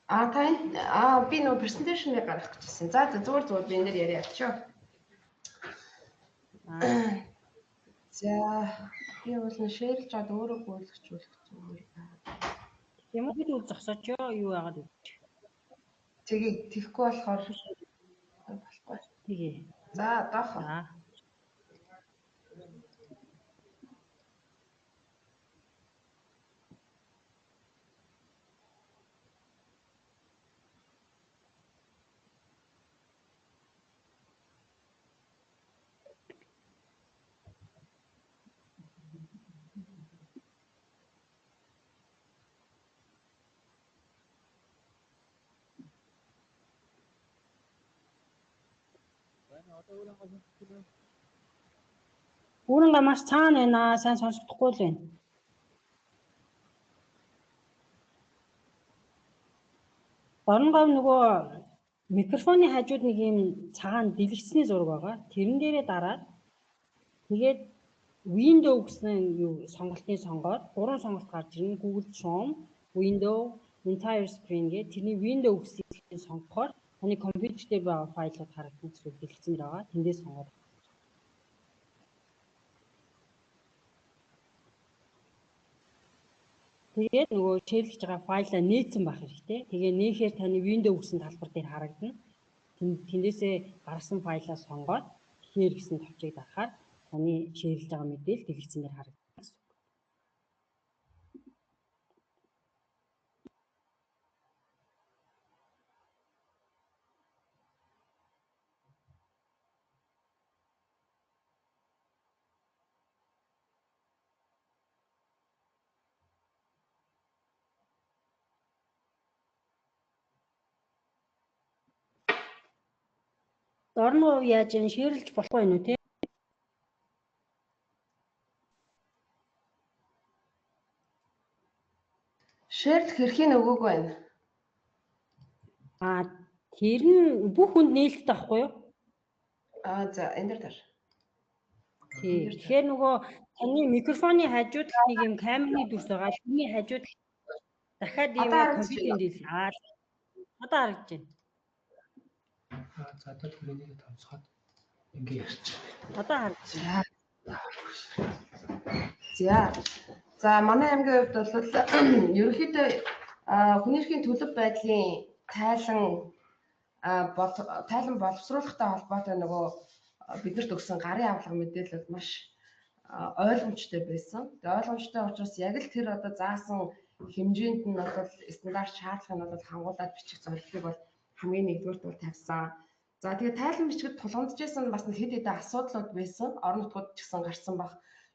Би нөгөө презентацийг гаргах гэжсэн. За зүгээр би энэ дээр яриа явчихё. За би бол шеэрлж чад өөрөө гүйлгчүүлэх зүгээр байна. Тийм үү бид үл зогсоочоо юу яагаад вэ? Тэгэхгүй болохоор болохгүй. Тэгээ. За доох. За. Үүрэнгээ маш цаана байна. Сайн сонсохдохгүй л байна. Дорногов нөгөө микрофоны хажууд нэг юм цагаан дэлгэцний зураг байгаа. Тэрэн дээрээ дараад тэгээд Window гэсэн юу сонголтын сонгоод гурван сонголт гарч ирнэ. Google Chrome, Window, Entire Screen гэх тэрний Window гэсэн сонгохоор таны компьютер дээр байгаа файлууд харагдана гэсэн дэлгэцэн дээр байгаа. Тэндээс сонгоод. Тэгээд нөгөө шеэрлэж байгаа файлаа нээсэн байх хэрэгтэй. Тэгээ нээхээр таны Window гэсэн талбар дээр харагдана. Тэндээсээ гаргасан файлаа сонгоод share гэсэн товчийг дарахаар таны шеэрлж байгаа мэдээлэл дэлгэцэн дээр харагдана гэсэн үг. Дорно яаж юм ширэлж болохгүй юу те? Шеэрлэх хэрхийг өгөөг байна. Тэр нь бүх хүнд нээлттэй байхгүй юу? За энэ дээр таар. Тий. Тэгэхээр нөгөө таны микрофоны хажууд нэг юм камерны дүрс байгаа. Тэрний хажууд дахиад ийм компьютерийн дийл. Одоо харагдаж байна. За одоо түрээнийг томцоход ингэ ярьчих. Одоо харагдаж байна. За манай аймгийн хувьд бол ерөнхийдөө хүний эрхийн төлөв байдлын тайлан боловсруулахтай холбоотой нөгөө биднэрт өгсөн гарын авлага мэдээлэл маш ойлгомжтой байсан. Тэгээ ойлгомжтой учраас яг л тэр одоо заасан хэмжээнд нь бол стандарт шаардлагыг нь бол хангуулад бичих зорилгыг бол хамгийн нэгдүгээрт бол тавьсан. За тэгээ тайлан бичгэд тулгамдж байсан бас хэд хэдэн асуудлууд байсан. Орон нутгууд ч гэсэн гарсан баг.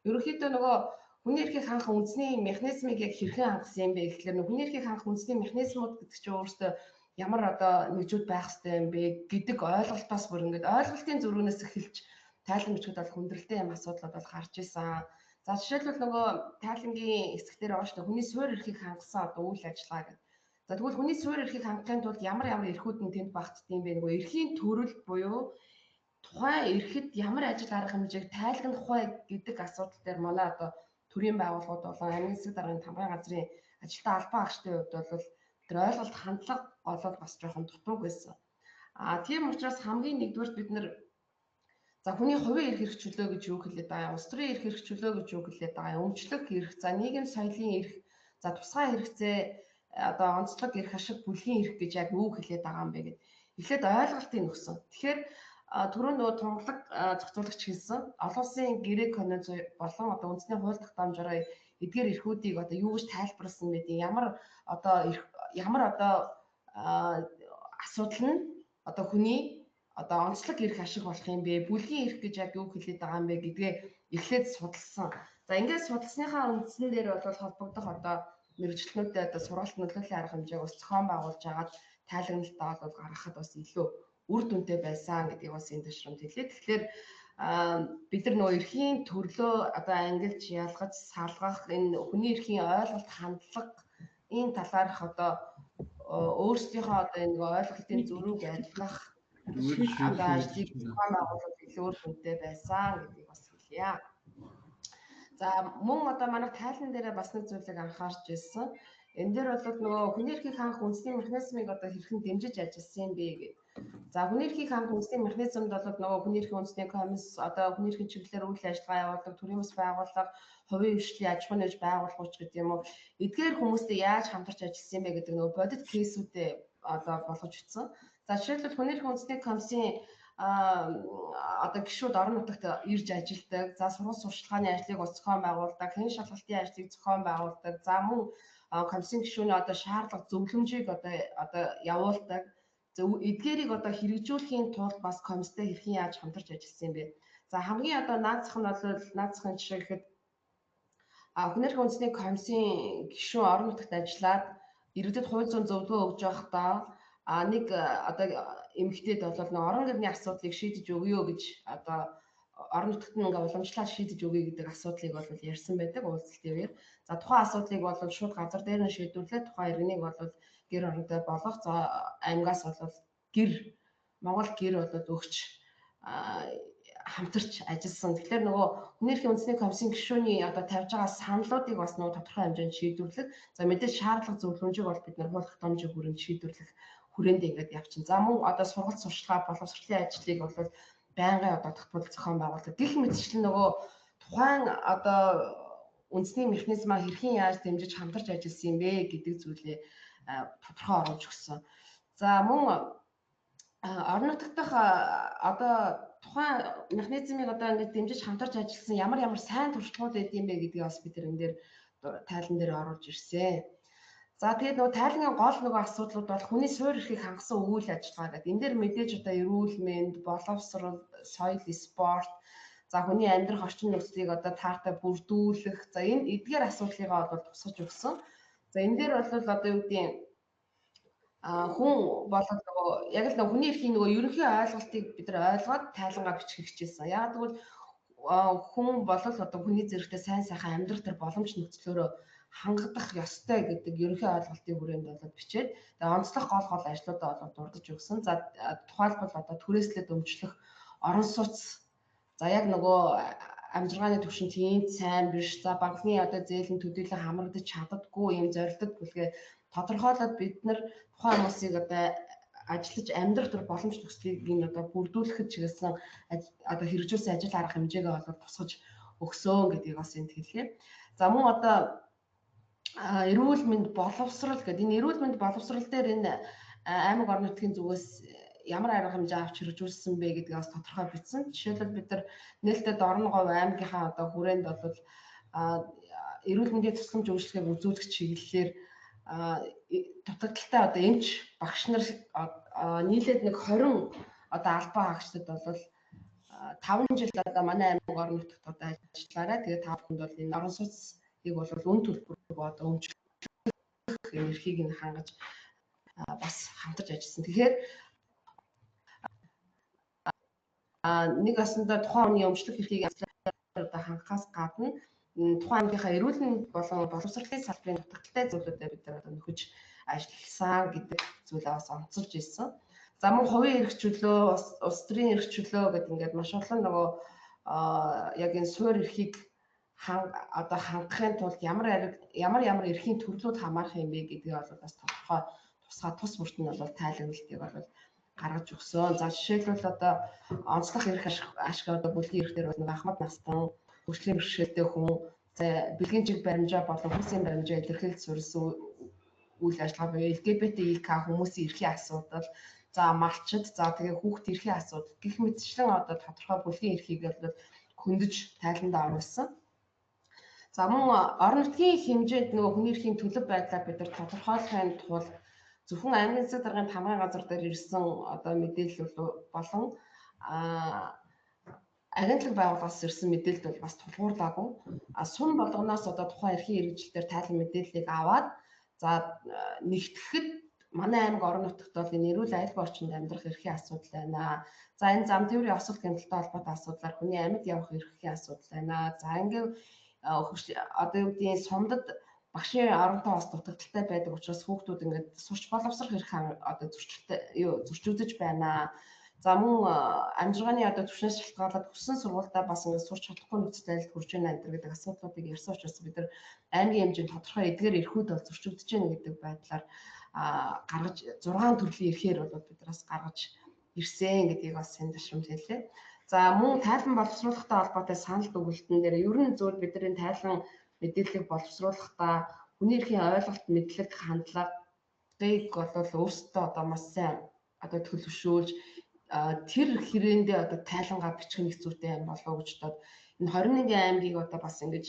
Ерөнхийдөө нөгөө хүний эрхийг хангах үндэсний механизмыг яг хэрхэн хангасан юм бэ гэхлээр хүний эрхийг хангах үндэсний механизмууд гэдэг чинь өөрөөсөө ямар одоо нэгжүүд байх хэрэгтэй юм бэ гэдэг ойлголтоос бүр ингээд ойлголтын зөрүүнээс эхэлж тайлан бичгэд бол хүндрэлтэй юм асуудлууд бол гарч исэн. За жишээлбэл нөгөө тайлангийн хэсгээр байгаа шүү дээ хүний суурь эрхийг хангасан одоо үйл ажиллагаа гэдэг. За тэгвэл хүний суурь эрхийг хангахын тулд ямар эрхүүд нь тэнд багтдаг юм бэ? Нөгөө эрхийн төрөл буюу тухайн эрхэд ямар ажил арга хэмжээг тайлгнах вэ гэдэг асуудал дээр манай одоо төрийн байгууллагууд болон аймгийн засаг даргын тамгын газрын ажилтан албан агчдын хувьд бол тэр ойлголт хандлага болоод бас жоохон дутууг байсан. Тийм учраас хамгийн нэгдүгээр бид нэр за хүний хувийн эрх чөлөө гэж юу хэлээд байгаа, улс төрийн эрх чөлөө гэж юу хэлээд байгаа, өмчлөх эрх, за нийгэм соёлын эрх, за тусгай хэрэгцээ одоо онцлог эрх ашиг бүлгийн эрх гэж яг юу хэлээд байгаа юм бэ гэд эхлээд ойлголтыг өгсөн. Тэгэхээр түрүүн нөгөө тунгалаг зохицуулагч хэлсэн олон улсын гэрээ конвенц болон одоо үндэсний хууль тогтоомжоор эдгээр эрхүүдийг одоо юу гэж тайлбарласан байдаг, ямар асуудал нь одоо хүний одоо онцлог эрх ашиг болох юм бэ, бүлгийн эрх гэж яг юу хэлээд байгаа юм бэ гэдгээ эхлээд судалсан. За ингээд судалсныхаа үндсэн дээр бол холбогдох одоо мэргэжилтнүүдэд одоо сургалт нөлөөллийн арга хэмжээг бас зохион байгуулж агаад тайлгналтаа бол гаргахад бас илүү үр дүнтэй байсан гэдгийг бас энэ тушрамд хэлээ. Тэгэхээр бид нар нөгөө эрхийн төрлөө одоо ангилж ялгаж салгах энэ хүний эрхийн ойлголт хандлага энэ талаарх одоо өөрсдийнхөө одоо энэ ойлголтын зөрүүг арилгах одоо ажлыг зохион байгуулах илүү үр дүнтэй байсан гэдгийг бас хэлье. За мөн одоо манай тайлан дээр бас нэг зүйлийг анхаарч ирсэн. Энэ дээр бол нөгөө хүний эрхийг хангах үндэсний механизмыг одоо хэрхэн дэмжиж ажилласан юм бэ гэдэг. За хүний эрхийг хангах үндэсний механизмд бол нөгөө хүний эрхийн үндэсний комисс одоо хүний эрхийн чиглэлээр үйл ажиллагаа явуулдаг төрийн бас байгууллага, хувийн хвшлийн аж ахуй нэгж байгууллагч гэдэг юм уу. Эдгээр хүмүүстэй яаж хамтарч ажилласан юм бэ гэдэг нөгөө бодит кейсүүдэд одоо болгож утсан. За жишээлбэл хүний эрхийн үндэсний комиссийн одоо гишүүд орон нутагт ирж ажилладаг. За сургууль сурчлагын ажлыг бас зохион байгуулдаг, хэн шалгалтын ажлыг зохион байгуулдаг. За мөн комиссийн гишүүний одоо шаардлага зөвлөмжийг одоо явуулдаг. За эдгээрийг одоо хэрэгжүүлэхийн тулд бас комисстэй хэрхэн яаж хамтарч ажилласан юм бэ? За хамгийн одоо наацх нь бол наацхын жишээ гэхэд хүний эрхийн үндэсний комиссийн гишүүн орон нутагт ажиллаад иргэдэд хууль зүйн зөвлөгөө өгж байхдаа нэг одоо эмэгтэйд бол нэг орон гэрний асуудлыг шийдэж өгөө гэж одоо орон нутагт нь ингээ уламжлаад шийдэж өгье гэдэг асуудлыг бол ярьсан байдаг уулзалтын үеэр. За тухайн асуудлыг бол шууд газар дээр нь шийдвэрлээд тухайн иргэнийг бол гэр орондоо болгох. За аймгаас бол Монгол гэр бол өгч хамтарч ажилласан. Тэгэхээр нөгөө хүний эрхийн үндэсний комиссийн гишүүний одоо тавьж байгаа саналуудыг бас нөгөө тодорхой хэмжээнд шийдвэрлэх. За мэдээж шаардлага зөвлөмжийг бол бид нар хууль тогтоомжийн хүрээнд шийдвэрлэх хүрээнд ингээд явчихна. За мөн одоо сургалт сурчлага боловсролын ажлыг бол байнгын одоо тогтмол зохион байгуулдаг. Гэх мэтчлэн нөгөө тухайн одоо үндэсний механизмаа хэрхэн яаж дэмжиж хамтарч ажилласан юм бэ гэдэг зүйлээ тодорхой оруулж өгсөн. За мөн орон нутгах одоо тухайн механизмыг одоо ингээд дэмжиж хамтарч ажилласан ямар сайн туршлагууд байд юм бэ гэдгийг бас бид энэ дээр тайлан дээр оруулж ирсэн. За тэгээд нөгөө тайлангийн гол нөгөө асуудлууд бол хүний суурь эрхийг хангасан үйл ажиллагаа гэдэг. Энэ дээр мэдээж одоо эрүүл мэнд, боловсрол, соёл, спорт, за хүний амьдрах орчин нөхцөлийг одоо таартай бүрдүүлэх. За энэ эдгээр асуудлыгаа бол тусгаж өгсөн. За энэ дээр бол одоо юу гэдэг хүн болоод нөгөө яг л нөгөө хүний эрхийн нөгөө ерөнхий ойлголтыг бид нар ойлгоод тайлангаа бичих хичээсэн. Яг тэгвэл хүн болол одоо хүний зэрэгтэй сайн сайхан амьдрах тэр боломж нөхцлөөрөө хангадах ёстой гэдэг ерөнхий ойлголтын хүрээнд болоод бичээд тэгээ онцлог гол ажлуудаа болоод дурдж өгсөн. За тухайлбал одоо түрээслээд өмчлөх орон сууц. За яг нөгөө амжиргааны түвшин тийм сайн биш. За банкны одоо зээлийн төдийлөн хамрагдаж чаддаггүй юм зорилтод бүлгээ тодорхойлоод бид нар тухайн хүмүүсийг одоо ажиллаж амьдрах төр боломж нөхцөлийг нь одоо бүрдүүлэхэд чиглэсэн одоо хэрэгжүүлсэн ажил арга хэмжээгээ болоод тусгаж өгсөн гэдгийг бас энд хэлье. За мөн одоо эрүүл мэнд боловсрал гэдэг энэ эрүүл мэнд боловсрал дээр энэ аймаг орон нутгийн зүгээс ямар арга хэмжээ авч хэрэгжүүлсэн бэ гэдгийг бас тодорхой бичсэн. Жишээлбэл бид нар нээлттэй Дорн говь аймгийнхаа одоо хүрээнд бол эрүүл мэндийн тусламж үйлчилгээг үзүүлэх чиглэлээр дутагдaltaй одоо эмч багш нар нийлээд нэг 20 одоо албан хаагчдад бол 5 жил одоо манай аймаг орон нутагт одоо ажиллаарай. Тэгээ та бүхэнд бол энэ орон сууцыг бол үн төлбөрөөр одоо өмчлөх эрхийг нь хангаж бас хамтарч ажилласан. Тэгэхээр нэг асандаа тухайн хүний өмчлөх эрхийг одоо хангахаас гадна тухайн аймгийнхаа эрүүл мэнд болон боловсролын салбарын дутагдaltaй зүйлүүдэд бид нар одоо нөхөж ажилласан гэдэг зүйлээ бас онцолж ирсэн. За мөн хувийн эрх чөлөө, улс төрийн эрх чөлөө гэдэг ингээд маш олон нөгөө яг энэ суурь эрхийг одоо хангахын тулд ямар эрхийн төрлүүд хамаарах юм бэ гэдгийг бол бас тодорхой тус бүрт нь бол тайлагналтыг бол гаргаж өгсөн. За жишээлбэл одоо онцлог эрх ашиг одоо бүлгийн эрх дээр бол ахмад настан хөгжлийн бэрхшээлтэй хүн, за бэлгийн чиг баримжаа болон хүмүүсийн баримжаа илэрхийлж суурилсан үйл ажиллагаа буюу LGBTQ хүмүүсийн эрхийн асуудал, за малчид, за тэгээ хүүхд эрхийн асуудал гэх мэтчлэн одоо тодорхой бүлгийн эрхийг бол хөндөж тайландаа оруулсан. За мөн орон нутгийн хэмжээнд нөгөө хүний эрхийн төлөв байдлаа бид нар тодорхойлохын тулд зөвхөн аймгийн засаг даргын хамгаалалтын газар дээр ирсэн одоо мэдээлэл болон агентлаг байгууллагаас ирсэн мэдээлэлд бол бас тулгуурлаагүй. Сун болгоноос одоо тухайн эрхийн хэрэгжилтээр тайлан мэдээллийг аваад за нэгтгэхэд манай аймаг орон нутагт бол энэ эрүүл айлбар орчинд амьдрах эрхийн асуудал байна. За энэ зам тээврийн осол гэмтэлтэй холбоотой асуудлаар хүний амьд явах эрхийн асуудал байна. За ингээд одоо юу гэдгийг сумдад багшийн оронтой бас дутагдaltaй байдаг учраас хүүхдүүд ингээд сурч боловсрох эрх одоо зөрчигдөж байна. За мөн амжиргааны одоо түвшнээс шалтгаалаад хүссэн сургуультай бас ингээд сурч чадахгүй нөхцөл байдалд хүрч байна гэдэг асуудлуудыг ярьсан учраас бид нар аймгийн хэмжээнд тодорхой эдгээр эрхүүд бол зөрчигдөж байна гэдэг байдлаар гаргаж 6 төрлийн эрхээр бол бид нараас гаргаж ирсэн гэдгийг бас энэ ташрамд хэллээ. За мөн тайлан боловсруулахтай холбоотой санал дүгнэлтэн дээр ер нь зөв бидний тайлан мэдээллийг боловсруулахдаа хүний эрхийн ойлголт, мэдлэг, хандлагыг бол өөрсдөө одоо маш сайн одоо төлөвшүүлж тэр хэрэгэндээ одоо тайлангаа бичих нэг зүйтэй юм болов уу гэж бодоод энэ 21 аймгийг одоо бас ингэж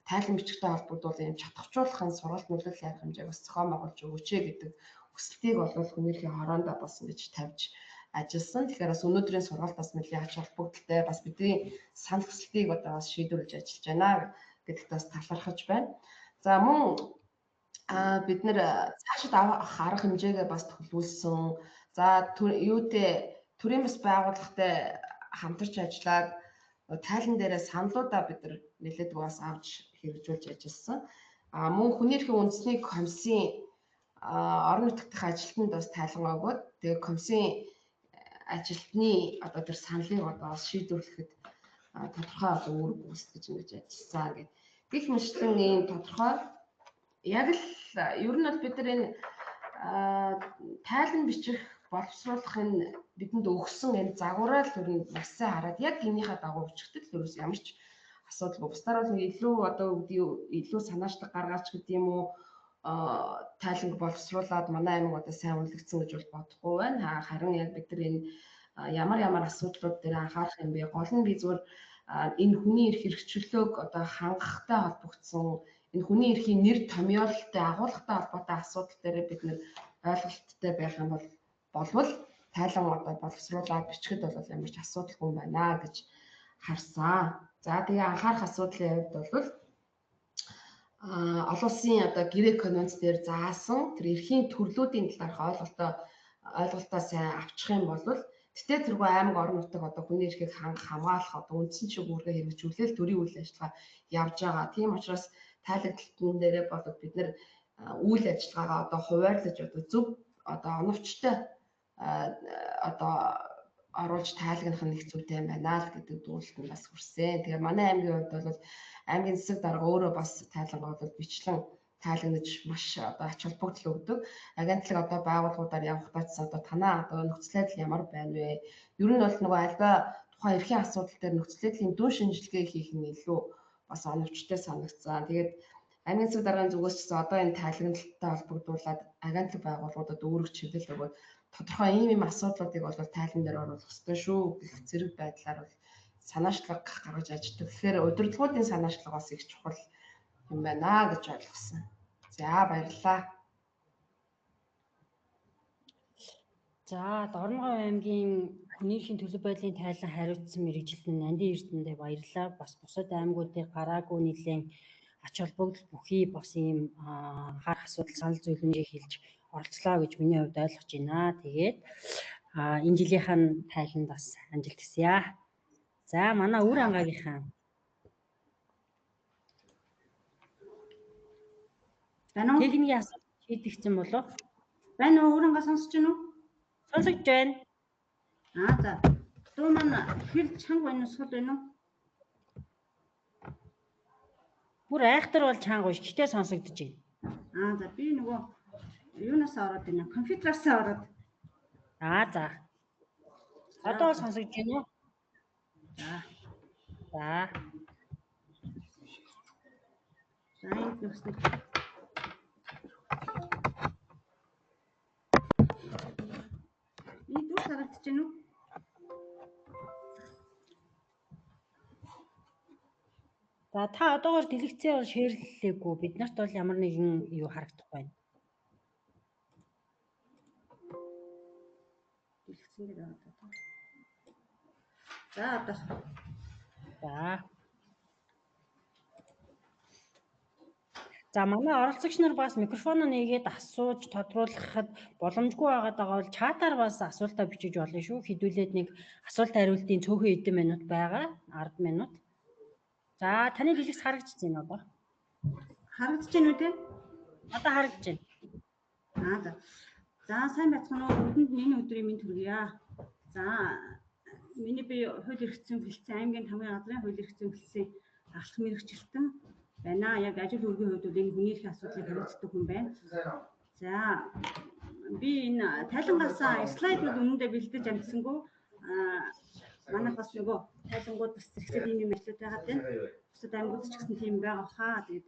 тайлан бичгтэй холбогдуул юм чадахжуулахын сургалт нөлөөлөл арга хэмжээг бас зохион байгуулж өгөөч гэдэг хүсэлтийг бол хүний эрхийн хороондоо бас ингэж тавьж ажилласан. Тэгэхээр бас өнөөдрийн сургалтаас нэлийн ач холбогдолтой бас бидний санал хүсэлтийг одоо бас шийдвэрлэж ажиллаж байна гэдэгт бас талархаж байна. За мөн бид нэр цаашид авах арга хэмжээгээ бас төлөвлөсөн. За юутэй төрийн бас байгууллагатай хамтарч ажиллаад тайлан дээрээ саналуудаа бид нар нэлээд бас авч хэрэгжүүлж ажилласан. Мөн хүний эрхийн үндэсний комиссийн орон нутгах ажилтнанд бас тайлан өгөөд тэгээ комиссийн ажилтны одоо тэр саналыг одоо бас шийдвэрлэхэд тодорхой одоо үр гүйцэтгэж ингэж ажилласан гэдэг. Гэх мэтлэн ийм тодорхой яг л ер нь бол бид нар энэ тайлан бичих боловсруулахын бидэнд өгсөн энэ загвараа л ер нь маш сайн хараад яг энийхээ дагуу бичгдэг л ерөөс ямар ч асуудалгүй. Бусдаар бол илүү одоо илүү санаачлаг гаргаач гэдэг юм уу тайланг боловсруулад манай аймаг одоо сайн үнэлэгдсэн гэж бол бодохгүй байна. Харин яг бид нар энэ ямар асуудлууд дээр анхаарах юм бэ? Гол нь би зүгээр энэ хүний эрх хэрэгчлөөг одоо хангахтай холбогдсон энэ хүний эрхийн нэр томьёололтой агуулгатай холбоотой асуудал дээр бид нэр ойлголттой байх юм болвол тайлан одоо боловсруулаад бичгэд бол ямар ч асуудалгүй байна гэж харсан. За тэгээ анхаарах асуудлын хувьд бол олон улсын одоо гэрээ конвенц дээр заасан тэр эрхийн төрлүүдийн талаарх ойлголтоо сайн авчих юм бол тэгтээ тэргүй аймаг орон нутаг одоо хүний эрхийг хамгаалах одоо үндсэн чиглэлээр хэрэгжүүлэл төрийн үйл ажиллагаа явж байгаа. Тийм учраас тайлбарлалтын дээрээ бол бид нэр үйл ажиллагаагаа одоо хуваарлаж одоо зөв одоо оновчтой одоо оруулж тайлагнах нь их зүйтэй юм байна л гэдэг дуулалт нь бас хүрсэн. Тэгээ манай аймгийн хувьд бол аймгийн засаг дарга өөрөө бас тайлангаа бол бичлэн тайлагнаж маш одоо ач холбогдол өгдөг. Агентлаг одоо байгууллагуудаар явах тацсан одоо танаа одоо нөхцөл байдал ямар байна вэ? Ер нь бол нөгөө альва тухайн эрхийн асуудал дээр нөхцөл байдлын дүн шинжилгээ хийх нь илүү бас оновчтой санагцсан. Тэгээд аймгийн засаг дарганы зүгээс ч гэсэн одоо энэ тайлагналтай холбогдуулаад агентлаг байгууллагуудад өөрөг чиглэл өгөөд тодорхой ийм асуудлуудыг бол тайлан дээр оруулах ёстой шүү гэх зэрэг байдлаар бол санаачлаг гаргаж ажилладаг. Тэгэхээр удирдлагуудын санаачлаг бас их чухал юм байна гэж ойлгосон. За баярлалаа. За Дорногов аймгийн хүний эрхийн төлөв байдлын тайлан хариуцсан мэрэгжилтэн Нандин Эрдэнэтэй баярлалаа. Бас бусад аймагуудыг гараагүй нэлээд ач холбогдол бүхий бас ийм анхаарах асуудал санал зөвлөмжийг хэлж оролцлоо гэж миний хувьд ойлгож байна. Тэгээд энэ жилийнхэн тайланд бас амжилт хүсье. За манай Үр ангаагийнхаа техникийн асуудал шийдэгдсэн болов? Байна уу? Үр ангаа сонсож байна уу? Сонсогдож байна. За. Дуу маань хэл чанга байна уу? Сул байна уу? Бүр айхтар бол чанга биш, гэтээ сонсогдож байна. За би нөгөө юунаас ороод байна? Компьютераас ороод. За. Одоо сонсогдож байна уу? За. энэ нүсний энэ дуу харагдаж байна уу? За та одоогоор дэлгэцээ бол шеэрлэлээгүй. Бид нарт бол ямар нэгэн юу харагдах байна. Дэлгэцэн дээр ороод. За одоо. За манай оролцогч нар бас микрофон нээгээд асууж тодруулахад боломжгүй байгаад байгаа бол чатаар бас асуултаа бичиж болно шүү. Хэдүүлээд нэг асуулт хариултын цөөхөн хэдэн минут байгаа. 10 минут. За таны дэлгэц харагдаж байна одоо. Харагдаж байна үү те? Одоо харагдаж байна. За сайн байцгаана уу? Бүгдэнд энэ өдрийн мэнд хүргье. За миний би хууль эрх зүйн хэлтсэн аймгийн тамгын газрын хууль эрх зүйн хэлтсийн ахлах мэрэгчлэлтэн байна. Яг ажил үргийн хувьд энэ хүний эрхийн асуудлыг хариуцдаг хүн байна. За би энэ тайлангаас слайдууд үнэндээ бэлдэж амжсангүй. Манайх бас нөгөө тайлангууд бас зэрэгцээд ийм ажлууд байгаа тийм. Бусад аймагууд ч гэсэн тийм байгаа хаа. Тэгээд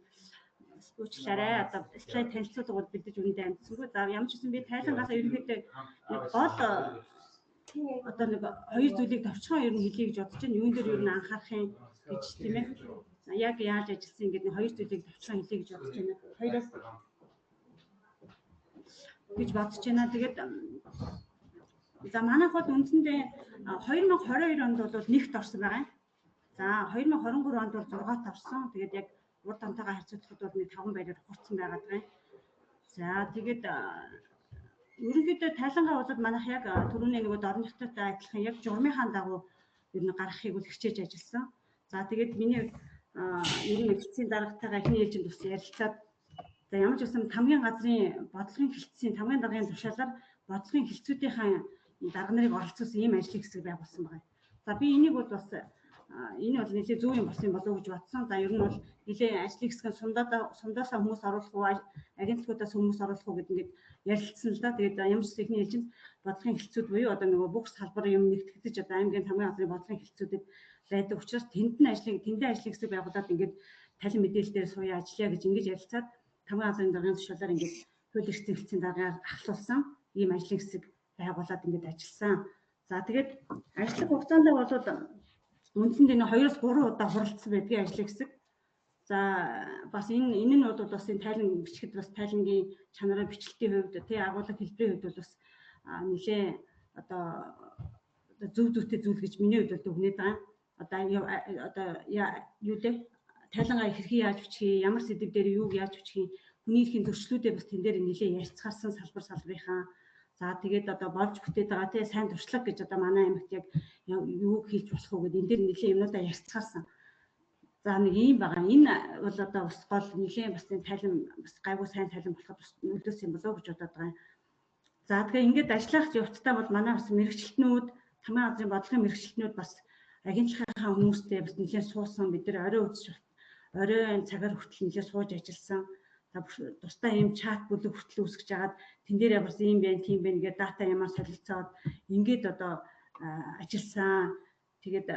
уучлаарай. Одоо слайд танилцуулгууд бэлдэж үнэндээ амжсангүй. За ямар ч гэсэн би тайлангаас ерөнхийдөө гол одоо нэг хоёр зүйлийг товчхон ер нь хэлье гэж бодож байна. Юун дээр ер нь анхаарахын гэж тийм ээ. Яг яаж ажилласан ингээд нэг хоёр зүйлийг товчхон хэлье гэж бодож байна. Хоёроос гэж бодож байна. Тэгээд за манайх бол үндсэндээ 2022 онд бол нэгт орсон байгаа. За 2023 онд бол 6-т орсон. Тэгээд яг урд хамтаагаа харьцуулахад бол нэг 5 байраар хурцсан байгаа даа. За тэгээд ерөнхийдөө тайлангаа болоод манайх яг түрүүний нөгөө дорногчтой адилхан яг журмынхаа дагуу ер нь гаргахыг бол хичээж ажилласан. За тэгээд миний ер нь эцсийн даргатайгаа эхний ээлжинд бас ярилцаад за ямар ч үсэн тамгын газрын бодлогын хэлтсийн тамгын даргын тушаалаар бодлогын хэлтсүүдийнхаа дарга нарыг оролцуулсан ийм ажлын хэсэг байгуулсан байна. За би энийг бол бас энэ бол нэлээд зөв юм болсон болов уу гэж бодсон. За ер нь бол нэлээд ажлын хэсэг сундаасаа хүмүүс оруулах уу, агентлагуудаас хүмүүс оруулах уу гэдэг ингээд ярилцсан л да. Тэгээд ямар ч ихний ээлжинд бодлогын хэлтсүүд буюу одоо нөгөө бүх салбар юм нэгтгэж одоо аймгийн тамгын газрын бодлогын хэлтсүүдэд байдаг учраас тэндэн ажлын хэсэг байгуулад ингээд талин мэдээлэл дээр сууя ажиллая гэж ингэж ярилцаад тамгын газрын даргын тушаалаар ингээд хууль эрх зүйн хэлтсийн даргаар ахлуулсан ийм ажлын хэсэг байгуулад ингээд ажилласан. За тэгээд ажлын хугацаанд бол үндсэндээ 2-3 удаа хуралдсан байдгийн ажлын хэсэг. За бас энэ нь бол бас энэ тайлан бичгэд бас тайлангийн чанарын бичлэлтийн хувьд тий агуулга хэлбэрийн хувьд бол бас нэлээ одоо зөв зүйтэй зүйл гэж миний хувьд бол дүгнээд байгаа. Одоо юу дээ тайлангаа хэрхэн яаж бичих, ямар сэдв дээр юуг яаж бичих, хүний эрхийн зөрчлүүдээ бас тэн дээр нэлээд ярьцгаасан салбарынхаа. За тэгээд одоо болж бүтээд байгаа тий сайн туршлага гэж одоо манай аймагт яг юу хийж болох уу гэдэг энэ дээр нэлээд юмудаа ярьцгаасан. За нэг юм байгаа. Энэ бол одоо бас гол нэлээд бас энэ тайлан бас гайгүй сайн тайлан болоход бас нөлөөс юм болоо гэж бодоод байгаа юм. За тэгэхээр ингээд ажиллах явцдаа бол манай бас мэрэгчлэтнүүд, тамийн газрын бодлогын мэрэгчлэтнүүд бас агентлагынхаа хүмүүстэй бас нэлээд суусан. Бид нэр оройн цагаар хүртэл нэлээд сууж ажилласан. За тусдаа ийм чат бүлэг хүртэл үүсгэж хагаад тэн дээрээ бас ийм байна, тийм байна гэдэг дата ямар солилцоод ингээд одоо ажилласан. Тэгээд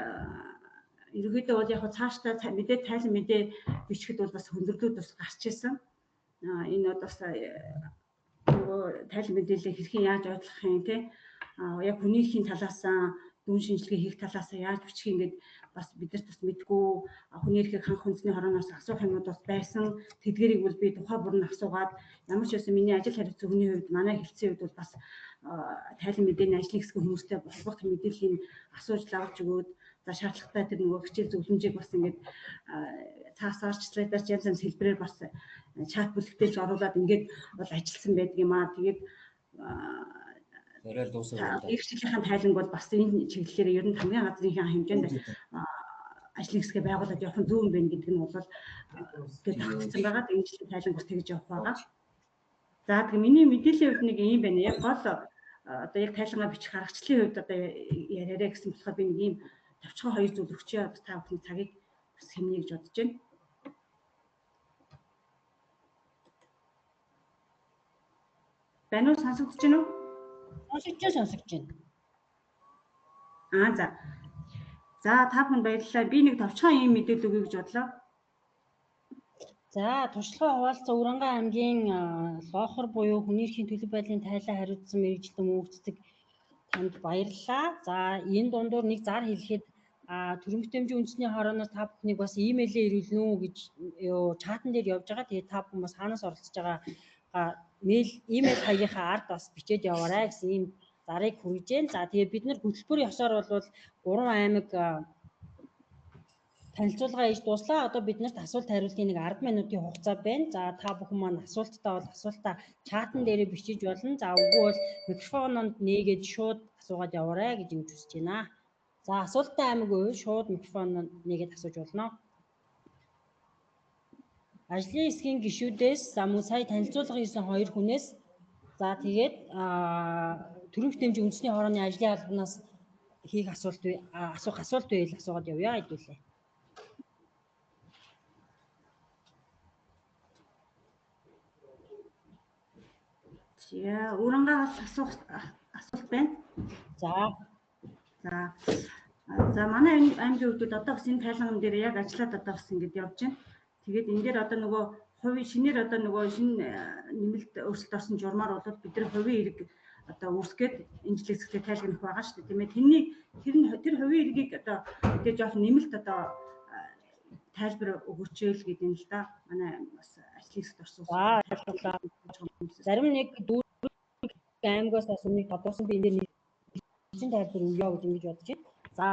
ерөнхийдөө бол яг цаашдаа мэдээ тайлан мэдээ бичлэхэд бол бас хөндөрлүүд бас гарч ирсэн. Энэ бол бас нөгөө тайлан мэдээлэл хэрхэн яаж ойлгох юм те. Яг хүнийхийн талаас дүн шинжилгээ хийх талаас яаж бичих ингээд бас бидэрт бас мэдгүй хүний эрхийг ханх хүнсний хорооноос асуух юмуд бас байсан. Тэдгэрийг бол би тухай бүрэн асуугаад ямар ч байсан миний ажил харилцаа хүний хувьд манай хэлтсийн хувьд бол бас тайлан мэдээний ажлын хэсгийн хүмүүстэй холбох мэдээллийг асууж лавж өгөөд за шаардлагатай тэр нөгөө хичээл зөвлөмжийг бас ингээд цаасаар слайдаар янз янз хэлбэрээр бас чат бүлэгтээ ч оруулаад ингээд бол ажилласан байдаг юм аа. Тэгээд эрхчлэлийн тайланг бол бас энэ чиглэлээр ер нь тамгийн газрынхаа хэмжээнд ажлын хэсгээ байгуулад явах нь зөв юм байна гэдэг нь бол тэгээд тогтцсон байгаа. Эрхчлэлийн тайланг бас тэгж явах байгаа. За тэгээд миний мэдээллийн хувьд нэг юм байна. Яг гол одоо яг тайлангаа бичих аргачлалын хувьд одоо яриараа гэсэн болохоор би нэг юм товчхон хоёр зүйл өгчөө. Та бүхэн цагийг бас хэмнэе гэж бодож байна. Байна уу, сонсогдож байна уу? Сонсогдож байна. За. За та бүхэнд баярлалаа. Би нэг товчхон юм мэдээлэл өгье гэж бодлоо. За туршлагын хуваалцаа Уранга аймгийн лоохор буюу хүний эрхийн төлөв байдлын тайлан хариуцсан мэргэжилтэн мөнгөцдөг танд баярлалаа. За энэ дундуур нэг зар хэлэхэд төрийн бүтэмжийн үндэсний хорооноос та бүхнийг бас имэйлээр ирүүлнэ үү гэж чатан дээр явж байгаа. Тэгээд та бүхэн бас хаанаас оролцож байгаа имэйл хаягийнхаа ард бас бичээд яваарай гэсэн ийм зарыг хүргэж байна. За тэгээд бид нар хөтөлбөр ёсоор бол 3 аймаг танилцуулга хийж дуслаа. Одоо биднэрт асуулт хариултын нэг 10 минутын хугацаа байна. За та бүхэн маань асуултаа бол асуултаа чатан дээр бичиж болно. За үгүй бол микрофонд нээгээд шууд асуугаад яваарай гэж юм хүсэж байна. За асуултаа аймаг үйл шууд микрофонд нээгээд асууж болно. Ажлын хэсгийн гишүүдээс за мөн сая танилцуулга хийсэн 2 хүнээс за тэгээд төрийн бүтэмжийн үндэсний хорооны ажлын албанаас хийх асуулт байл асуугаад явъя хэдүүлээ. Урангаас асуулт байна. За манай аймгийн хувьд одоо бас энэ тайлан дээр яг ажиллаад одоо бас ингэж явж байна. Тэгээд энэ дээр одоо нөгөө хувийн шинээр одоо нөгөө шинэ нэмэлт өөрчлөлт орсон журмаар бол бид нар хувийн эрг одоо үүсгээд энэ жилийн хэсэгт тайлгнах байгаа шүү дээ. Тийм ээ. Тэр хувийн эргийг одоо тэгээд жоох нэмэлт одоо тайлбар өгөөч л гэдэг юм л да. Манай бас ажлын хэсэгт орсон. Зарим нэг дүүрэг аймагаас бас өмнө тодорхойлсон би энэ дээр нэгэн тайлбар өгье гэж ингэж бодож байна. За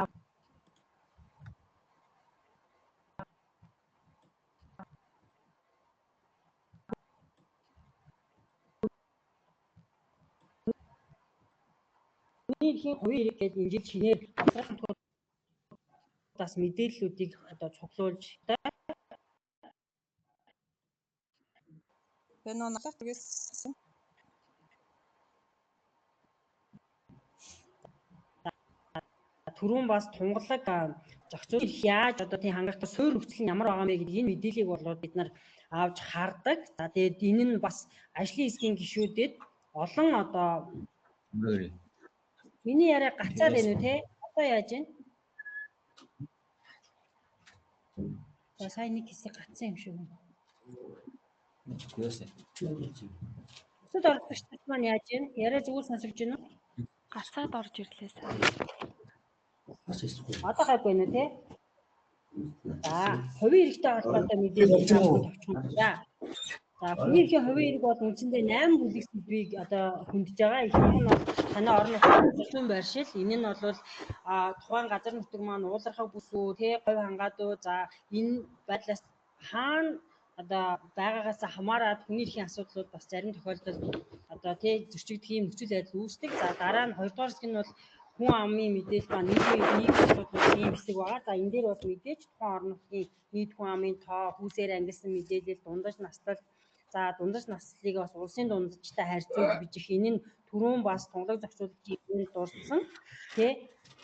Эрхийн хувийн эрэг гэдэг энэ жил шинээр бас мэдээллүүдийг одоо цуглуулж Бэнэ налах тэгээс түрүүн бас тунгалаг зохицуул яаж одоо тийм хангалттай суурь нөхцөл нь ямар байгаа мэ гэдэг энэ мэдээллийг болоод бид нар авч хардаг. За тэгээд энэ нь бас ажлын хэсгийн гишүүдэд олон одоо миний яриа гацаар байна уу те? Одоо яаж вэ? За сайн нэг хэсэг гацсан юм шиг. Өсөд орохч маань яаж вэ? Яриа зүгээр сонсогч байна уу? гацаад орж ирлээ сайн. Одоо гайг байна уу те? За хувийн эрхтэй холбоотой мэдээлэл тавьчихсан байна. За хүний эрхийн хувийн эрэг бол үндсэндээ 8 бүлэг сэдвийг одоо хөндөж байгаа. Ихэнх нь бол танай орон нутгийн байршил. Энэ нь бол тухайн газар нутаг маань уулархаг бүсгүй, говь хангаадуу. За энэ байдлаас хаана одоо байгаагаас хамаарат хүний эрхийн асуудлууд бас зарим тохиолдолд одоо тий зөрчигдөх юм нөхцөл байдал үүсдэг. За дараа нь хоёрдугаар хэсэг нь бол хүн амын мэдээлэл ба нийгмийн асуудлуудын юм хэсэг байгаа. За энэ дээр бол мэдээж тухайн орон нутгийн нийт хүн амын тоо, хүүсээр ангилсан мэдээлэл, дундаж наслал, за дундаж наслалыг бас улсын дундажтай харьцуулж bijих энэ нь түрүүн бас тунгалаг зохицуулалтын дурдсан тий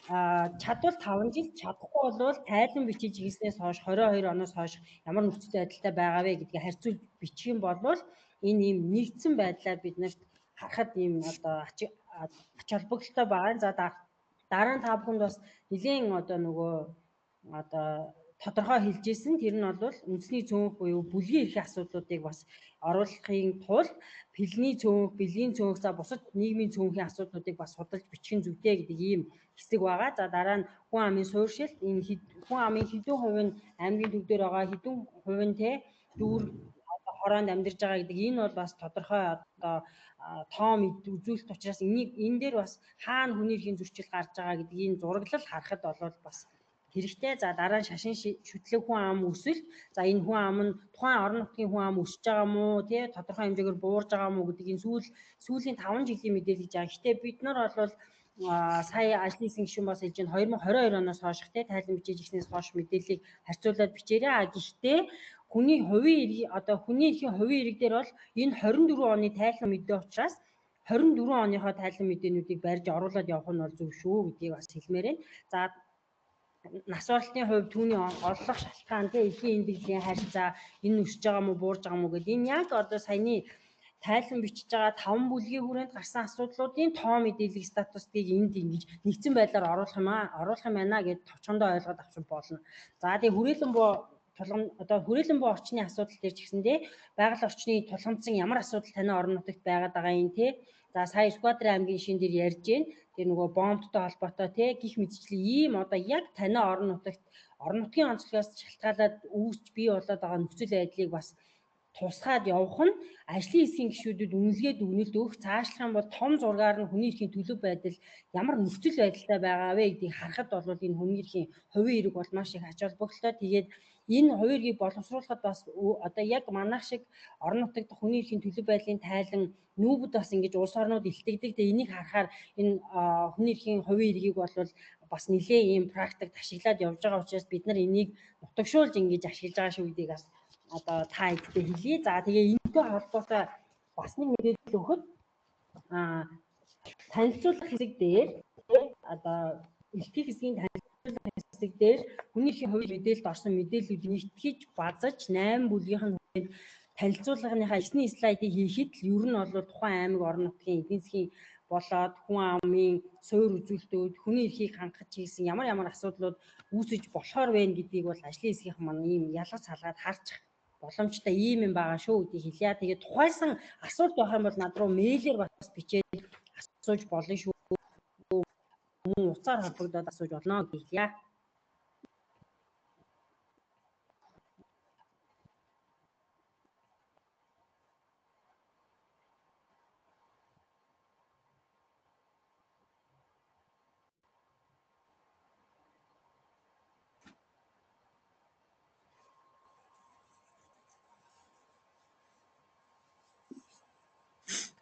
чадвал 5 жил чадахгүй бол тайлан бичиж хийснээс хойш 22 оноос хойш ямар нөхцөл байдалтай байгаа вэ гэдгийг харьцуулж бичих юм бол энэ ийм нэгдсэн байдлаар бид нарт харахад ийм одоо ач холбогдолтой байгаа. За дараа нь та бүхэнд бас нэлийн одоо нөгөө одоо тодорхой хэлжсэн тэр нь бол үндэсний цөөнх буюу бүлгийн эрхийн асуудлуудыг бас оруулахын тулд бэлгийн цөөнх за бусад нийгмийн цөөнхийн асуудлуудыг бас судалж бичих нь зүйтэй гэдэг ийм хэсэг байгаа. За дараа нь хүн амын суурьшилт энэ хүн амын хэдэн хувь нь аймгийн төв дээр байгаа, хэдэн хувь нь те дүүр хороонд амьдарч байгаа гэдэг энэ бол бас тодорхой одоо тоом үзүүлэлт учраас энэ дээр бас хаана хүний эрхийн зөрчил гарч байгаа гэдгийг зураглал харахад бол бас хэрэгтэй. За дараа нь шашин шүтлэг хүн ам өсөлт. За энэ хүн ам нь тухайн орон нутгийн хүн ам өсөж байгаа мó тий тодорхой хэмжээгээр буурж байгаа мó гэдгийг сүүлийн 5 жилийн мэдээлэл гэж байгаа. Гэхдээ бид нар бол сая ажлын хэсгийн гишүүн бас хэлж байна 2022 оноос хойш тий тайлан бичиж ирснээс хойш мэдээллийг харьцуулаад бичээрэй. Гэхдээ хүний хувийн одоо хүний эрхийн хувийн эрэг дээр бол энэ 24 оны тайлан мэдээ учраас 24 оныхоо тайлан мэдээнүүдийг барьж оруулаад явах нь бол зөв шүү гэдгийг бас хэлмээр байна. За нас баралтын хувьд түүний оллох шалтгаан тий эрхийн эндэглийн харьцаа энэ өсөж байгаа мó буурж байгаа мó гэдэг энэ яг одоо саяны тайлан бичиж байгаа 5 бүлгийн хүрээнд гарсан асуудлуудын тоо мэдээлэл статустыг энд ингэж нэгдсэн байдлаар оруулах юм байна гэж товчхондоо ойлгоод авчих болно. За тэгээ хүрээлэн буу орчны асуудал дээр ч гэсэндээ байгаль орчны тулгамдсан ямар асуудал танай орон нутагт байгаад байгаа юм те. За сая Сүхбаатарын аймгийн шин дээр ярьж байна. Тэр нөгөө бомбтой холбоотой те гих мэдчлэг ийм одоо яг танай орон нутгийн онцлогоос шалтгаалаад үүсч бий болоод байгаа нөхцөл байдлыг бас тусгаад явах нь ажлын хэсгийн гишүүдэд үнэлгээд өгнөлт өгөх цаашлах юм бол том зургаар нь хүний эрхийн төлөв байдал ямар нөхцөл байдалтай байгаа вэ гэдгийг харахад бол энэ хүний эрхийн хувийн эрэг бол маш их ач холбогдолтой. Тэгээд энэ хувийн эргийг боловсруулахад бас одоо яг манайх шиг орон нутагт хүний эрхийн төлөв байдлын тайлан нүүбд бас ингэж улс орнууд илтгэдэг. Тэгээд энийг харахаар энэ хүний эрхийн хувийн эргийг бол бас нэлээ ийм практик ашиглаад явж байгаа учраас бид нар энийг нутагшуулж ингэж ашиглаж байгаа шүү гэдгийг бас одоо та эдгээр хэлье. За тэгээ энэтэй холбоотой бас нэг мэдээлэл өгөхөд танилцуулах хэсэг дээр одоо элтгэх хэсгийн танилцуулах хэсэг дээр хүний эрхийн хувийн мэдээлэлд орсон мэдээллүүдийг нэгтгэж базаж 8 бүлгийнх нь хүрээнд танилцуулганыхаа 9 слайдыг хийхэд л ер нь бол тухайн аймаг орон нутгийн эдийн засгийн болоод хүн амын суур үзүүлэлтүүд хүний эрхийг хангах гэсэн ямар асуудлууд үүсэж болохоор вэ гэдгийг бол ажлын хэсгийнх маань ийм ялгаж салгаад харчих боломжтой ийм юм байгаа шүү гэдгийг хэлье. Тэгээд тухайсан асуулт байх юм бол над руу мэйлээр бас бичээд асууж болно шүү. Мөн утсаар холбогдоод асууж болно гэж хэлье.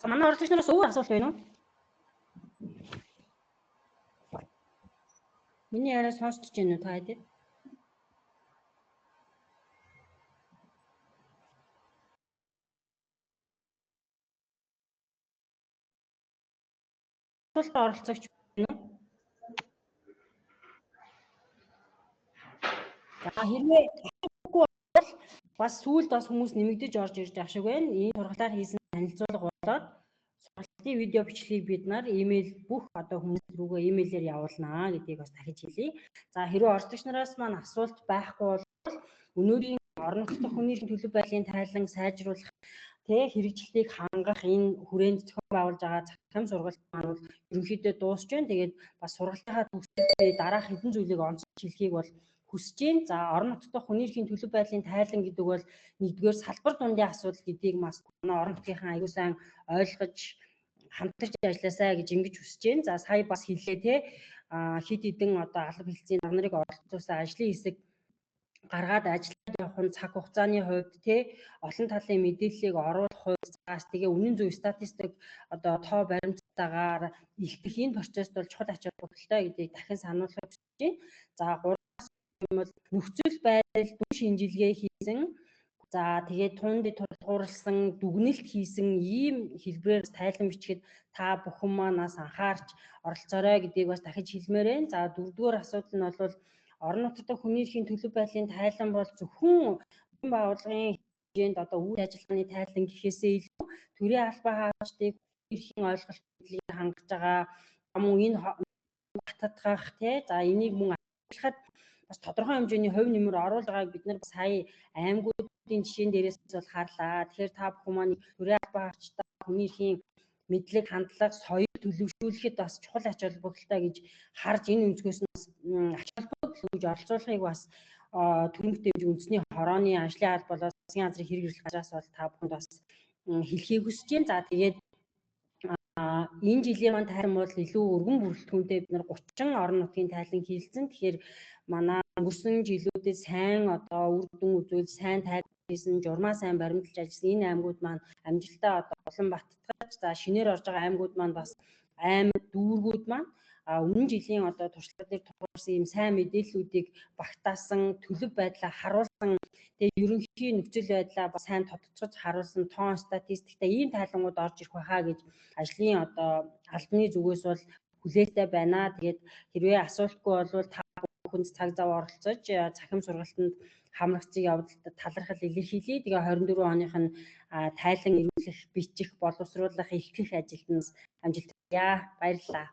Манай оролцогч нараас өөр асуулт байна уу? Миний яриа сонсож байна уу та хэд? Асуулт оролцогч байна уу? За хэрвээ бас сүүлд бас хүмүүс нэмэгдэж орж ирж байгаа шиг байна. Энэ сургалтаар хийсэн танилцуулга болоод сургалтын видео бичлэгийг бид нар имэйл бүх одоо хүмүүс рүүгээ имэйлээр явуулнаа гэдгийг бас дахиж хэлье. За хэрвээ оролцогч нараас маань асуулт байхгүй бол өнөөдрийн орон нутгийн хүний эрхийн төлөв байдлын тайлан сайжруулах хэрэгжилтийг хангах энэ хүрээнд зохион байгуулж байгаа захиргааны сургалт маань бол ерөнхийдөө дуусж байна. Тэгээд бас сургалтынхаа төгсгөлд дараах хэдэн зүйлийг онцлж хэлхийг бол хүсэж байна. За орон нутгийн хүний эрхийн төлөв байдлын тайлан гэдэг бол нэгдүгээр салбар дундын асуудал гэдгийг маш манай орон нутгийнхаа аюул сан ойлгож хамтарч ажилласаа гэж ингэж хүсэж байна. За сая бас хэллээ хэд хэдэн одоо алба хэлцээний нар нарыг оролцуулсан ажлын хэсэг гаргаад ажил явах нь цаг хугацааны хувьд тий олон талын мэдээллийг оруулах хувьд цаас тэгээ үнэн зөв статистик одоо тоо баримтатаагаар илтгэх энэ процессд бол чухал ач холбогдолтой гэдгийг дахин сануулгах гэж байна. За 3-аас юм бол нөхцөл байдал дүн шинжилгээ хийсэн. За тэгээд тунд тулгуурласан дүгнэлт хийсэн ийм хэлбэрээр тайлан бичихэд та бүхэн маань бас анхаарч оролцоорой гэдгийг бас дахиж хэлмээр байна. За 4-р асуудал нь бол орон нутгийн хүний эрхийн төлөв байдлын тайлан бол зөвхөн байгууллагын хэмжээнд одоо үйл ажиллагааны тайлан гэхээсээ илүү төрийн албан хаачдыг эрхийн ойлголтыг хангаж байгаа мөн энэ бататгах тий за энийг мөн ажиллахад бас тодорхой хэмжээний хувь нэмэр оруулж байгааг бид нар сая аймагуудын жишээн дээрээс бол харлаа. Тэгэхээр та бүхэн маань төрийн албан хаачдаа хүний эрхийн мэдлэг хандлага соёл төлөвшүүлэхэд бас чухал ач холбогдолтой гэж харж энэ өнцгөөс нь ач холбогдол өгж оролцуулахыг бас төрөнх дэмж үндэсний хорооны ажлын алба болоод засгийн газрын хэрэг эрхлэх газраас бол та бүхэнд бас хэлхийг хүсэж байна. За тэгээд энэ жилийн маань тайлан бол илүү өргөн бүрэлдэхүүнтэй бид нар 30 орон нутгийн тайлан хийлцэн. Тэгэхээр манай өнгөрсөн жилүүдэд сайн одоо үр дүн үзүүл сайн тайлан хийсэн журмаа сайн баримталж ажилласан энэ аймагуд маань амжилттай одоо улам баттгаж за шинээр орж байгаа аймагуд маань бас аймаг дүүргүүд маань өмнө жилийн одоо туршлага дээр тулгарсан ийм сайн мэдээллүүдийг багтаасан төлөв байдлаа харуулсан тэгээ ерөнхий нөхцөл байдлаа бас сайн тодтогч харуулсан тоон статистиктэй ийм тайлангууд орж ирэх байхаа гэж ажлын одоо албаны зүгээс бол хүлээлттэй байна. Тэгээд хэрвээ асуултгүй бол та бүхэнд цаг зав оролцож цахим сургалтанд хамрагцыг явдалд талархал илэрхийлье. Тэгээ 24 оных нь тайлан эрүүлэх, бичих, боловсруулах, эхлэх ажилд нь амжилт хүсье. Баярлалаа.